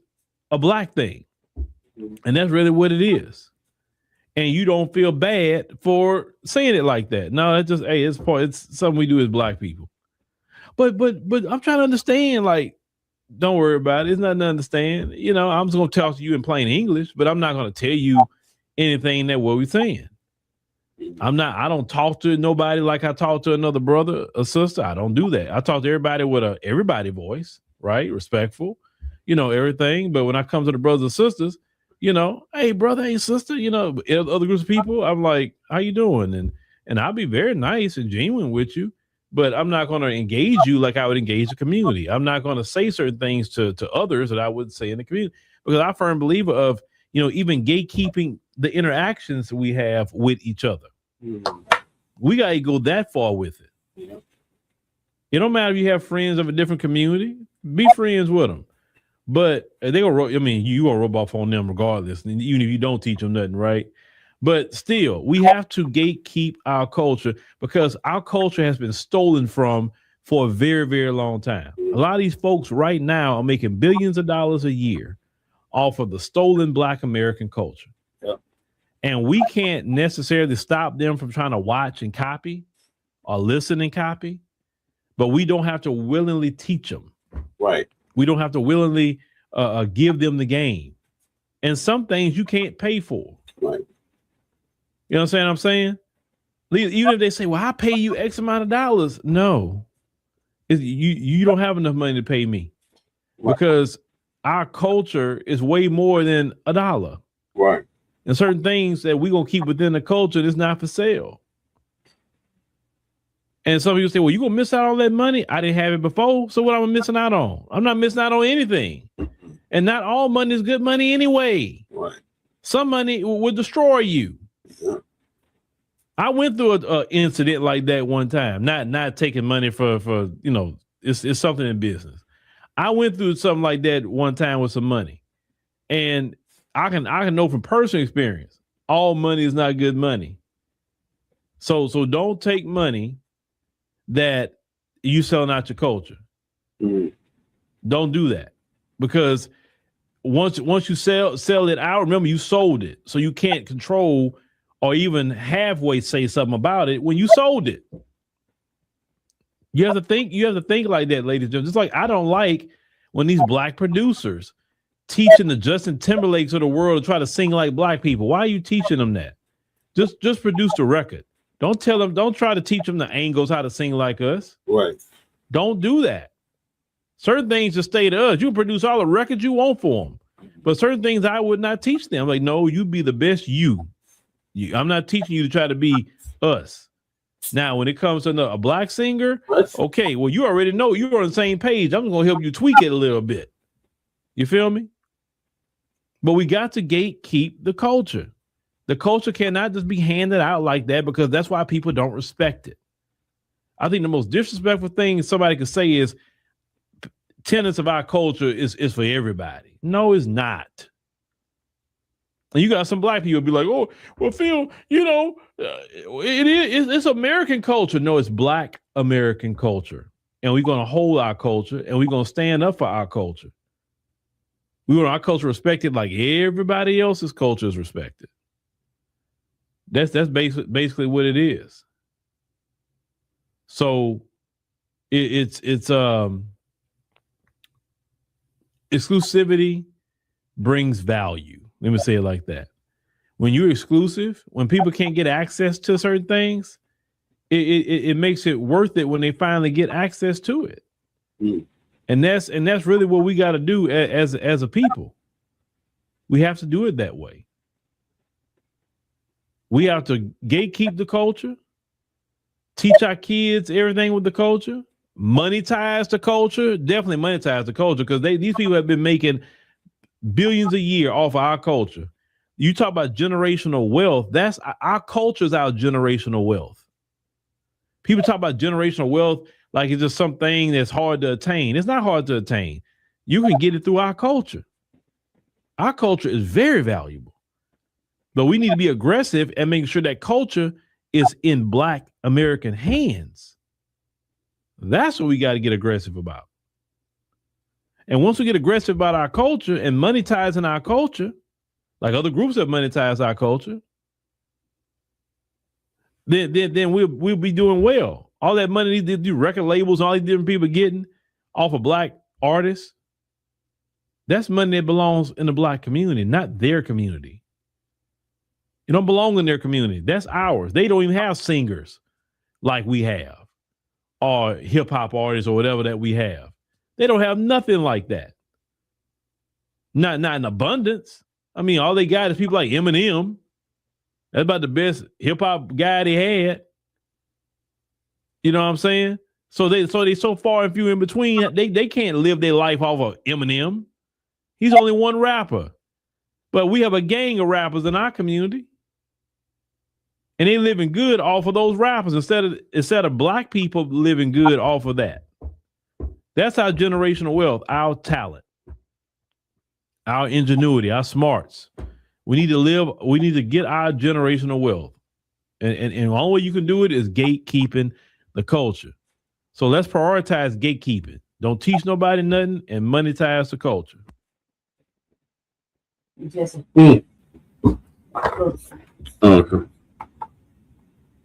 a black thing. And that's really what it is. And you don't feel bad for saying it like that. No, it's just, hey, it's something we do as black people. But I'm trying to understand, like, don't worry about it. It's nothing to understand. You know, I'm just going to talk to you in plain English, but I'm not going to tell you anything that what we're saying. I don't talk to nobody like I talk to another brother or sister. I don't do that. I talk to everybody with a everybody voice, right? Respectful, everything. But when I come to the brothers and sisters, hey, brother, hey, sister, other groups of people, I'm like, how you doing? And I'll be very nice and genuine with you. But I'm not going to engage you like I would engage the community. I'm not going to say certain things to others that I would say in the community, because I'm a firm believer of, even gatekeeping the interactions we have with each other. Mm-hmm. We got to go that far with it. Yeah. It don't matter if you have friends of a different community, be friends with them. But they gonna, you gonna rub off on them regardless, even if you don't teach them nothing, right? But still, we have to gatekeep our culture because our culture has been stolen from for a very, very long time. A lot of these folks right now are making billions of dollars a year off of the stolen Black American culture. Yep. And we can't necessarily stop them from trying to watch and copy or listen and copy, but we don't have to willingly teach them. Right. We don't have to willingly give them the game. And some things you can't pay for. Right. You know what I'm saying? Even if they say, well, I pay you X amount of dollars. No, you don't have enough money to pay me, because our culture is way more than $1. Right. And certain things that we're going to keep within the culture is not for sale. And some people say, well, you're going to miss out on that money. I didn't have it before. So what am I missing out on? I'm not missing out on anything. And not all money is good money anyway. Right. Some money will destroy you. Yeah. I went through an incident like that one time, not taking money for it's something in business. I went through something like that one time with some money, and I can know from personal experience, all money is not good money. So don't take money that you selling out your culture. Mm-hmm. Don't do that, because once you sell it out, remember you sold it, so you can't control or even halfway say something about it when you sold it. You have to think like that, ladies and gentlemen. Just like I don't like when these Black producers teaching the Justin Timberlakes of the world to try to sing like Black people. Why are you teaching them that? Just produce the record. Don't try to teach them the angles how to sing like us. Right. Don't do that. Certain things just stay to us. You can produce all the records you want for them. But certain things I would not teach them. Like, no, you be the best you. I'm not teaching you to try to be us. Now, when it comes to a Black singer, okay, well, you already know you're on the same page. I'm going to help you tweak it a little bit. You feel me? But we got to gatekeep the culture. The culture cannot just be handed out like that, because that's why people don't respect it. I think the most disrespectful thing somebody could say is tenets of our culture is for everybody. No, it's not. And you got some Black people be like, oh, well, Phil, it's American culture. No, it's Black American culture. And we're going to hold our culture, and we're going to stand up for our culture. We want our culture respected like everybody else's culture is respected. That's basically what it is. So it's exclusivity brings value. Let me say it like that. When you're exclusive, when people can't get access to certain things, it makes it worth it when they finally get access to it. Mm. And that's really what we got to do as a people. We have to do it that way. We have to gatekeep the culture, teach our kids everything with the culture, monetize the culture, definitely monetize the culture, because these people have been making billions a year off of our culture. You talk about generational wealth. That's our culture is our generational wealth. People talk about generational wealth like it's just something that's hard to attain. It's not hard to attain. You can get it through our culture. Our culture is very valuable, but we need to be aggressive and make sure that culture is in Black American hands. That's what we got to get aggressive about. And once we get aggressive about our culture and monetizing our culture, like other groups have monetized our culture, then we'll be doing well. All that money these do record labels, all these different people getting off of Black artists, that's money that belongs in the Black community, not their community. It don't belong in their community. That's ours. They don't even have singers like we have, or hip hop artists or whatever that we have. They don't have nothing like that. Not in abundance. I mean, all they got is people like Eminem. That's about the best hip hop guy they had. You know what I'm saying? So they so far and few in between. They can't live their life off of Eminem. He's only one rapper, but we have a gang of rappers in our community, and they living good off of those rappers instead of Black people living good off of that. That's our generational wealth, our talent, our ingenuity, our smarts. We need to get our generational wealth. And the only way you can do it is gatekeeping the culture. So let's prioritize gatekeeping. Don't teach nobody nothing and monetize the culture. Okay.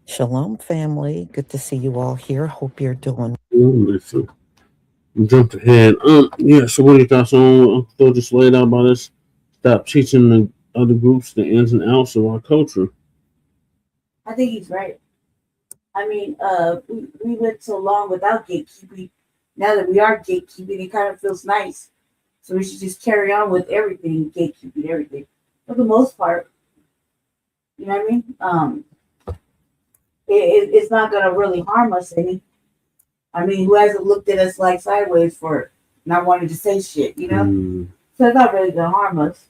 Shalom, family. Good to see you all here. Hope you're doing. Listen. Jumped ahead. Yeah, so what are your thoughts on Phil just laid out about us? Stop teaching the other groups the ins and outs of our culture. I think he's right. I mean, we went so long without gatekeeping. Now that we are gatekeeping, it kind of feels nice. So we should just carry on with everything, gatekeeping everything. For the most part. You know what I mean? It's not going to really harm us any. I mean, who hasn't looked at us like sideways for not wanting to say shit, you know? So it's not really going to harm us.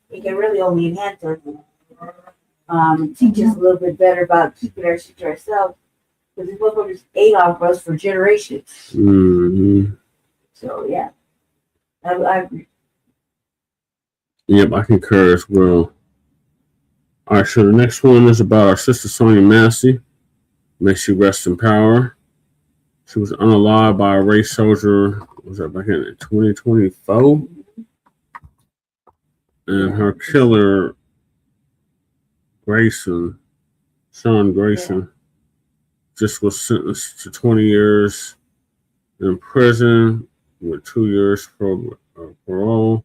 It can really only enhance us. Teach us a little bit better about keeping our shit to ourselves. Because these motherfuckers ate off us for generations. Mm-hmm. So, yeah. I agree. Yep, I concur as well. All right, so the next one is about our sister Sonya Massey. May she rest in power. She was unalived by a race soldier, was that back in 2024? And her killer, Grayson, just was sentenced to 20 years in prison with 2 years for parole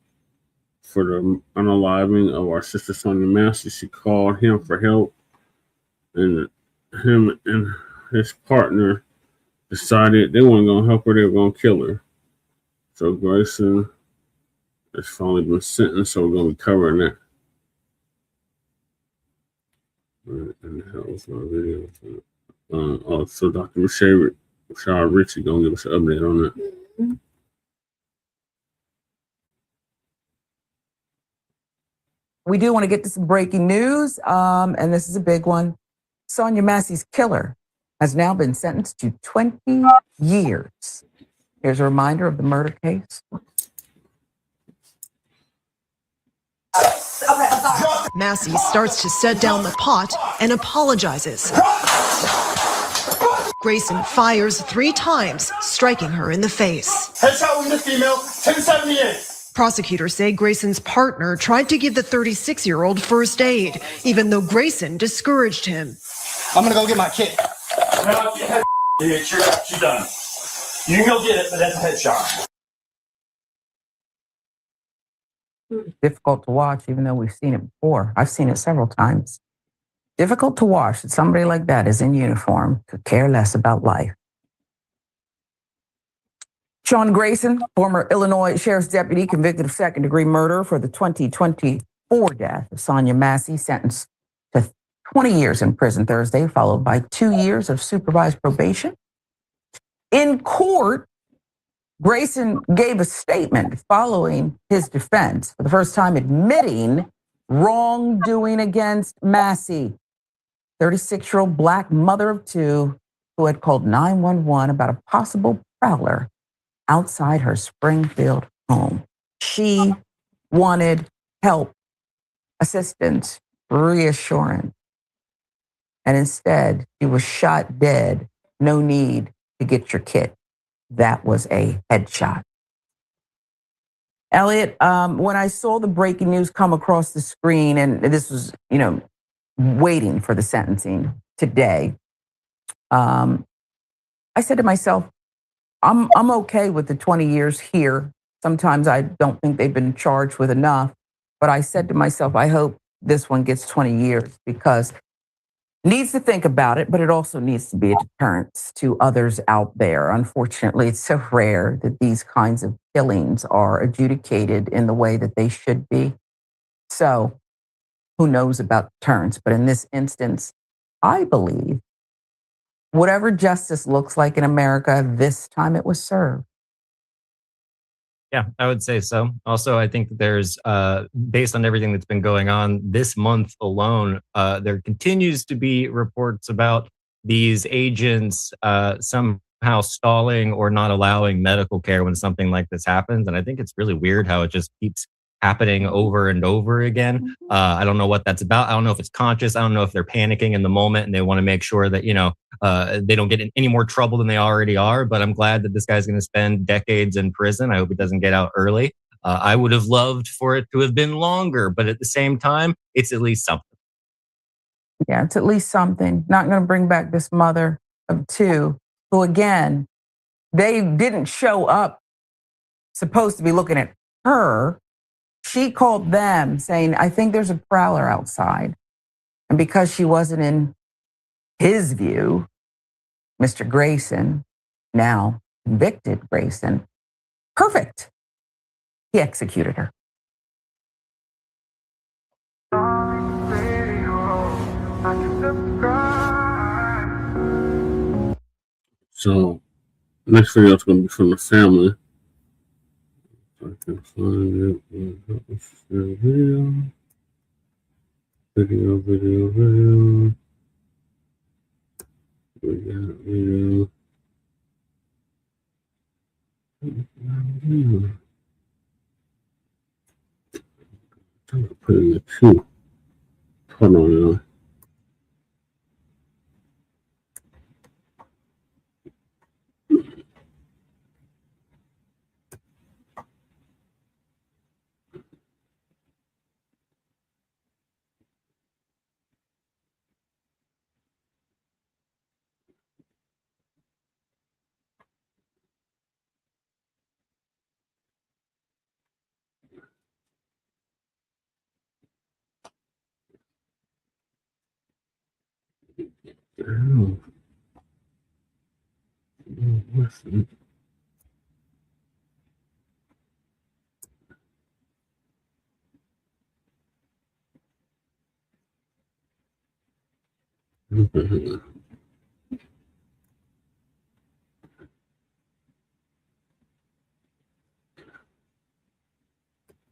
for the unaliving of our sister Sonya Massey. She called him for help, and him and his partner decided they weren't going to help her, they were going to kill her. So Grayson has finally been sentenced, so we're going to be covering that. And the hell was my video? So Dr. Rashad Ritchie going to give us an update on that. Mm-hmm. We do want to get to some breaking news, and this is a big one. Sonya Massey's killer has now been sentenced to 20 years. Here's a reminder of the murder case. Massey starts to set down the pot and apologizes. Grayson fires 3 times, striking her in the face. Headshot wounded female, 1078. Prosecutors say Grayson's partner tried to give the 36-year-old first aid, even though Grayson discouraged him. I'm gonna go get my kit. No, she's done. You can go get it, but that's a headshot. Difficult to watch, even though we've seen it before. I've seen it several times. Difficult to watch that somebody like that is in uniform, could care less about life. Sean Grayson, former Illinois Sheriff's Deputy convicted of second-degree murder for the 2024 death of Sonya Massey, sentenced to 20 years in prison Thursday, followed by 2 years of supervised probation. In court, Grayson gave a statement following his defense, for the first time admitting wrongdoing against Massey, 36-year-old Black mother of two who had called 911 about a possible prowler outside her Springfield home. She wanted help, assistance, reassurance. And instead, she was shot dead. No need to get your kit. That was a headshot. Elliot, when I saw the breaking news come across the screen, and this was, waiting for the sentencing today, I said to myself, I'm okay with the 20 years here. Sometimes I don't think they've been charged with enough, but I said to myself, I hope this one gets 20 years because it needs to think about it, but it also needs to be a deterrence to others out there. Unfortunately, it's so rare that these kinds of killings are adjudicated in the way that they should be. So who knows about deterrence? But in this instance, I believe whatever justice looks like in America, this time it was served. Yeah, I would say so. Also, I think that there's, based on everything that's been going on this month alone, there continues to be reports about these agents somehow stalling or not allowing medical care when something like this happens. And I think it's really weird how it just keeps happening over and over again. I don't know what that's about. I don't know if it's conscious. I don't know if they're panicking in the moment and they want to make sure that, they don't get in any more trouble than they already are. But I'm glad that this guy's going to spend decades in prison. I hope he doesn't get out early. I would have loved for it to have been longer, but at the same time, it's at least something. Yeah, it's at least something. Not going to bring back this mother of two who, again, they didn't show up supposed to be looking at her. She called them saying, I think there's a prowler outside. And because she wasn't in his view, Mr. Grayson, now convicted Grayson, perfect. He executed her. So, next video is going to be from the family. I can find it. Video. Video. I'm going to put in the queue. Hold on, y'all.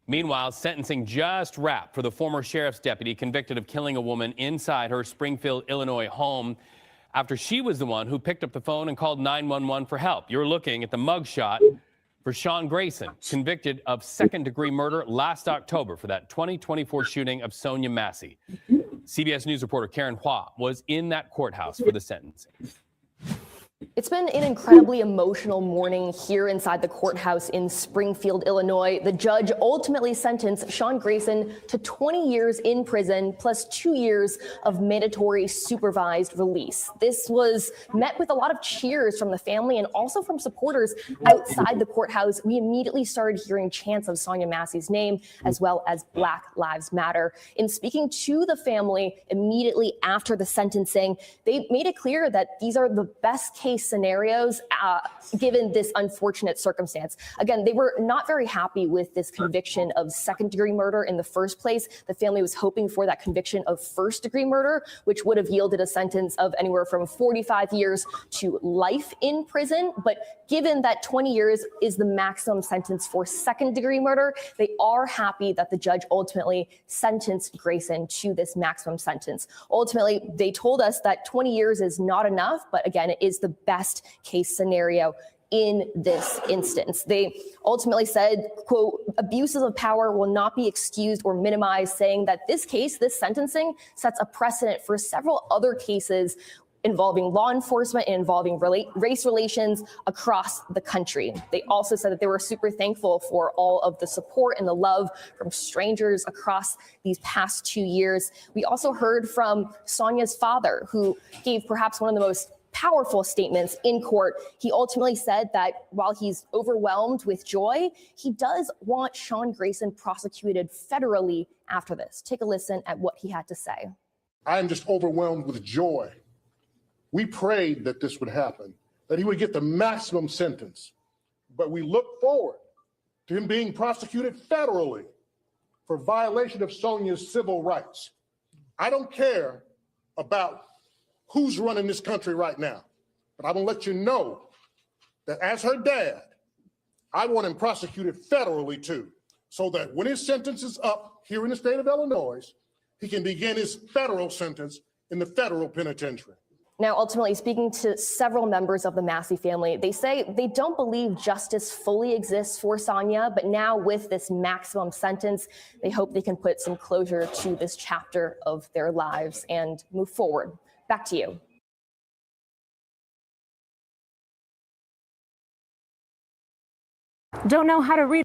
Meanwhile, sentencing just wrapped for the former sheriff's deputy convicted of killing a woman inside her Springfield, Illinois home after she was the one who picked up the phone and called 911 for help. You're looking at the mugshot for Sean Grayson, convicted of second-degree murder last October for that 2024 shooting of Sonya Massey. CBS News reporter Karen Hua was in that courthouse for the sentencing. It's been an incredibly emotional morning here inside the courthouse in Springfield, Illinois. The judge ultimately sentenced Sean Grayson to 20 years in prison plus 2 years of mandatory supervised release. This was met with a lot of cheers from the family and also from supporters outside the courthouse. We immediately started hearing chants of Sonya Massey's name as well as Black Lives Matter. In speaking to the family immediately after the sentencing, they made it clear that these are the best case case scenarios given this unfortunate circumstance. Again, they were not very happy with this conviction of second-degree murder in the first place. The family was hoping for that conviction of first-degree murder, which would have yielded a sentence of anywhere from 45 years to life in prison. But given that 20 years is the maximum sentence for second-degree murder, they are happy that the judge ultimately sentenced Grayson to this maximum sentence. Ultimately, they told us that 20 years is not enough, but again, it is the best case scenario in this instance. They ultimately said, quote, abuses of power will not be excused or minimized, saying that this case, this sentencing, sets a precedent for several other cases involving law enforcement and involving race relations across the country. They also said that they were super thankful for all of the support and the love from strangers across these past 2 years. We also heard from Sonya's father, who gave perhaps one of the most powerful statements in court. He ultimately said that while he's overwhelmed with joy, he does want Sean Grayson prosecuted federally after this. Take a listen at what he had to say. I am just overwhelmed with joy. We prayed that this would happen, that he would get the maximum sentence, but we look forward to him being prosecuted federally for violation of Sonya's civil rights. I don't care about who's running this country right now, but I'm gonna let you know that as her dad, I want him prosecuted federally too, so that when his sentence is up here in the state of Illinois, he can begin his federal sentence in the federal penitentiary. Now, ultimately, speaking to several members of the Massey family, they say they don't believe justice fully exists for Sonya, but now with this maximum sentence, they hope they can put some closure to this chapter of their lives and move forward. Back to you. Don't know how to read.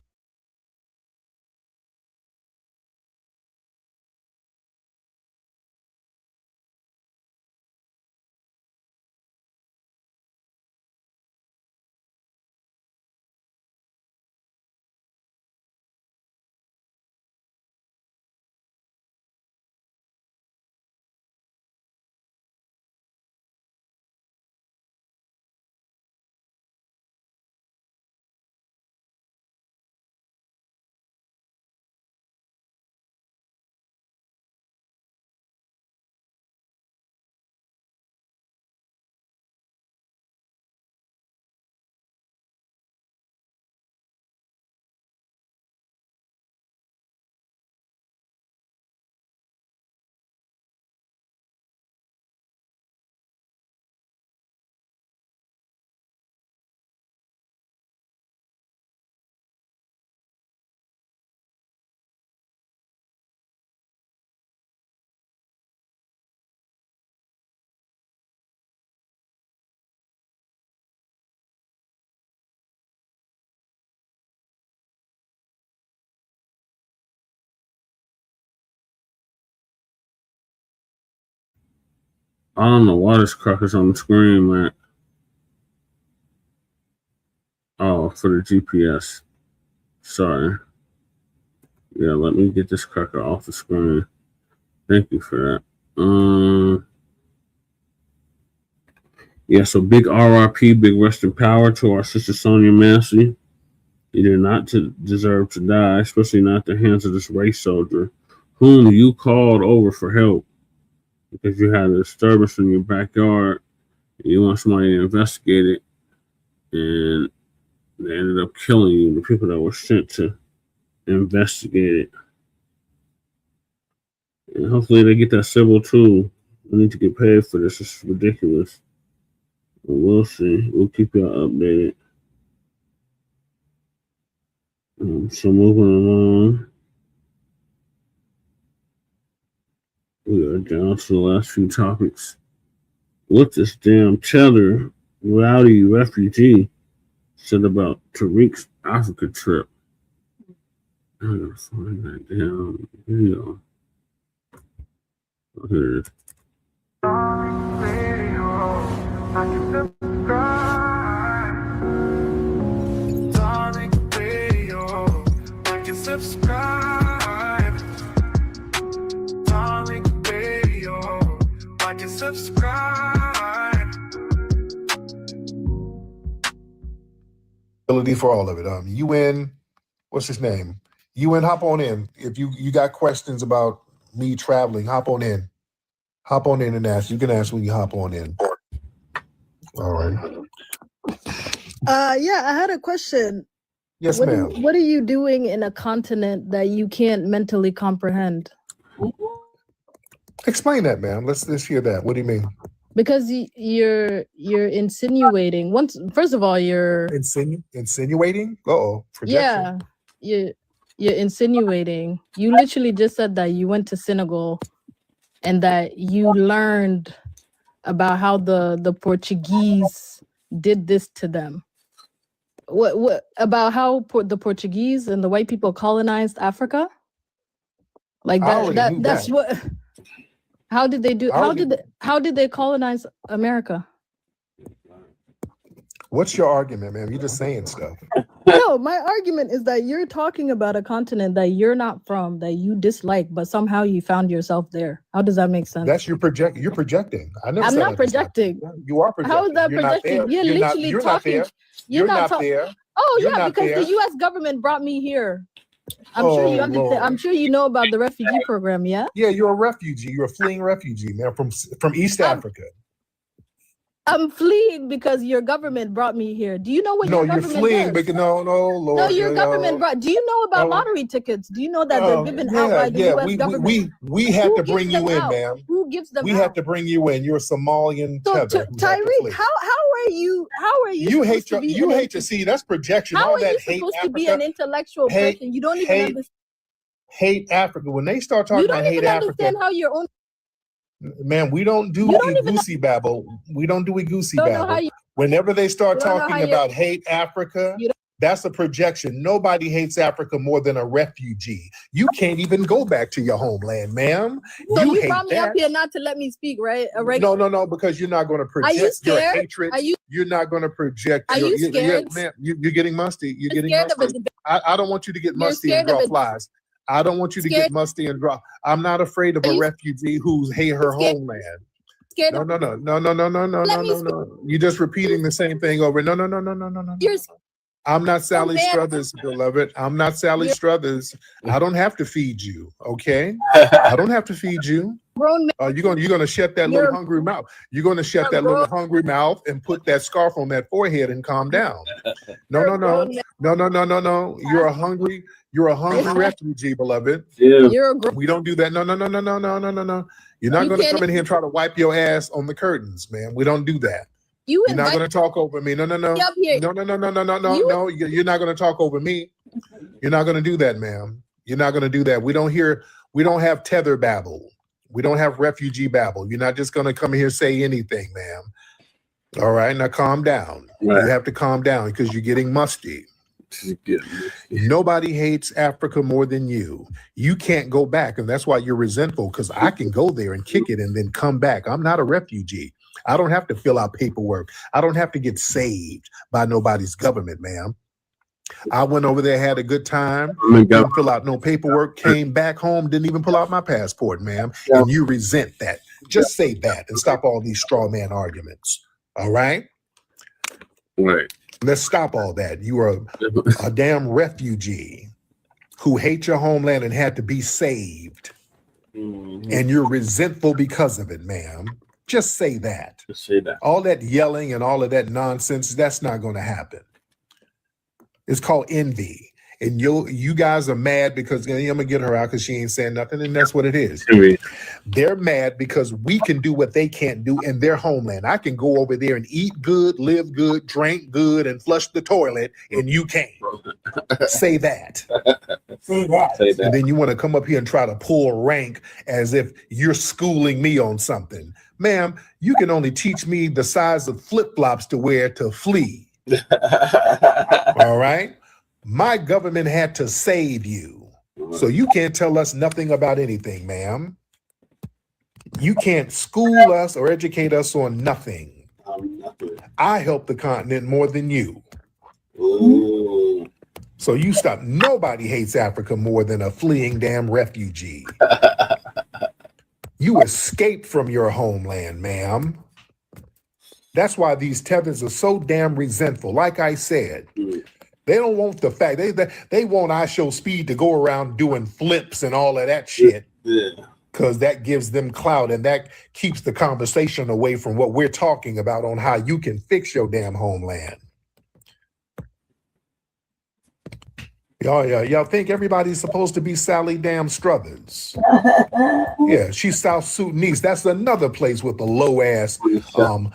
I don't know why this cracker's on the screen, man. Oh, for the GPS. Sorry. Yeah, let me get this cracker off the screen. Thank you for that. Yeah, so big RIP, big rest in power to our sister Sonya Massey. You did not deserve to die, especially not at the hands of this race soldier, whom you called over for help because you had a disturbance in your backyard. And you want somebody to investigate it, and they ended up killing you, the people that were sent to investigate it. And hopefully they get that civil too. We need to get paid for this. It's ridiculous. But we'll see. We'll keep y'all updated. So moving along. We are down to the last few topics. What this damn tether Rowdy Refugee said about Tariq's Africa trip. I'm gonna find that damn video. Oh, here it is. Subscribe. Darling Radio. Like and subscribe. accountability for all of it. UN, what's his name? UN, hop on in. If you got questions about me traveling, hop on in. Hop on in and ask. You can ask when you hop on in. All right. Yeah, I had a question. Yes, What ma'am. what are you doing in a continent that you can't mentally comprehend? Explain that, ma'am. Let's hear that. What do you mean? Because you're insinuating. First of all, you're Insinuating? Uh-oh. Projection. yeah, you're insinuating. You literally just said that you went to Senegal and that you learned about how the Portuguese did this to them. What about how the Portuguese and the white people colonized Africa? Like I already knew that's that. what. How did they do? I already- How did they colonize America? What's your argument, ma'am? You're just saying stuff. No, my argument is that you're talking about a continent that you're not from, that you dislike, but somehow you found yourself there. How does that make sense? That's your project. You're projecting. I never I'm said not I was projecting. You are projecting. How is that You're not projecting? there. You're literally you're talking. Not there. You're not talking. there. Oh You're yeah, not because there. the U.S. government brought me here. I'm sure you Oh, understand. Lord. I'm sure you know about the refugee program. Yeah. Yeah, you're a refugee. You're a fleeing refugee, man, from East Africa. I'm fleeing because your government brought me here. Do you know what No, your you're government fleeing does? because no, Lord. No, your no, government brought. Do you know about Oh. lottery tickets? Do you know that they're given out by the U.S. government? We had Who to bring gives you them in, out? ma'am. Who gives them We out? had to bring you in. You're a Somalian So, tether. who had to Tariq, flee. how are you? How are you? You supposed hate to your, be you an hate to see that's projection. How All are that you hate supposed to Africa, be an intellectual hate, person? You don't even hate, understand. hate Africa. When they start talking You about don't hate even Africa, understand how your own. man, we don't do You don't a even goosey babble. We don't do a goosey don't know how babble. you. Whenever they start You don't know how talking you- about hate Africa, You don't- that's a projection. Nobody hates Africa more than a refugee. You can't even go back to your homeland, ma'am. So you hate brought me that. up here not to let me speak, right? No, because you're not going to Are you project your scared? hatred. Are you? You're not going to project. Are you scared? Ma'am, you're getting musty. You're getting Scared of a musty. debate? I don't want you to get You're musty and scared of draw a- flies. I don't want you to Scared- get musty and draw. I'm not afraid of Are a you refugee who's hate her scared- homeland. Scared No, of- no, no, no, no, no, no, no, Let no, me no, speak. no. You're just repeating the same thing over. No, no, no, no, no, no, no. You're I'm not Sally man. Struthers, beloved. I'm not Sally You're- Struthers. I don't have to feed you, okay? I don't have to feed you. grown man. You're gonna shut that little You're- hungry mouth. You're gonna shut You're that little grown- hungry mouth and put that scarf on that forehead and calm down. No, no, no, grown man. no, no, no, no, no. You're a hungry refugee, beloved. Yeah. You're a grown. We don't do that. No, no, no, no, no, no, no, no, no. You're not You gonna can't come in here and try to wipe your ass on the curtains, man. We don't do that. You You're not invite gonna talk over me. No, no, no. me up here. No, no, no, no, no, no, no, You- no. You're not gonna talk over me. You're not gonna do that, ma'am. You're not gonna do that. We don't have tether babble. We don't have refugee babble. You're not just gonna come here and say anything, ma'am. All right, now calm down. Right. You have to calm down because you're getting musty. Nobody hates Africa more than you. You can't go back, and that's why you're resentful, because I can go there and kick it and then come back. I'm not a refugee. I don't have to fill out paperwork. I don't have to get saved by nobody's government, ma'am. I went over there, had a good time, didn't fill out no paperwork, came back home, didn't even pull out my passport, ma'am. And you resent that. Just say that and stop all these straw man arguments. All right? Right. Let's stop all that. You are a damn refugee who hate your homeland and had to be saved. And you're resentful because of it, ma'am. Just say that. Just say that. All that yelling and all of that nonsense, that's not going to happen. It's called envy. And you guys are mad because I'm going to get her out because she ain't saying nothing. And that's what it is. They're mad because we can do what they can't do in their homeland. I can go over there and eat good, live good, drink good, and flush the toilet, and you can't. Say that. Say that. Say that. And then you want to come up here and try to pull rank as if you're schooling me on something. Ma'am, you can only teach me the size of flip-flops to wear to flee. All right? My government had to save you. So you can't tell us nothing about anything, ma'am. You can't school us or educate us on nothing. I help the continent more than you. Ooh. So you stop. Nobody hates Africa more than a fleeing damn refugee. You escaped from your homeland, ma'am. That's why these tethers are so damn resentful. Like I said, They don't want the fact. They want I Show Speed to go around doing flips and all of that shit. Yeah. Because that gives them clout and that keeps the conversation away from what we're talking about on how you can fix your damn homeland. Y'all think everybody's supposed to be Sally Damn Struthers? Yeah, she's South Sudanese. That's another place with a low ass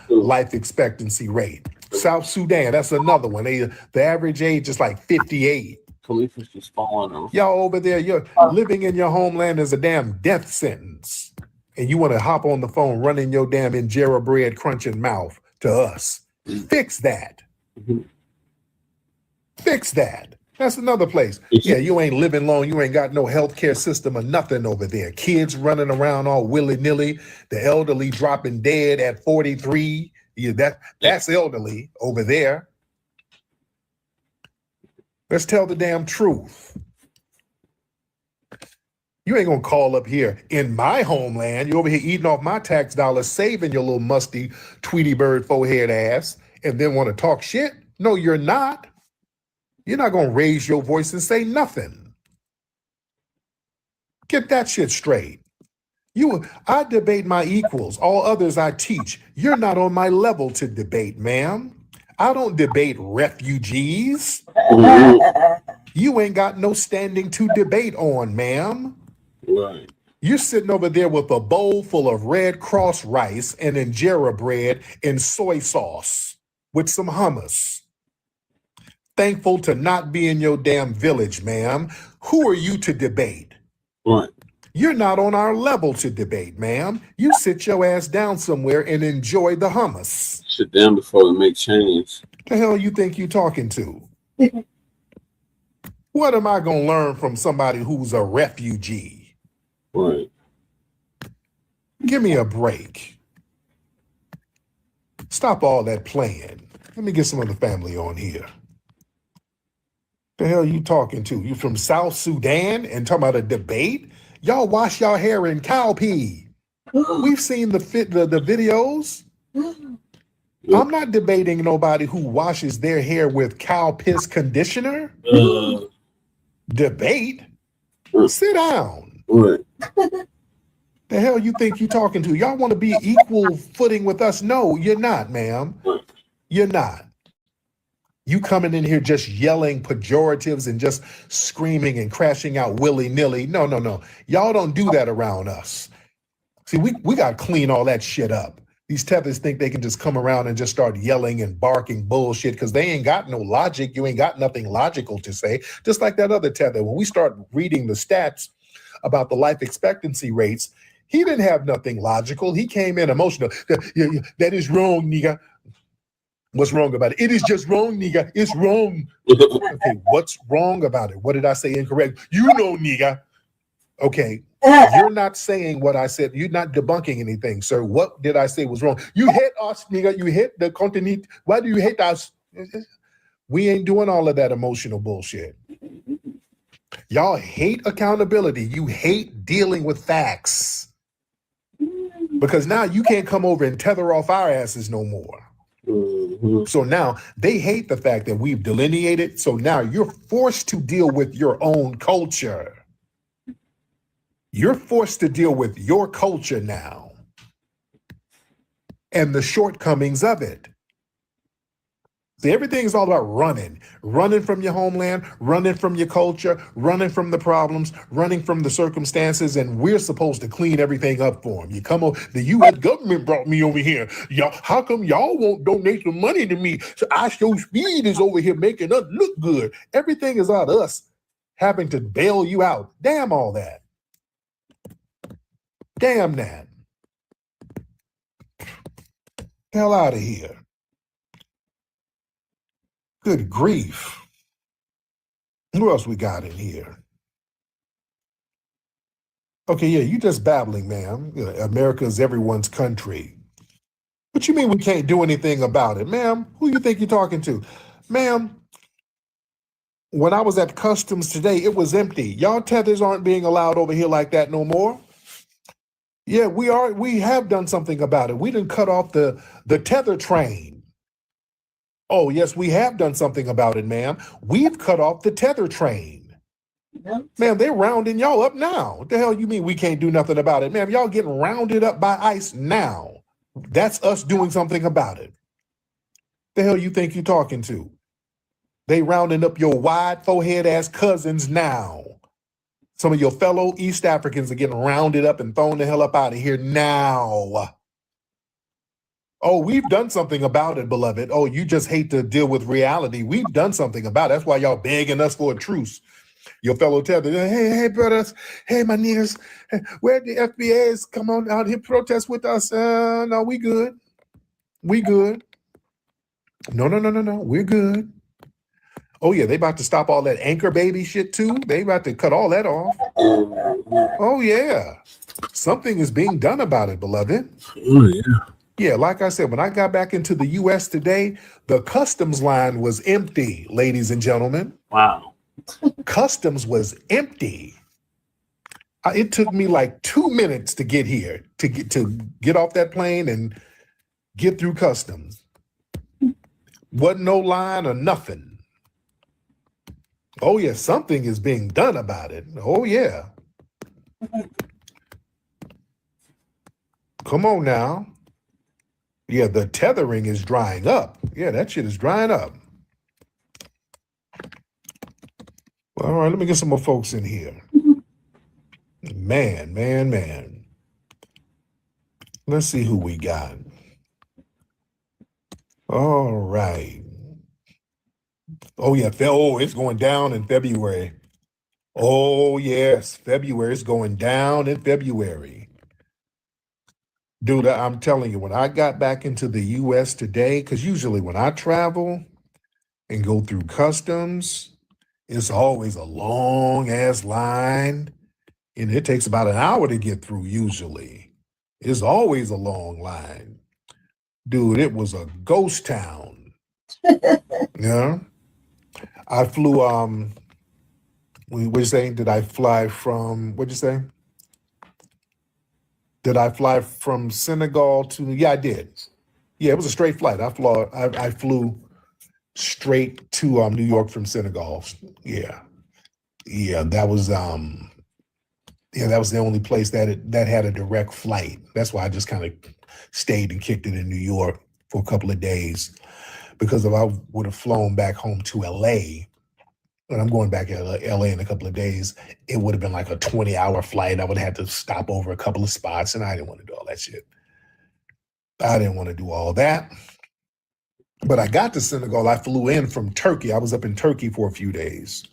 life expectancy rate. South Sudan, that's another one. The average age is like 58. Police is just falling over. Y'all over there, you're living in your homeland is a damn death sentence. And you want to hop on the phone running your damn injera bread crunching mouth to us. Fix that. Fix that. That's another place. Yeah, you ain't living long. You ain't got no healthcare system or nothing over there. Kids running around all willy-nilly. The elderly dropping dead at 43. Yeah, that's elderly over there. Let's tell the damn truth. You ain't gonna call up here in my homeland. You over here eating off my tax dollars, saving your little musty Tweety Bird forehead ass, and then want to talk shit? No, you're not. You're not gonna raise your voice and say nothing. Get that shit straight. I debate my equals. All others I teach. You're not on my level to debate, ma'am. I don't debate refugees. You ain't got no standing to debate on, ma'am. Right. You're sitting over there with a bowl full of Red Cross rice and injera bread and soy sauce with some hummus. Thankful to not be in your damn village, ma'am. Who are you to debate? Right. You're not on our level to debate, ma'am. You sit your ass down somewhere and enjoy the hummus. Sit down before we make change. The hell you think you talking to? What am I gonna learn from somebody who's a refugee? Right. Give me a break. Stop all that playing. Let me get some of the family on here. The hell you talking to? You from South Sudan and talking about a debate? Y'all wash y'all hair in cow pee. We've seen the videos. I'm not debating nobody who washes their hair with cow piss conditioner. Debate? Sit down. Right. The hell you think you talking to? Y'all want to be equal footing with us? No, you're not, ma'am. You're not. You coming in here just yelling pejoratives and just screaming and crashing out willy-nilly. No. Y'all don't do that around us. See, we got to clean all that shit up. These tethers think they can just come around and just start yelling and barking bullshit because they ain't got no logic. You ain't got nothing logical to say. Just like that other tether. When we start reading the stats about the life expectancy rates, he didn't have nothing logical. He came in emotional. That is wrong, nigga. What's wrong about it? It is just wrong, nigga. It's wrong. Okay, what's wrong about it? What did I say incorrect? You know, nigga. Okay, you're not saying what I said. You're not debunking anything, sir. What did I say was wrong? You hate us, nigga. You hate the continent. Why do you hate us? We ain't doing all of that emotional bullshit. Y'all hate accountability. You hate dealing with facts. Because now you can't come over and tether off our asses no more. So now they hate the fact that we've delineated. So now you're forced to deal with your own culture. You're forced to deal with your culture now and the shortcomings of it. See, everything's all about running from your homeland, running from your culture, running from the problems, running from the circumstances, and we're supposed to clean everything up for them. You come over, the U.S. government brought me over here. Y'all, how come y'all won't donate some money to me? So I Show Speed is over here making us look good. Everything is about us having to bail you out. Damn all that. Damn that. Hell out of here. Good grief. Who else we got in here? Okay, yeah, you just babbling, ma'am. You know, America is everyone's country. What you mean we can't do anything about it? Ma'am, who you think you're talking to? Ma'am, when I was at customs today, it was empty. Y'all tethers aren't being allowed over here like that no more. Yeah, we have done something about it. We didn't cut off the tether train. Oh, yes, we have done something about it, ma'am. We've cut off the tether train. Ma'am, they're rounding y'all up now. What the hell you mean we can't do nothing about it? Ma'am, y'all getting rounded up by ICE now. That's us doing something about it. The hell you think you're talking to? They rounding up your wide forehead ass cousins now. Some of your fellow East Africans are getting rounded up and thrown the hell up out of here now. Oh, we've done something about it, beloved. Oh, you just hate to deal with reality. We've done something about it. That's why y'all begging us for a truce. Your fellow tether, hey, brothers, hey, my niggas, where the FBA's come on out here protest with us? No, we good. We good. No, we're good. Oh, yeah, they about to stop all that anchor baby shit, too. They about to cut all that off. Oh, yeah. Something is being done about it, beloved. Oh, yeah. Yeah, like I said, when I got back into the U.S. today, the customs line was empty, ladies and gentlemen. Wow. Customs was empty. It took me like 2 minutes to get here, to get off that plane and get through customs. Wasn't no line or nothing. Oh, yeah, something is being done about it. Oh, yeah. Come on now. Yeah, the tethering is drying up. Yeah, that shit is drying up. All right, let me get some more folks in here. Man. Let's see who we got. All right. Oh, yeah. Oh, it's going down in February. Oh, yes. February is going down in February. Dude, I'm telling you, when I got back into the U.S. today, because usually when I travel and go through customs, it's always a long ass line, and it takes about an hour to get through usually. It's always a long line. Dude, it was a ghost town. Yeah. I flew, what'd you say? Did I fly from, what'd you say? Did I fly from Senegal to, yeah, I did. Yeah, it was a straight flight. I flew straight to New York from Senegal. Yeah. Yeah, that was the only place that had a direct flight. That's why I just kind of stayed and kicked it in New York for a couple of days, because if I would have flown back home to LA, and I'm going back to LA in a couple of days, it would have been like a 20-hour flight. I would have had to stop over a couple of spots, and I didn't want to do all that shit. I didn't want to do all that. But I got to Senegal. I flew in from Turkey. I was up in Turkey for a few days.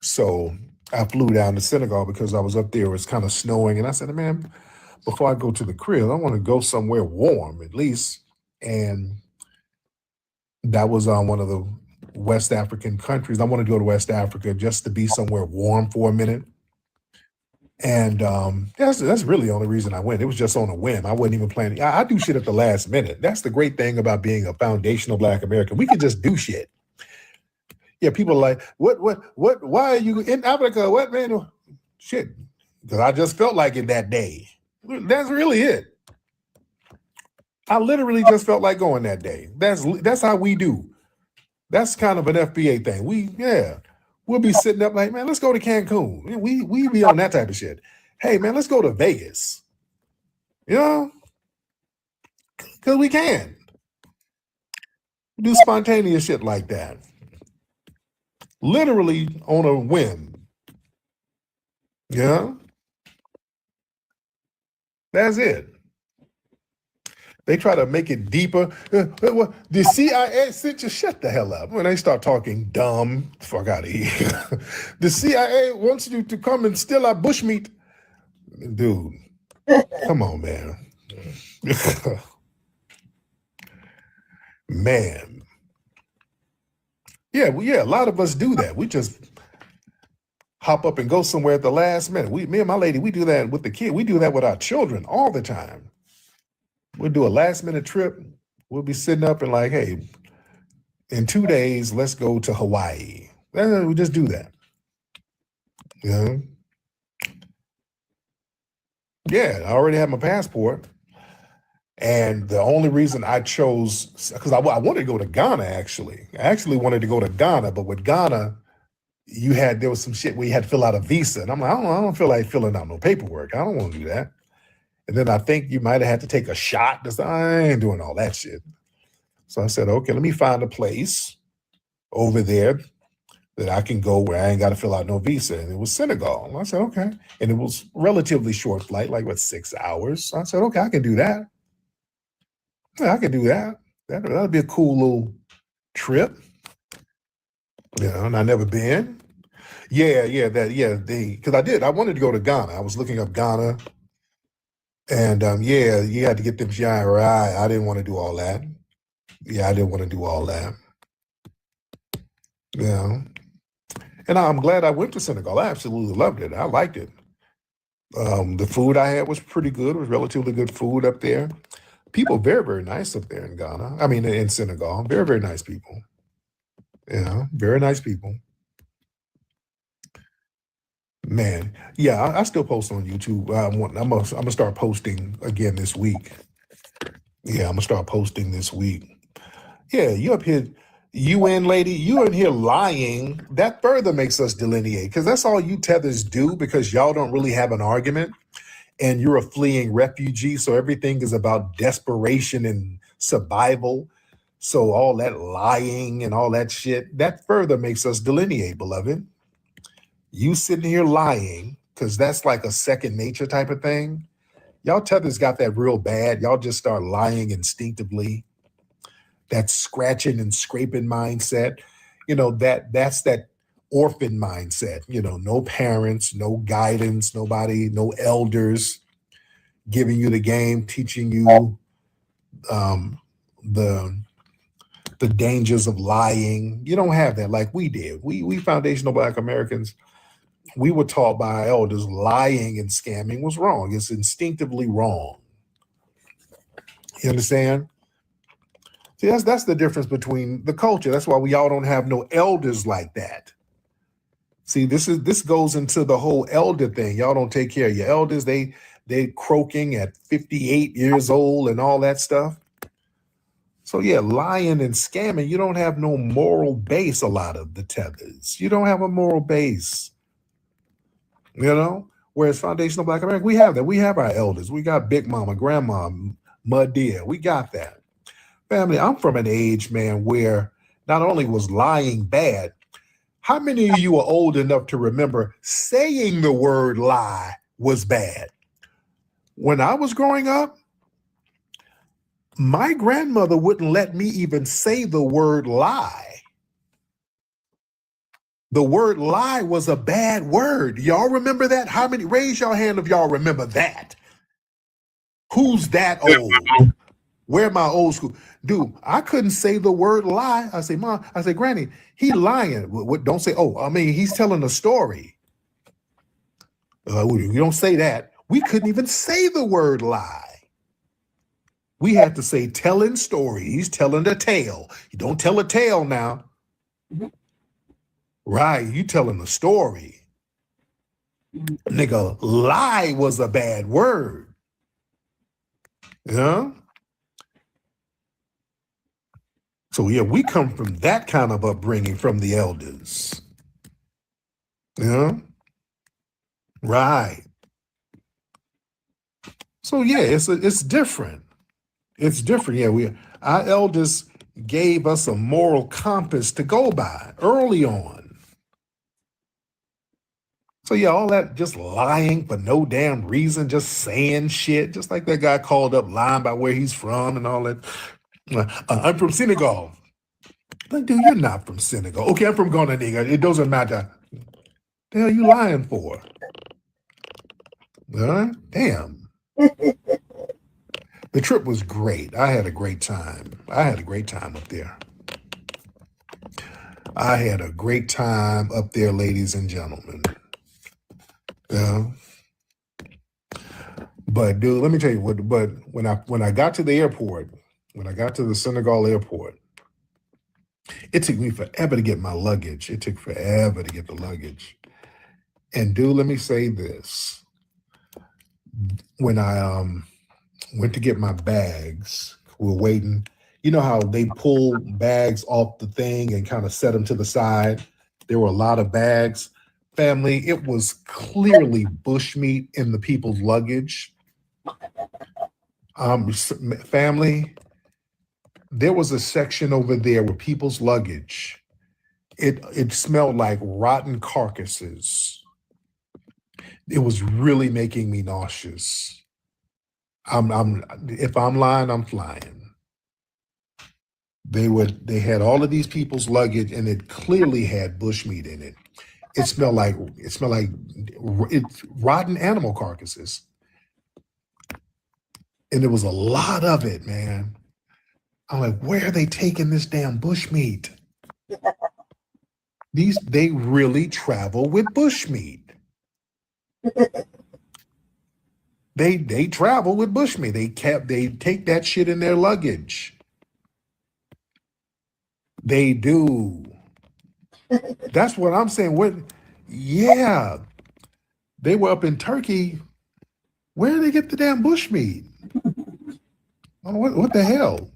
So I flew down to Senegal because I was up there. It was kind of snowing. And I said, man, before I go to the crib, I want to go somewhere warm at least. And that was one of the West African countries. I wanted to go to West Africa just to be somewhere warm for a minute. And that's really the only reason I went. It was just on a whim. I wasn't even planning. I do shit at the last minute. That's the great thing about being a foundational Black American. We can just do shit. Yeah, people are like, what, why are you in Africa? What, man? Shit. Because I just felt like it that day. That's really it. I literally just felt like going that day. That's how we do. That's kind of an FBA thing. We'll be sitting up like, man, let's go to Cancun. We be on that type of shit. Hey, man, let's go to Vegas. You know? Because we can. Do spontaneous shit like that. Literally on a whim. Yeah? That's it. They try to make it deeper. The CIA sent you, shut the hell up. When they start talking dumb, fuck out of here. The CIA wants you to come and steal our bushmeat. Dude, come on, man. Man. Yeah, a lot of us do that. We just hop up and go somewhere at the last minute. Me and my lady, we do that with the kid. We do that with our children all the time. We'll do a last minute trip. We'll be sitting up and like, hey, in 2 days, let's go to Hawaii. We just do that. You know? Yeah, I already have my passport. And the only reason I chose, because I wanted to go to Ghana, actually. I actually wanted to go to Ghana, but with Ghana, there was some shit where you had to fill out a visa. And I'm like, I don't feel like filling out no paperwork. I don't want to do that. And then I think you might have had to take a shot. I ain't doing all that shit. So I said, okay, let me find a place over there that I can go where I ain't got to fill out no visa. And it was Senegal. And I said, okay. And it was relatively short flight, like 6 hours. So I said, okay, I can do that. Yeah, I can do that. That'll be a cool little trip. And I never been. Because I wanted to go to Ghana. I was looking up Ghana. And you had to get them GIRI. I didn't want to do all that. Yeah, I didn't want to do all that. Yeah. And I'm glad I went to Senegal. I absolutely loved it. I liked it. The food I had was pretty good. It was relatively good food up there. People very, very nice up there in Ghana. I mean, in Senegal. Very, very nice people. Yeah, very nice people. Man, yeah, I still post on YouTube. I'm gonna start posting again this week. Yeah, I'm gonna start posting this week. Yeah, you up here, UN lady, you in here lying. That further makes us delineate, because that's all you tethers do, because y'all don't really have an argument, and you're a fleeing refugee, so everything is about desperation and survival. So all that lying and all that shit, that further makes us delineate, beloved. You sitting here lying, because that's like a second nature type of thing. Y'all tethers got that real bad. Y'all just start lying instinctively. That scratching and scraping mindset, that's that orphan mindset. No parents, no guidance, nobody, no elders giving you the game, teaching you the dangers of lying. You don't have that like we did. We foundational Black Americans, we were taught by our elders lying and scamming was wrong. It's instinctively wrong. You understand? See, that's the difference between the culture. That's why we all don't have no elders like that. See, this goes into the whole elder thing. Y'all don't take care of your elders. They croaking at 58 years old and all that stuff. So yeah, lying and scamming, you don't have no moral base, a lot of the tethers. You don't have a moral base. Whereas foundational Black America, we have that. We have our elders. We got Big Mama, Grandma, Mud Dear. We got that. Family, I'm from an age, man, where not only was lying bad, how many of you are old enough to remember saying the word lie was bad? When I was growing up, my grandmother wouldn't let me even say the word lie. The word lie was a bad word. Y'all remember that? How many? Raise your hand if y'all remember that. Who's that old? Where my old school? Dude, I couldn't say the word lie. I say, Mom, I say, Granny, he lying. What? Don't say, he's telling a story. You don't say that. We couldn't even say the word lie. We had to say telling story. He's telling a tale. You don't tell a tale now. Right, you telling a story. Nigga, lie was a bad word. Yeah. So yeah, we come from that kind of upbringing from the elders. Yeah. Right. So yeah, it's different. It's different. Yeah, our elders gave us a moral compass to go by early on. So yeah, all that just lying for no damn reason, just saying shit, just like that guy called up lying about where he's from and all that. I'm from Senegal. Like, dude, you're not from Senegal. Okay, I'm from Ghana, nigga. It doesn't matter. The hell you lying for? Damn. The trip was great. I had a great time. I had a great time up there. I had a great time up there, ladies and gentlemen. Yeah. But dude, let me tell you what. But when I got to the airport, when I got to the Senegal airport, it took me forever to get my luggage. It took forever to get the luggage. And dude, let me say this: when I Went to get my bags. We're waiting. You know how they pull bags off the thing and kind of set them to the side? There were a lot of bags. Family, it was clearly bushmeat in the people's luggage. Family, there was a section over there with people's luggage. It smelled like rotten carcasses. It was really making me nauseous. If I'm lying, I'm flying. They had all of these people's luggage, and it clearly had bushmeat in it. It smelled like rotten animal carcasses, and there was a lot of it, man. I'm like, where are they taking this damn bushmeat? They really travel with bushmeat. They travel with bushmeat. They take that shit in their luggage. They do. That's what I'm saying. Yeah. They were up in Turkey. Where did they get the damn bushmeat? Oh, what the hell?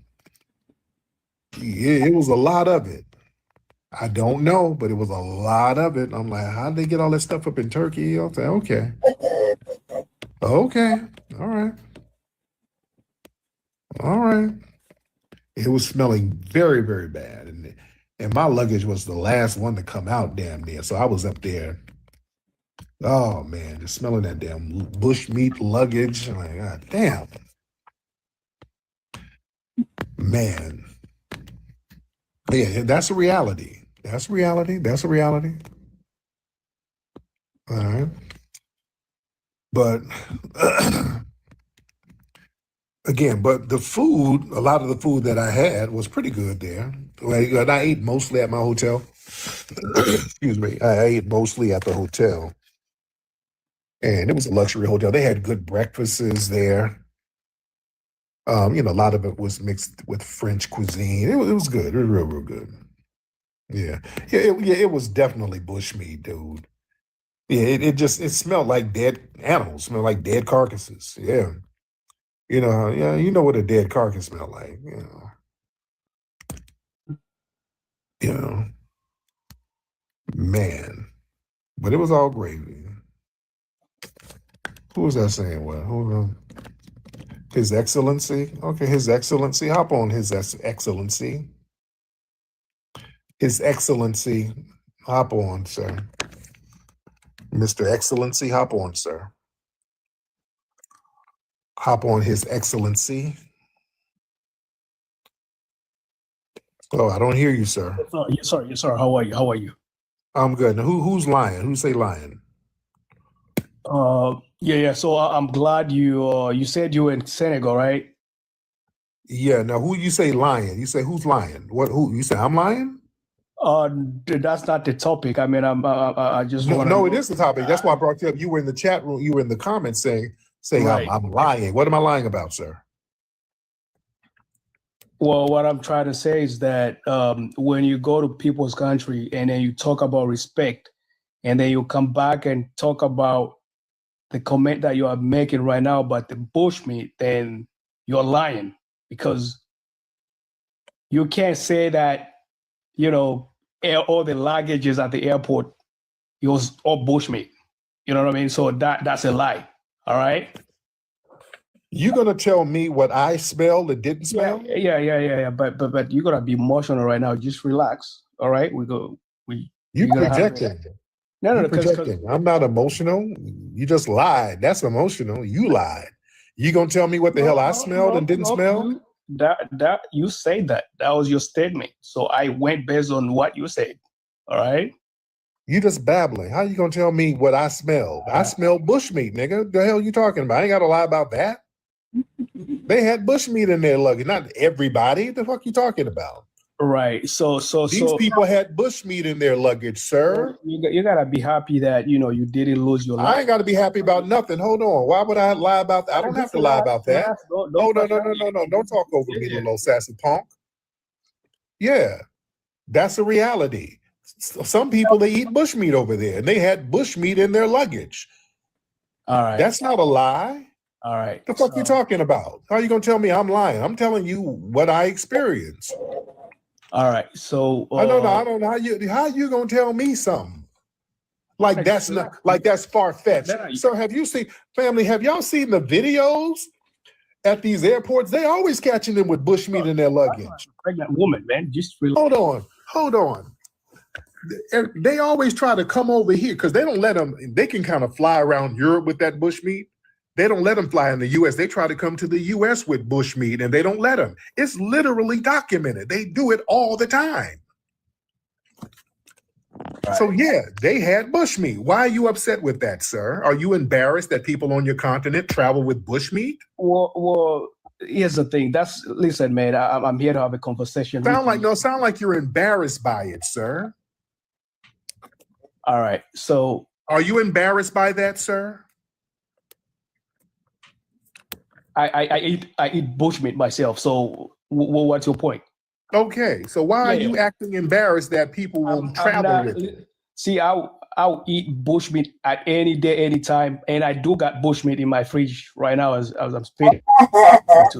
Yeah, it was a lot of it. I don't know, but it was a lot of it. I'm like, how did they get all that stuff up in Turkey? I'll say, okay. Okay. All right. All right. It was smelling very, very bad. And my luggage was the last one to come out damn near. So I was up there. Oh man, just smelling that damn bushmeat luggage. I'm like, God damn. Man. Yeah, that's a reality. That's reality. That's a reality. All right. But again, but the food, a lot of the food that I had was pretty good there. And I ate mostly at my hotel. Excuse me. I ate mostly at the hotel. And it was a luxury hotel. They had good breakfasts there. A lot of it was mixed with French cuisine. It was good. It was real, real good. Yeah. It was definitely bushmeat, dude. Yeah, it smelled like dead animals, smelled like dead carcasses. Yeah. You know what a dead carcass smell like, man. But it was all gravy. Who was that saying what? His Excellency? Okay, His Excellency. Hop on, His Excellency. His Excellency. Hop on, sir. Mr. Excellency, hop on, sir. Hop on, His Excellency. Oh, I don't hear you, sir. Yes, sir. How are you? I'm good. Now, who's lying? Who say lying? Yeah. So I'm glad you said you were in Senegal, right? Yeah. Now, who you say lying? You say who's lying? Who you say? I'm lying? That's not the topic. I mean, I just want. No, it is the topic. That's why I brought you up. You were in the chat room. You were in the comments saying right. I'm lying. What am I lying about, sir? Well, what I'm trying to say is that when you go to people's country and then you talk about respect, and then you come back and talk about the comment that you are making right now about the bushmeat, then you're lying, because you can't say that, all the luggages at the airport, it was all bushmeat. You know what I mean? So that's a lie. All right. You gonna tell me what I smelled and didn't smell? Yeah. But you're gonna be emotional right now. Just relax. All right. You projecting. No, projecting. I'm not emotional. You just lied. That's emotional. You lied. You gonna tell me what the hell I smelled and didn't smell? That you said that was your statement. So I went based on what you said. All right. You just babbling. How you gonna tell me what I smelled? I smelled bushmeat, nigga. The hell you talking about? I ain't gotta lie about that. They had bushmeat in their luggage. Not everybody. The fuck you talking about? Right. So these people had bushmeat in their luggage, sir. You gotta be happy that you didn't lose your life. I ain't gotta be happy about nothing. Hold on. Why would I lie about that? I don't have to lie about that. No. Don't talk over me, little old sassy punk. Yeah, that's a reality. Some people, they eat bushmeat over there, and they had bushmeat in their luggage. All right. That's not a lie. All right. The fuck you talking about? How are you gonna tell me I'm lying? I'm telling you what I experienced. All right. So I don't know how you gonna tell me something? Like that's not like that's far-fetched. So have you seen family? Have y'all seen the videos at these airports? They always catching them with bushmeat in their luggage. Pregnant woman, man. Just hold on. They always try to come over here because they don't let them. They can kind of fly around Europe with that bushmeat. They don't let them fly in the U.S. They try to come to the U.S. with bushmeat, and they don't let them. It's literally documented. They do it all the time. Right. So yeah, they had bushmeat. Why are you upset with that, sir? Are you embarrassed that people on your continent travel with bushmeat? Well, here's the thing. Listen, man. I'm here to have a conversation. Sound like you're embarrassed by it, sir. All right. So, are you embarrassed by that, sir? I eat bushmeat myself. So, what's your point? Okay, so why are you acting embarrassed that people will travel with it? See, I'll eat bushmeat at any day, any time, and I do got bushmeat in my fridge right now as I'm speaking.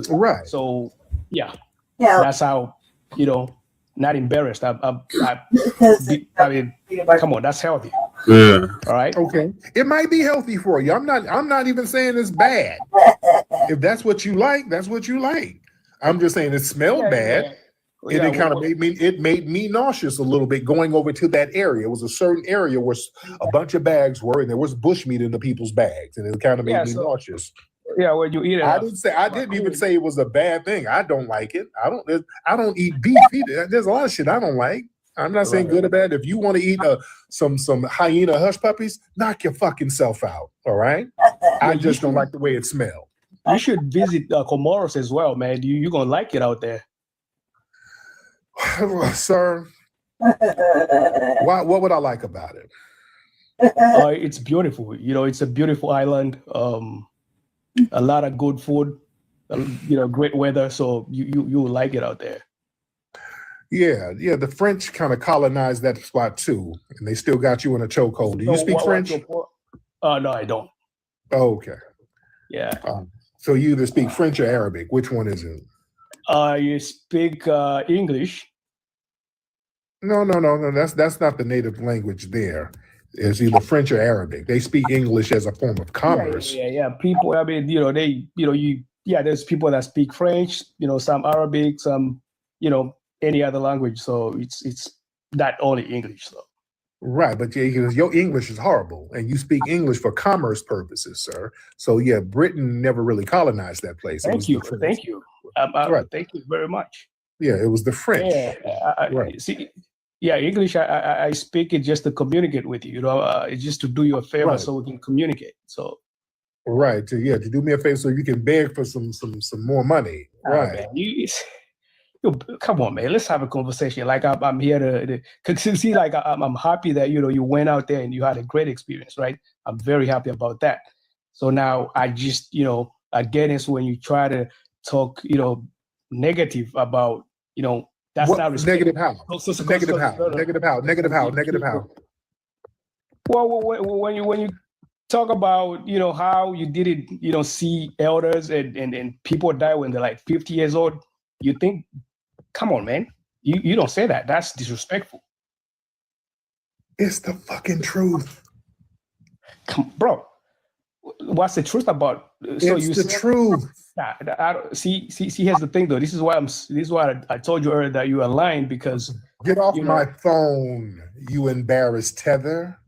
Right. So yeah, that's how not embarrassed. I mean, come on, that's healthy. Yeah. All right. Okay. It might be healthy for you. I'm not even saying it's bad. If that's what you like, that's what you like. I'm just saying it smelled bad. It made me nauseous a little bit going over to that area. It was a certain area where a bunch of bags were, and there was bushmeat in the people's bags, and it kind of made me nauseous. Yeah, when you eat it, I didn't even say it was a bad thing. I don't like it. I don't eat beef either. There's a lot of shit I don't like. I'm not saying good or bad. If you want to eat some hyena hush puppies, knock your fucking self out. All right. I just don't like the way it smells. You should visit Comoros as well, man. You're gonna like it out there. Sir, what would I like about it? It's beautiful. It's a beautiful island. A lot of good food. Great weather. So you will like it out there. Yeah. The French kind of colonized that spot too, and they still got you in a chokehold. Do you speak French? No, I don't. Oh, okay. Yeah. So you either speak French or Arabic. Which one is it? You speak English. No. That's not the native language there. It's either French or Arabic. They speak English as a form of commerce. Yeah. People, I mean, there's people that speak French, some Arabic, some, any other language. So it's not only English. So. Right, but your English is horrible, and you speak English for commerce purposes, sir. So yeah, Britain never really colonized that place. Thank you. Right. Thank you very much. Yeah, it was the French. Yeah, right. See, yeah, English. I speak it just to communicate with you. It's just to do you a favor so we can communicate. So. Right. To do me a favor so you can beg for some more money. Right. Man, come on, man. Let's have a conversation. Like I'm here to see. Like I'm happy that you went out there and you had a great experience, right? I'm very happy about that. So now I just again, it's when you try to talk negative about that's not respect. Negative how? Negative how? Well, when you talk about how you didn't see elders and people die when they're like 50 years old, you think. Come on, man. You don't say that. That's disrespectful. It's the fucking truth. Bro, what's the truth about? So it's the truth. See, here's the thing though. This is why I told you earlier that you are lying because get off my phone, you embarrassed tether.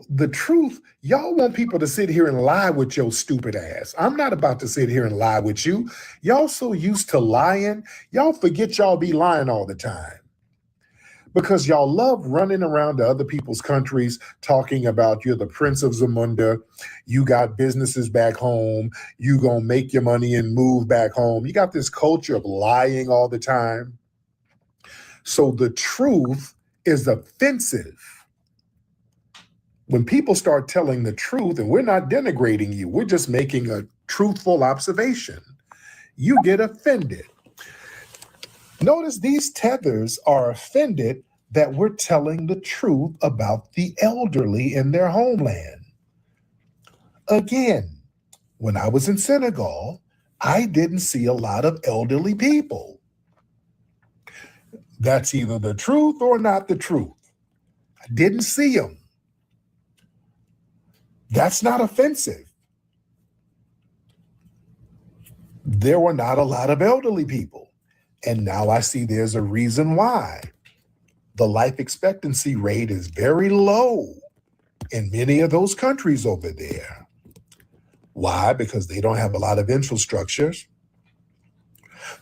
The truth, y'all want people to sit here and lie with your stupid ass. I'm not about to sit here and lie with you. Y'all so used to lying, y'all forget y'all be lying all the time. Because y'all love running around to other people's countries talking about you're the Prince of Zamunda, you got businesses back home, you gonna make your money and move back home. You got this culture of lying all the time. So the truth is offensive. When people start telling the truth, and we're not denigrating you, we're just making a truthful observation, you get offended. Notice these tethers are offended that we're telling the truth about the elderly in their homeland. Again, when I was in Senegal, I didn't see a lot of elderly people. That's either the truth or not the truth. I didn't see them. That's not offensive. There were not a lot of elderly people. And now I see there's a reason why. The life expectancy rate is very low in many of those countries over there. Why? Because they don't have a lot of infrastructures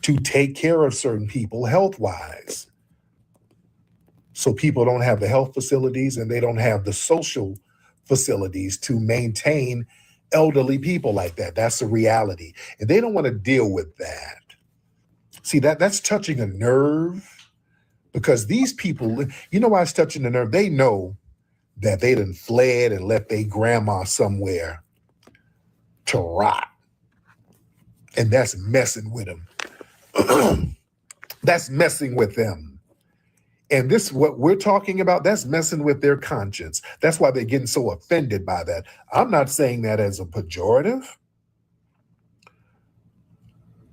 to take care of certain people health-wise. So people don't have the health facilities and they don't have the social facilities to maintain elderly people like that. That's the reality. And they don't want to deal with that. See, that's touching a nerve, because these people, you know why it's touching the nerve? They know that they done fled and left their grandma somewhere to rot. And that's messing with them. That's messing with them. And this, what we're talking about, that's messing with their conscience. That's why they're getting so offended by that. I'm not saying that as a pejorative.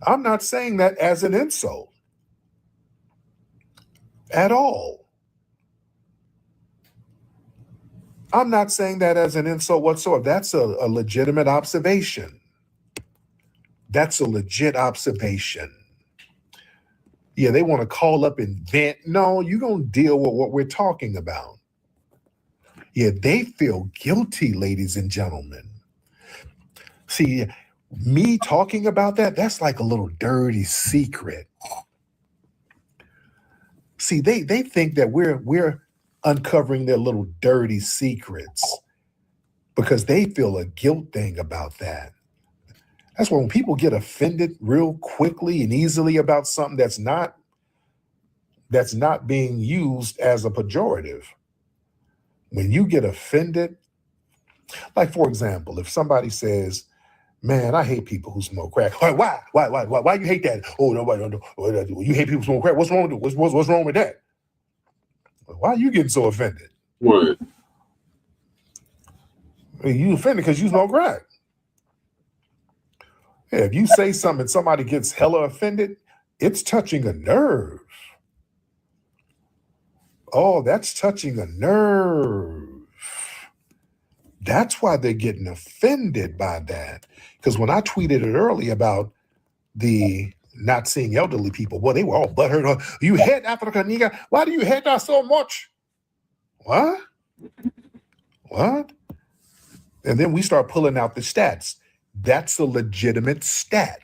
I'm not saying that as an insult at all. I'm not saying that as an insult whatsoever. That's a legitimate observation. That's a legit observation. Yeah, they want to call up and vent. No, you're going to deal with what we're talking about. Yeah, they feel guilty, ladies and gentlemen. See, me talking about that, that's like a little dirty secret. See, they think that we're uncovering their little dirty secrets because they feel a guilt thing about that. That's why when people get offended real quickly and easily about something that's not being used as a pejorative. When you get offended, like for example, if somebody says, "Man, I hate people who smoke crack." Why you hate that? Oh, nobody don't know. You hate people who smoke crack. What's wrong with what's wrong with that? Why are you getting so offended? What? You offended because you smoke crack. Yeah, if you say something and somebody gets hella offended, it's touching a nerve. Oh, that's touching a nerve. That's why they're getting offended by that. Because when I tweeted it early about the not seeing elderly people, well, they were all butthurt. You hate Africa, nigga. Why do you hate us so much? What? What? And then we start pulling out the stats. That's a legitimate stat.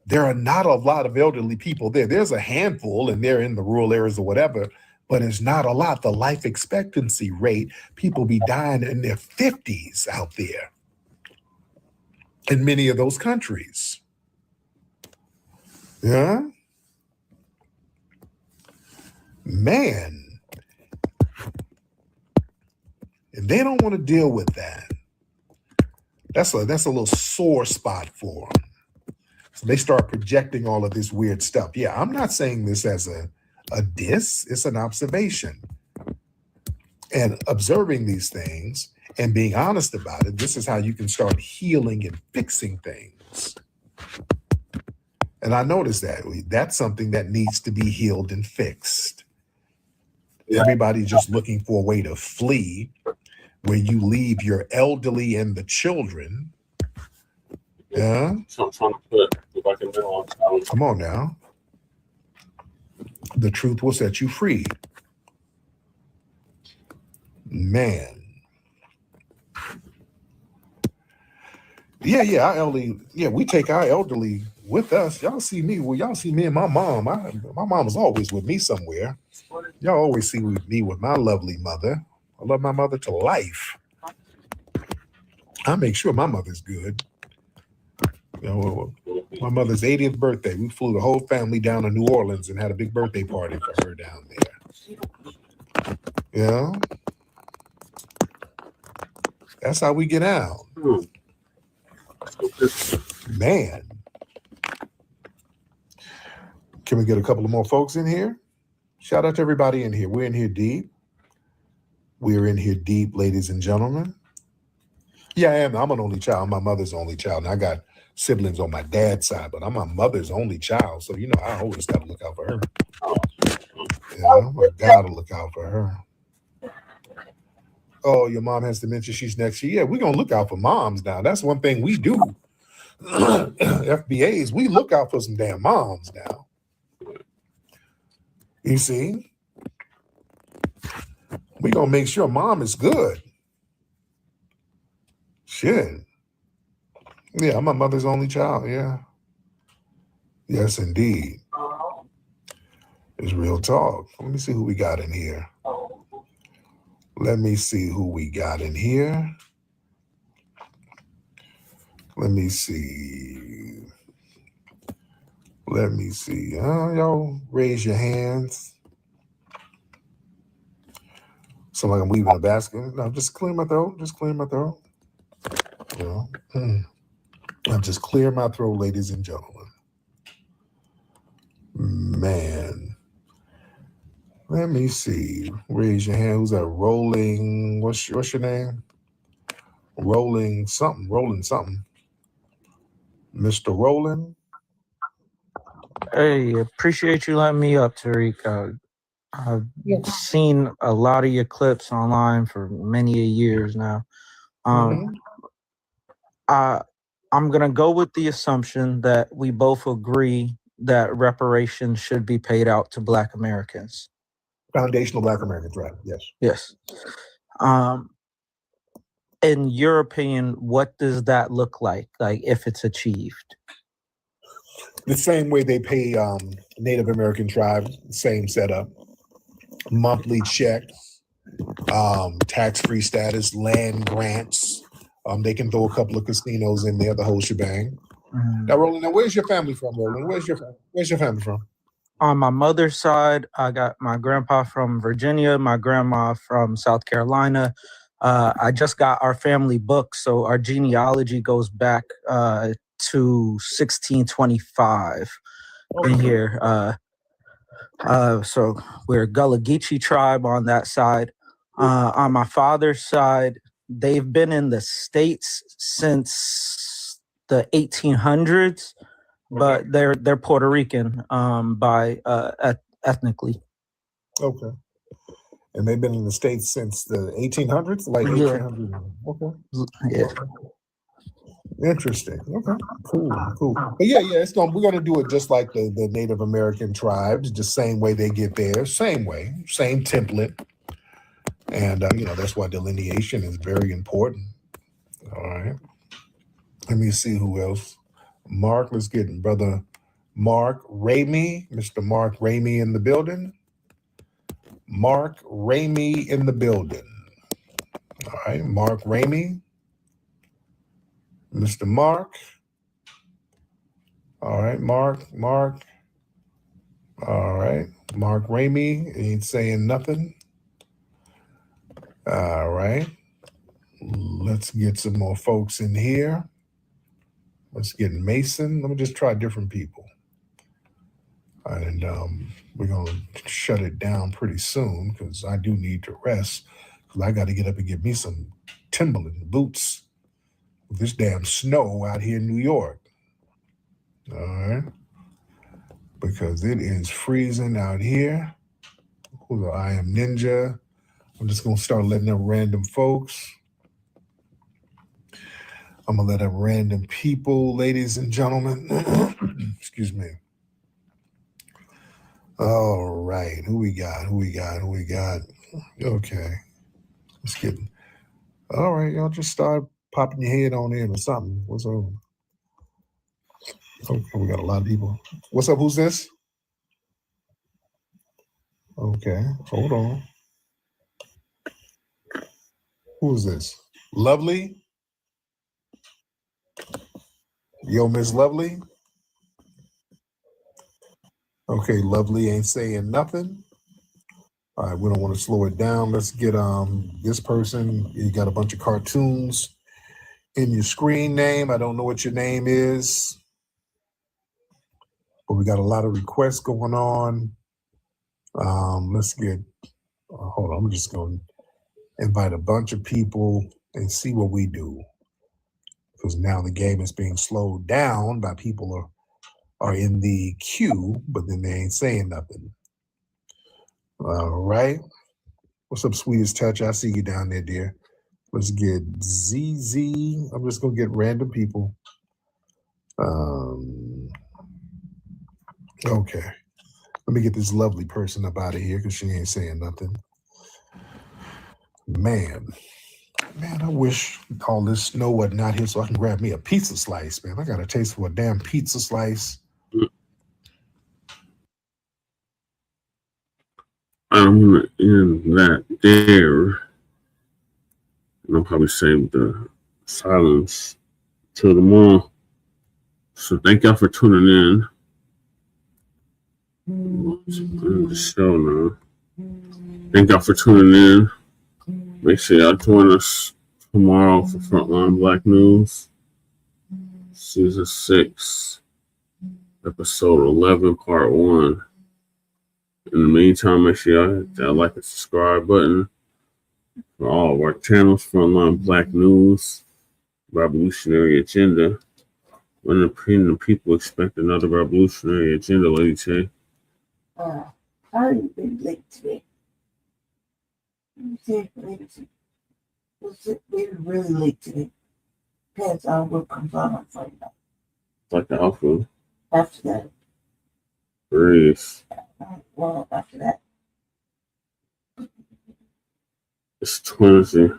There are not a lot of elderly people there. There's a handful, and they're in the rural areas or whatever, but it's not a lot. The life expectancy rate, people be dying in their 50s out there in many of those countries. Yeah? Man. And they don't want to deal with that. That's a little sore spot for them. So they start projecting all of this weird stuff. Yeah, I'm not saying this as a diss. It's an observation. And observing these things and being honest about it, this is how you can start healing and fixing things. And I noticed that that's something that needs to be healed and fixed. Everybody's just looking for a way to flee, where you leave your elderly and the children. Yeah. So I'm trying to put, if I can do on. Come on now. The truth will set you free. Man. Yeah, our elderly, we take our elderly with us. Y'all see me and my mom. My mom was always with me somewhere. Y'all always see me with my lovely mother. I love my mother to life. I make sure my mother's good. You know, my mother's 80th birthday, we flew the whole family down to New Orleans and had a big birthday party for her down there. Yeah. That's how we get out. Man. Can we get a couple of more folks in here? Shout out to everybody in here. We're in here deep. We're in here deep, ladies and gentlemen. Yeah, I am. I'm an only child. I'm my mother's only child. And I got siblings on my dad's side, but I'm my mother's only child. So, you know, I always got to look out for her. Yeah, I got to look out for her. Oh, your mom has dementia. She's next year. Yeah, we're going to look out for moms now. That's one thing we do. FBAs, we look out for some damn moms now. You see? We're going to make sure mom is good. Shit. Yeah, I'm my mother's only child. Yeah. Yes, indeed. It's real talk. Let me see who we got in here. Let me see who we got in here. Let me see. Let me see. Y'all raise your hands. So like I'm leaving a basket. No, just clear my throat. Just clear my throat. You know? I'm just clear my throat, ladies and gentlemen. Man. Let me see. Raise your hand. Who's that? Rolling. What's your name? Rolling something. Rolling something. Mr. Rolling. Hey, appreciate you letting me up, Tariq. I've seen a lot of your clips online for many years now. I'm gonna go with the assumption that we both agree that reparations should be paid out to Black Americans. Foundational Black Americans, right? Yes. Yes. In your opinion, what does that look like if it's achieved? The same way they pay Native American tribes, same setup. Monthly checks, tax-free status, land grants. They can throw a couple of casinos in there, the whole shebang. Now, Roland, where's your family from, Roland? Where's your family from? On my mother's side, I got my grandpa from Virginia, my grandma from South Carolina. I just got our family book, so our genealogy goes back to 1625 in here. So we're a Gullah Geechee tribe on that side. On my father's side, they've been in the States since the 1800s, but they're Puerto Rican by ethnically. Okay. And they've been in the States since the 1800s? Like 1800s? Okay. Yeah. Interesting. Okay. Cool. But yeah, we're gonna do it just like the Native American tribes, the same way they get there, same way, same template. And that's why delineation is very important. All right. Let me see who else. Mark, let's get brother Mark Ramey, Mr. Mark Ramey in the building. Mark Ramey in the building. All right, Mark Ramey. Mr. Mark. All right, Mark. All right, Mark Ramey ain't saying nothing. All right, let's get some more folks in here. Let's get Mason. Let me just try different people. And we're going to shut it down pretty soon because I do need to rest because I got to get up and get me some Timberland boots with this damn snow out here in New York. All right. Because it is freezing out here. I am Ninja. I'm just going to start letting up random folks. I'm going to let up random people, ladies and gentlemen. Excuse me. All right. Who we got? Okay. Let's get. All right. Y'all just start popping your head on in or something. What's up? Okay. We got a lot of people. What's up? Who's this? Okay. Hold on. Who's this? Lovely? Yo, Miss Lovely? Okay, Lovely ain't saying nothing. All right, we don't want to slow it down. Let's get this person. You got a bunch of cartoons in your screen name. I don't know what your name is, but we got a lot of requests going on. Let's get, hold on, I'm just going to invite a bunch of people and see what we do. because now the game is being slowed down by people are in the queue, but then they ain't saying nothing. All right. What's up, sweetest touch? I see you down there, dear. Let's get ZZ. I'm just gonna get random people. Okay. Let me get this lovely person up out of here because she ain't saying nothing. Man, I wish all this snow wasn't out here so I can grab me a pizza slice, man. I got a taste for a damn pizza slice. I'm going to end that there. And I'll probably save the Asylums till tomorrow. So thank y'all for tuning in. End the show now. Thank y'all for tuning in. Make sure y'all join us tomorrow for Frontline Black News. Season 6, Episode 11, Part 1. In the meantime, make sure y'all hit that like and subscribe button for all of our channels. Frontline Black News, Revolutionary Agenda. When the people expect another revolutionary agenda, Lady Tay. I've been late today. We're really late today. Depends on what comes on Friday night. Like the outfit. After that. Breathe. Well, after that. It's 20.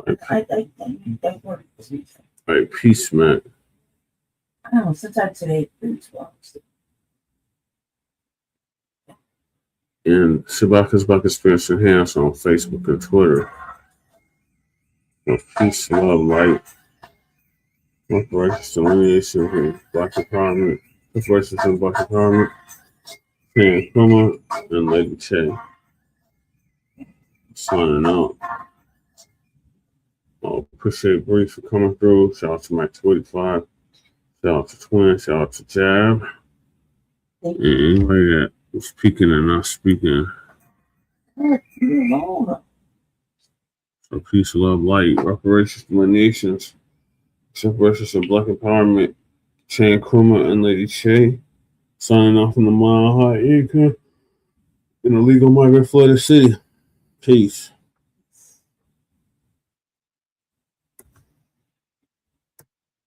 I work this week. All right, peace, man. I don't know, sometime today, 12. And Shabaka's Black Experience Enhanced on Facebook and Twitter. Peace, love, light, reparations, delineation, Black empowerment, reparations and Black empowerment, Pan Kuma, and Lady Che. Signing out. Appreciate Bree for coming through. Shout out to Mike 25. Shout out to Twin. Shout out to Jab. And anybody that was speaking and not speaking. So peace, love, light, reparations, delineations, separations and Black empowerment, Chan Kuma and Lady Che. Signing off from the Mile High Acre in a legal migrant flooded city. Peace.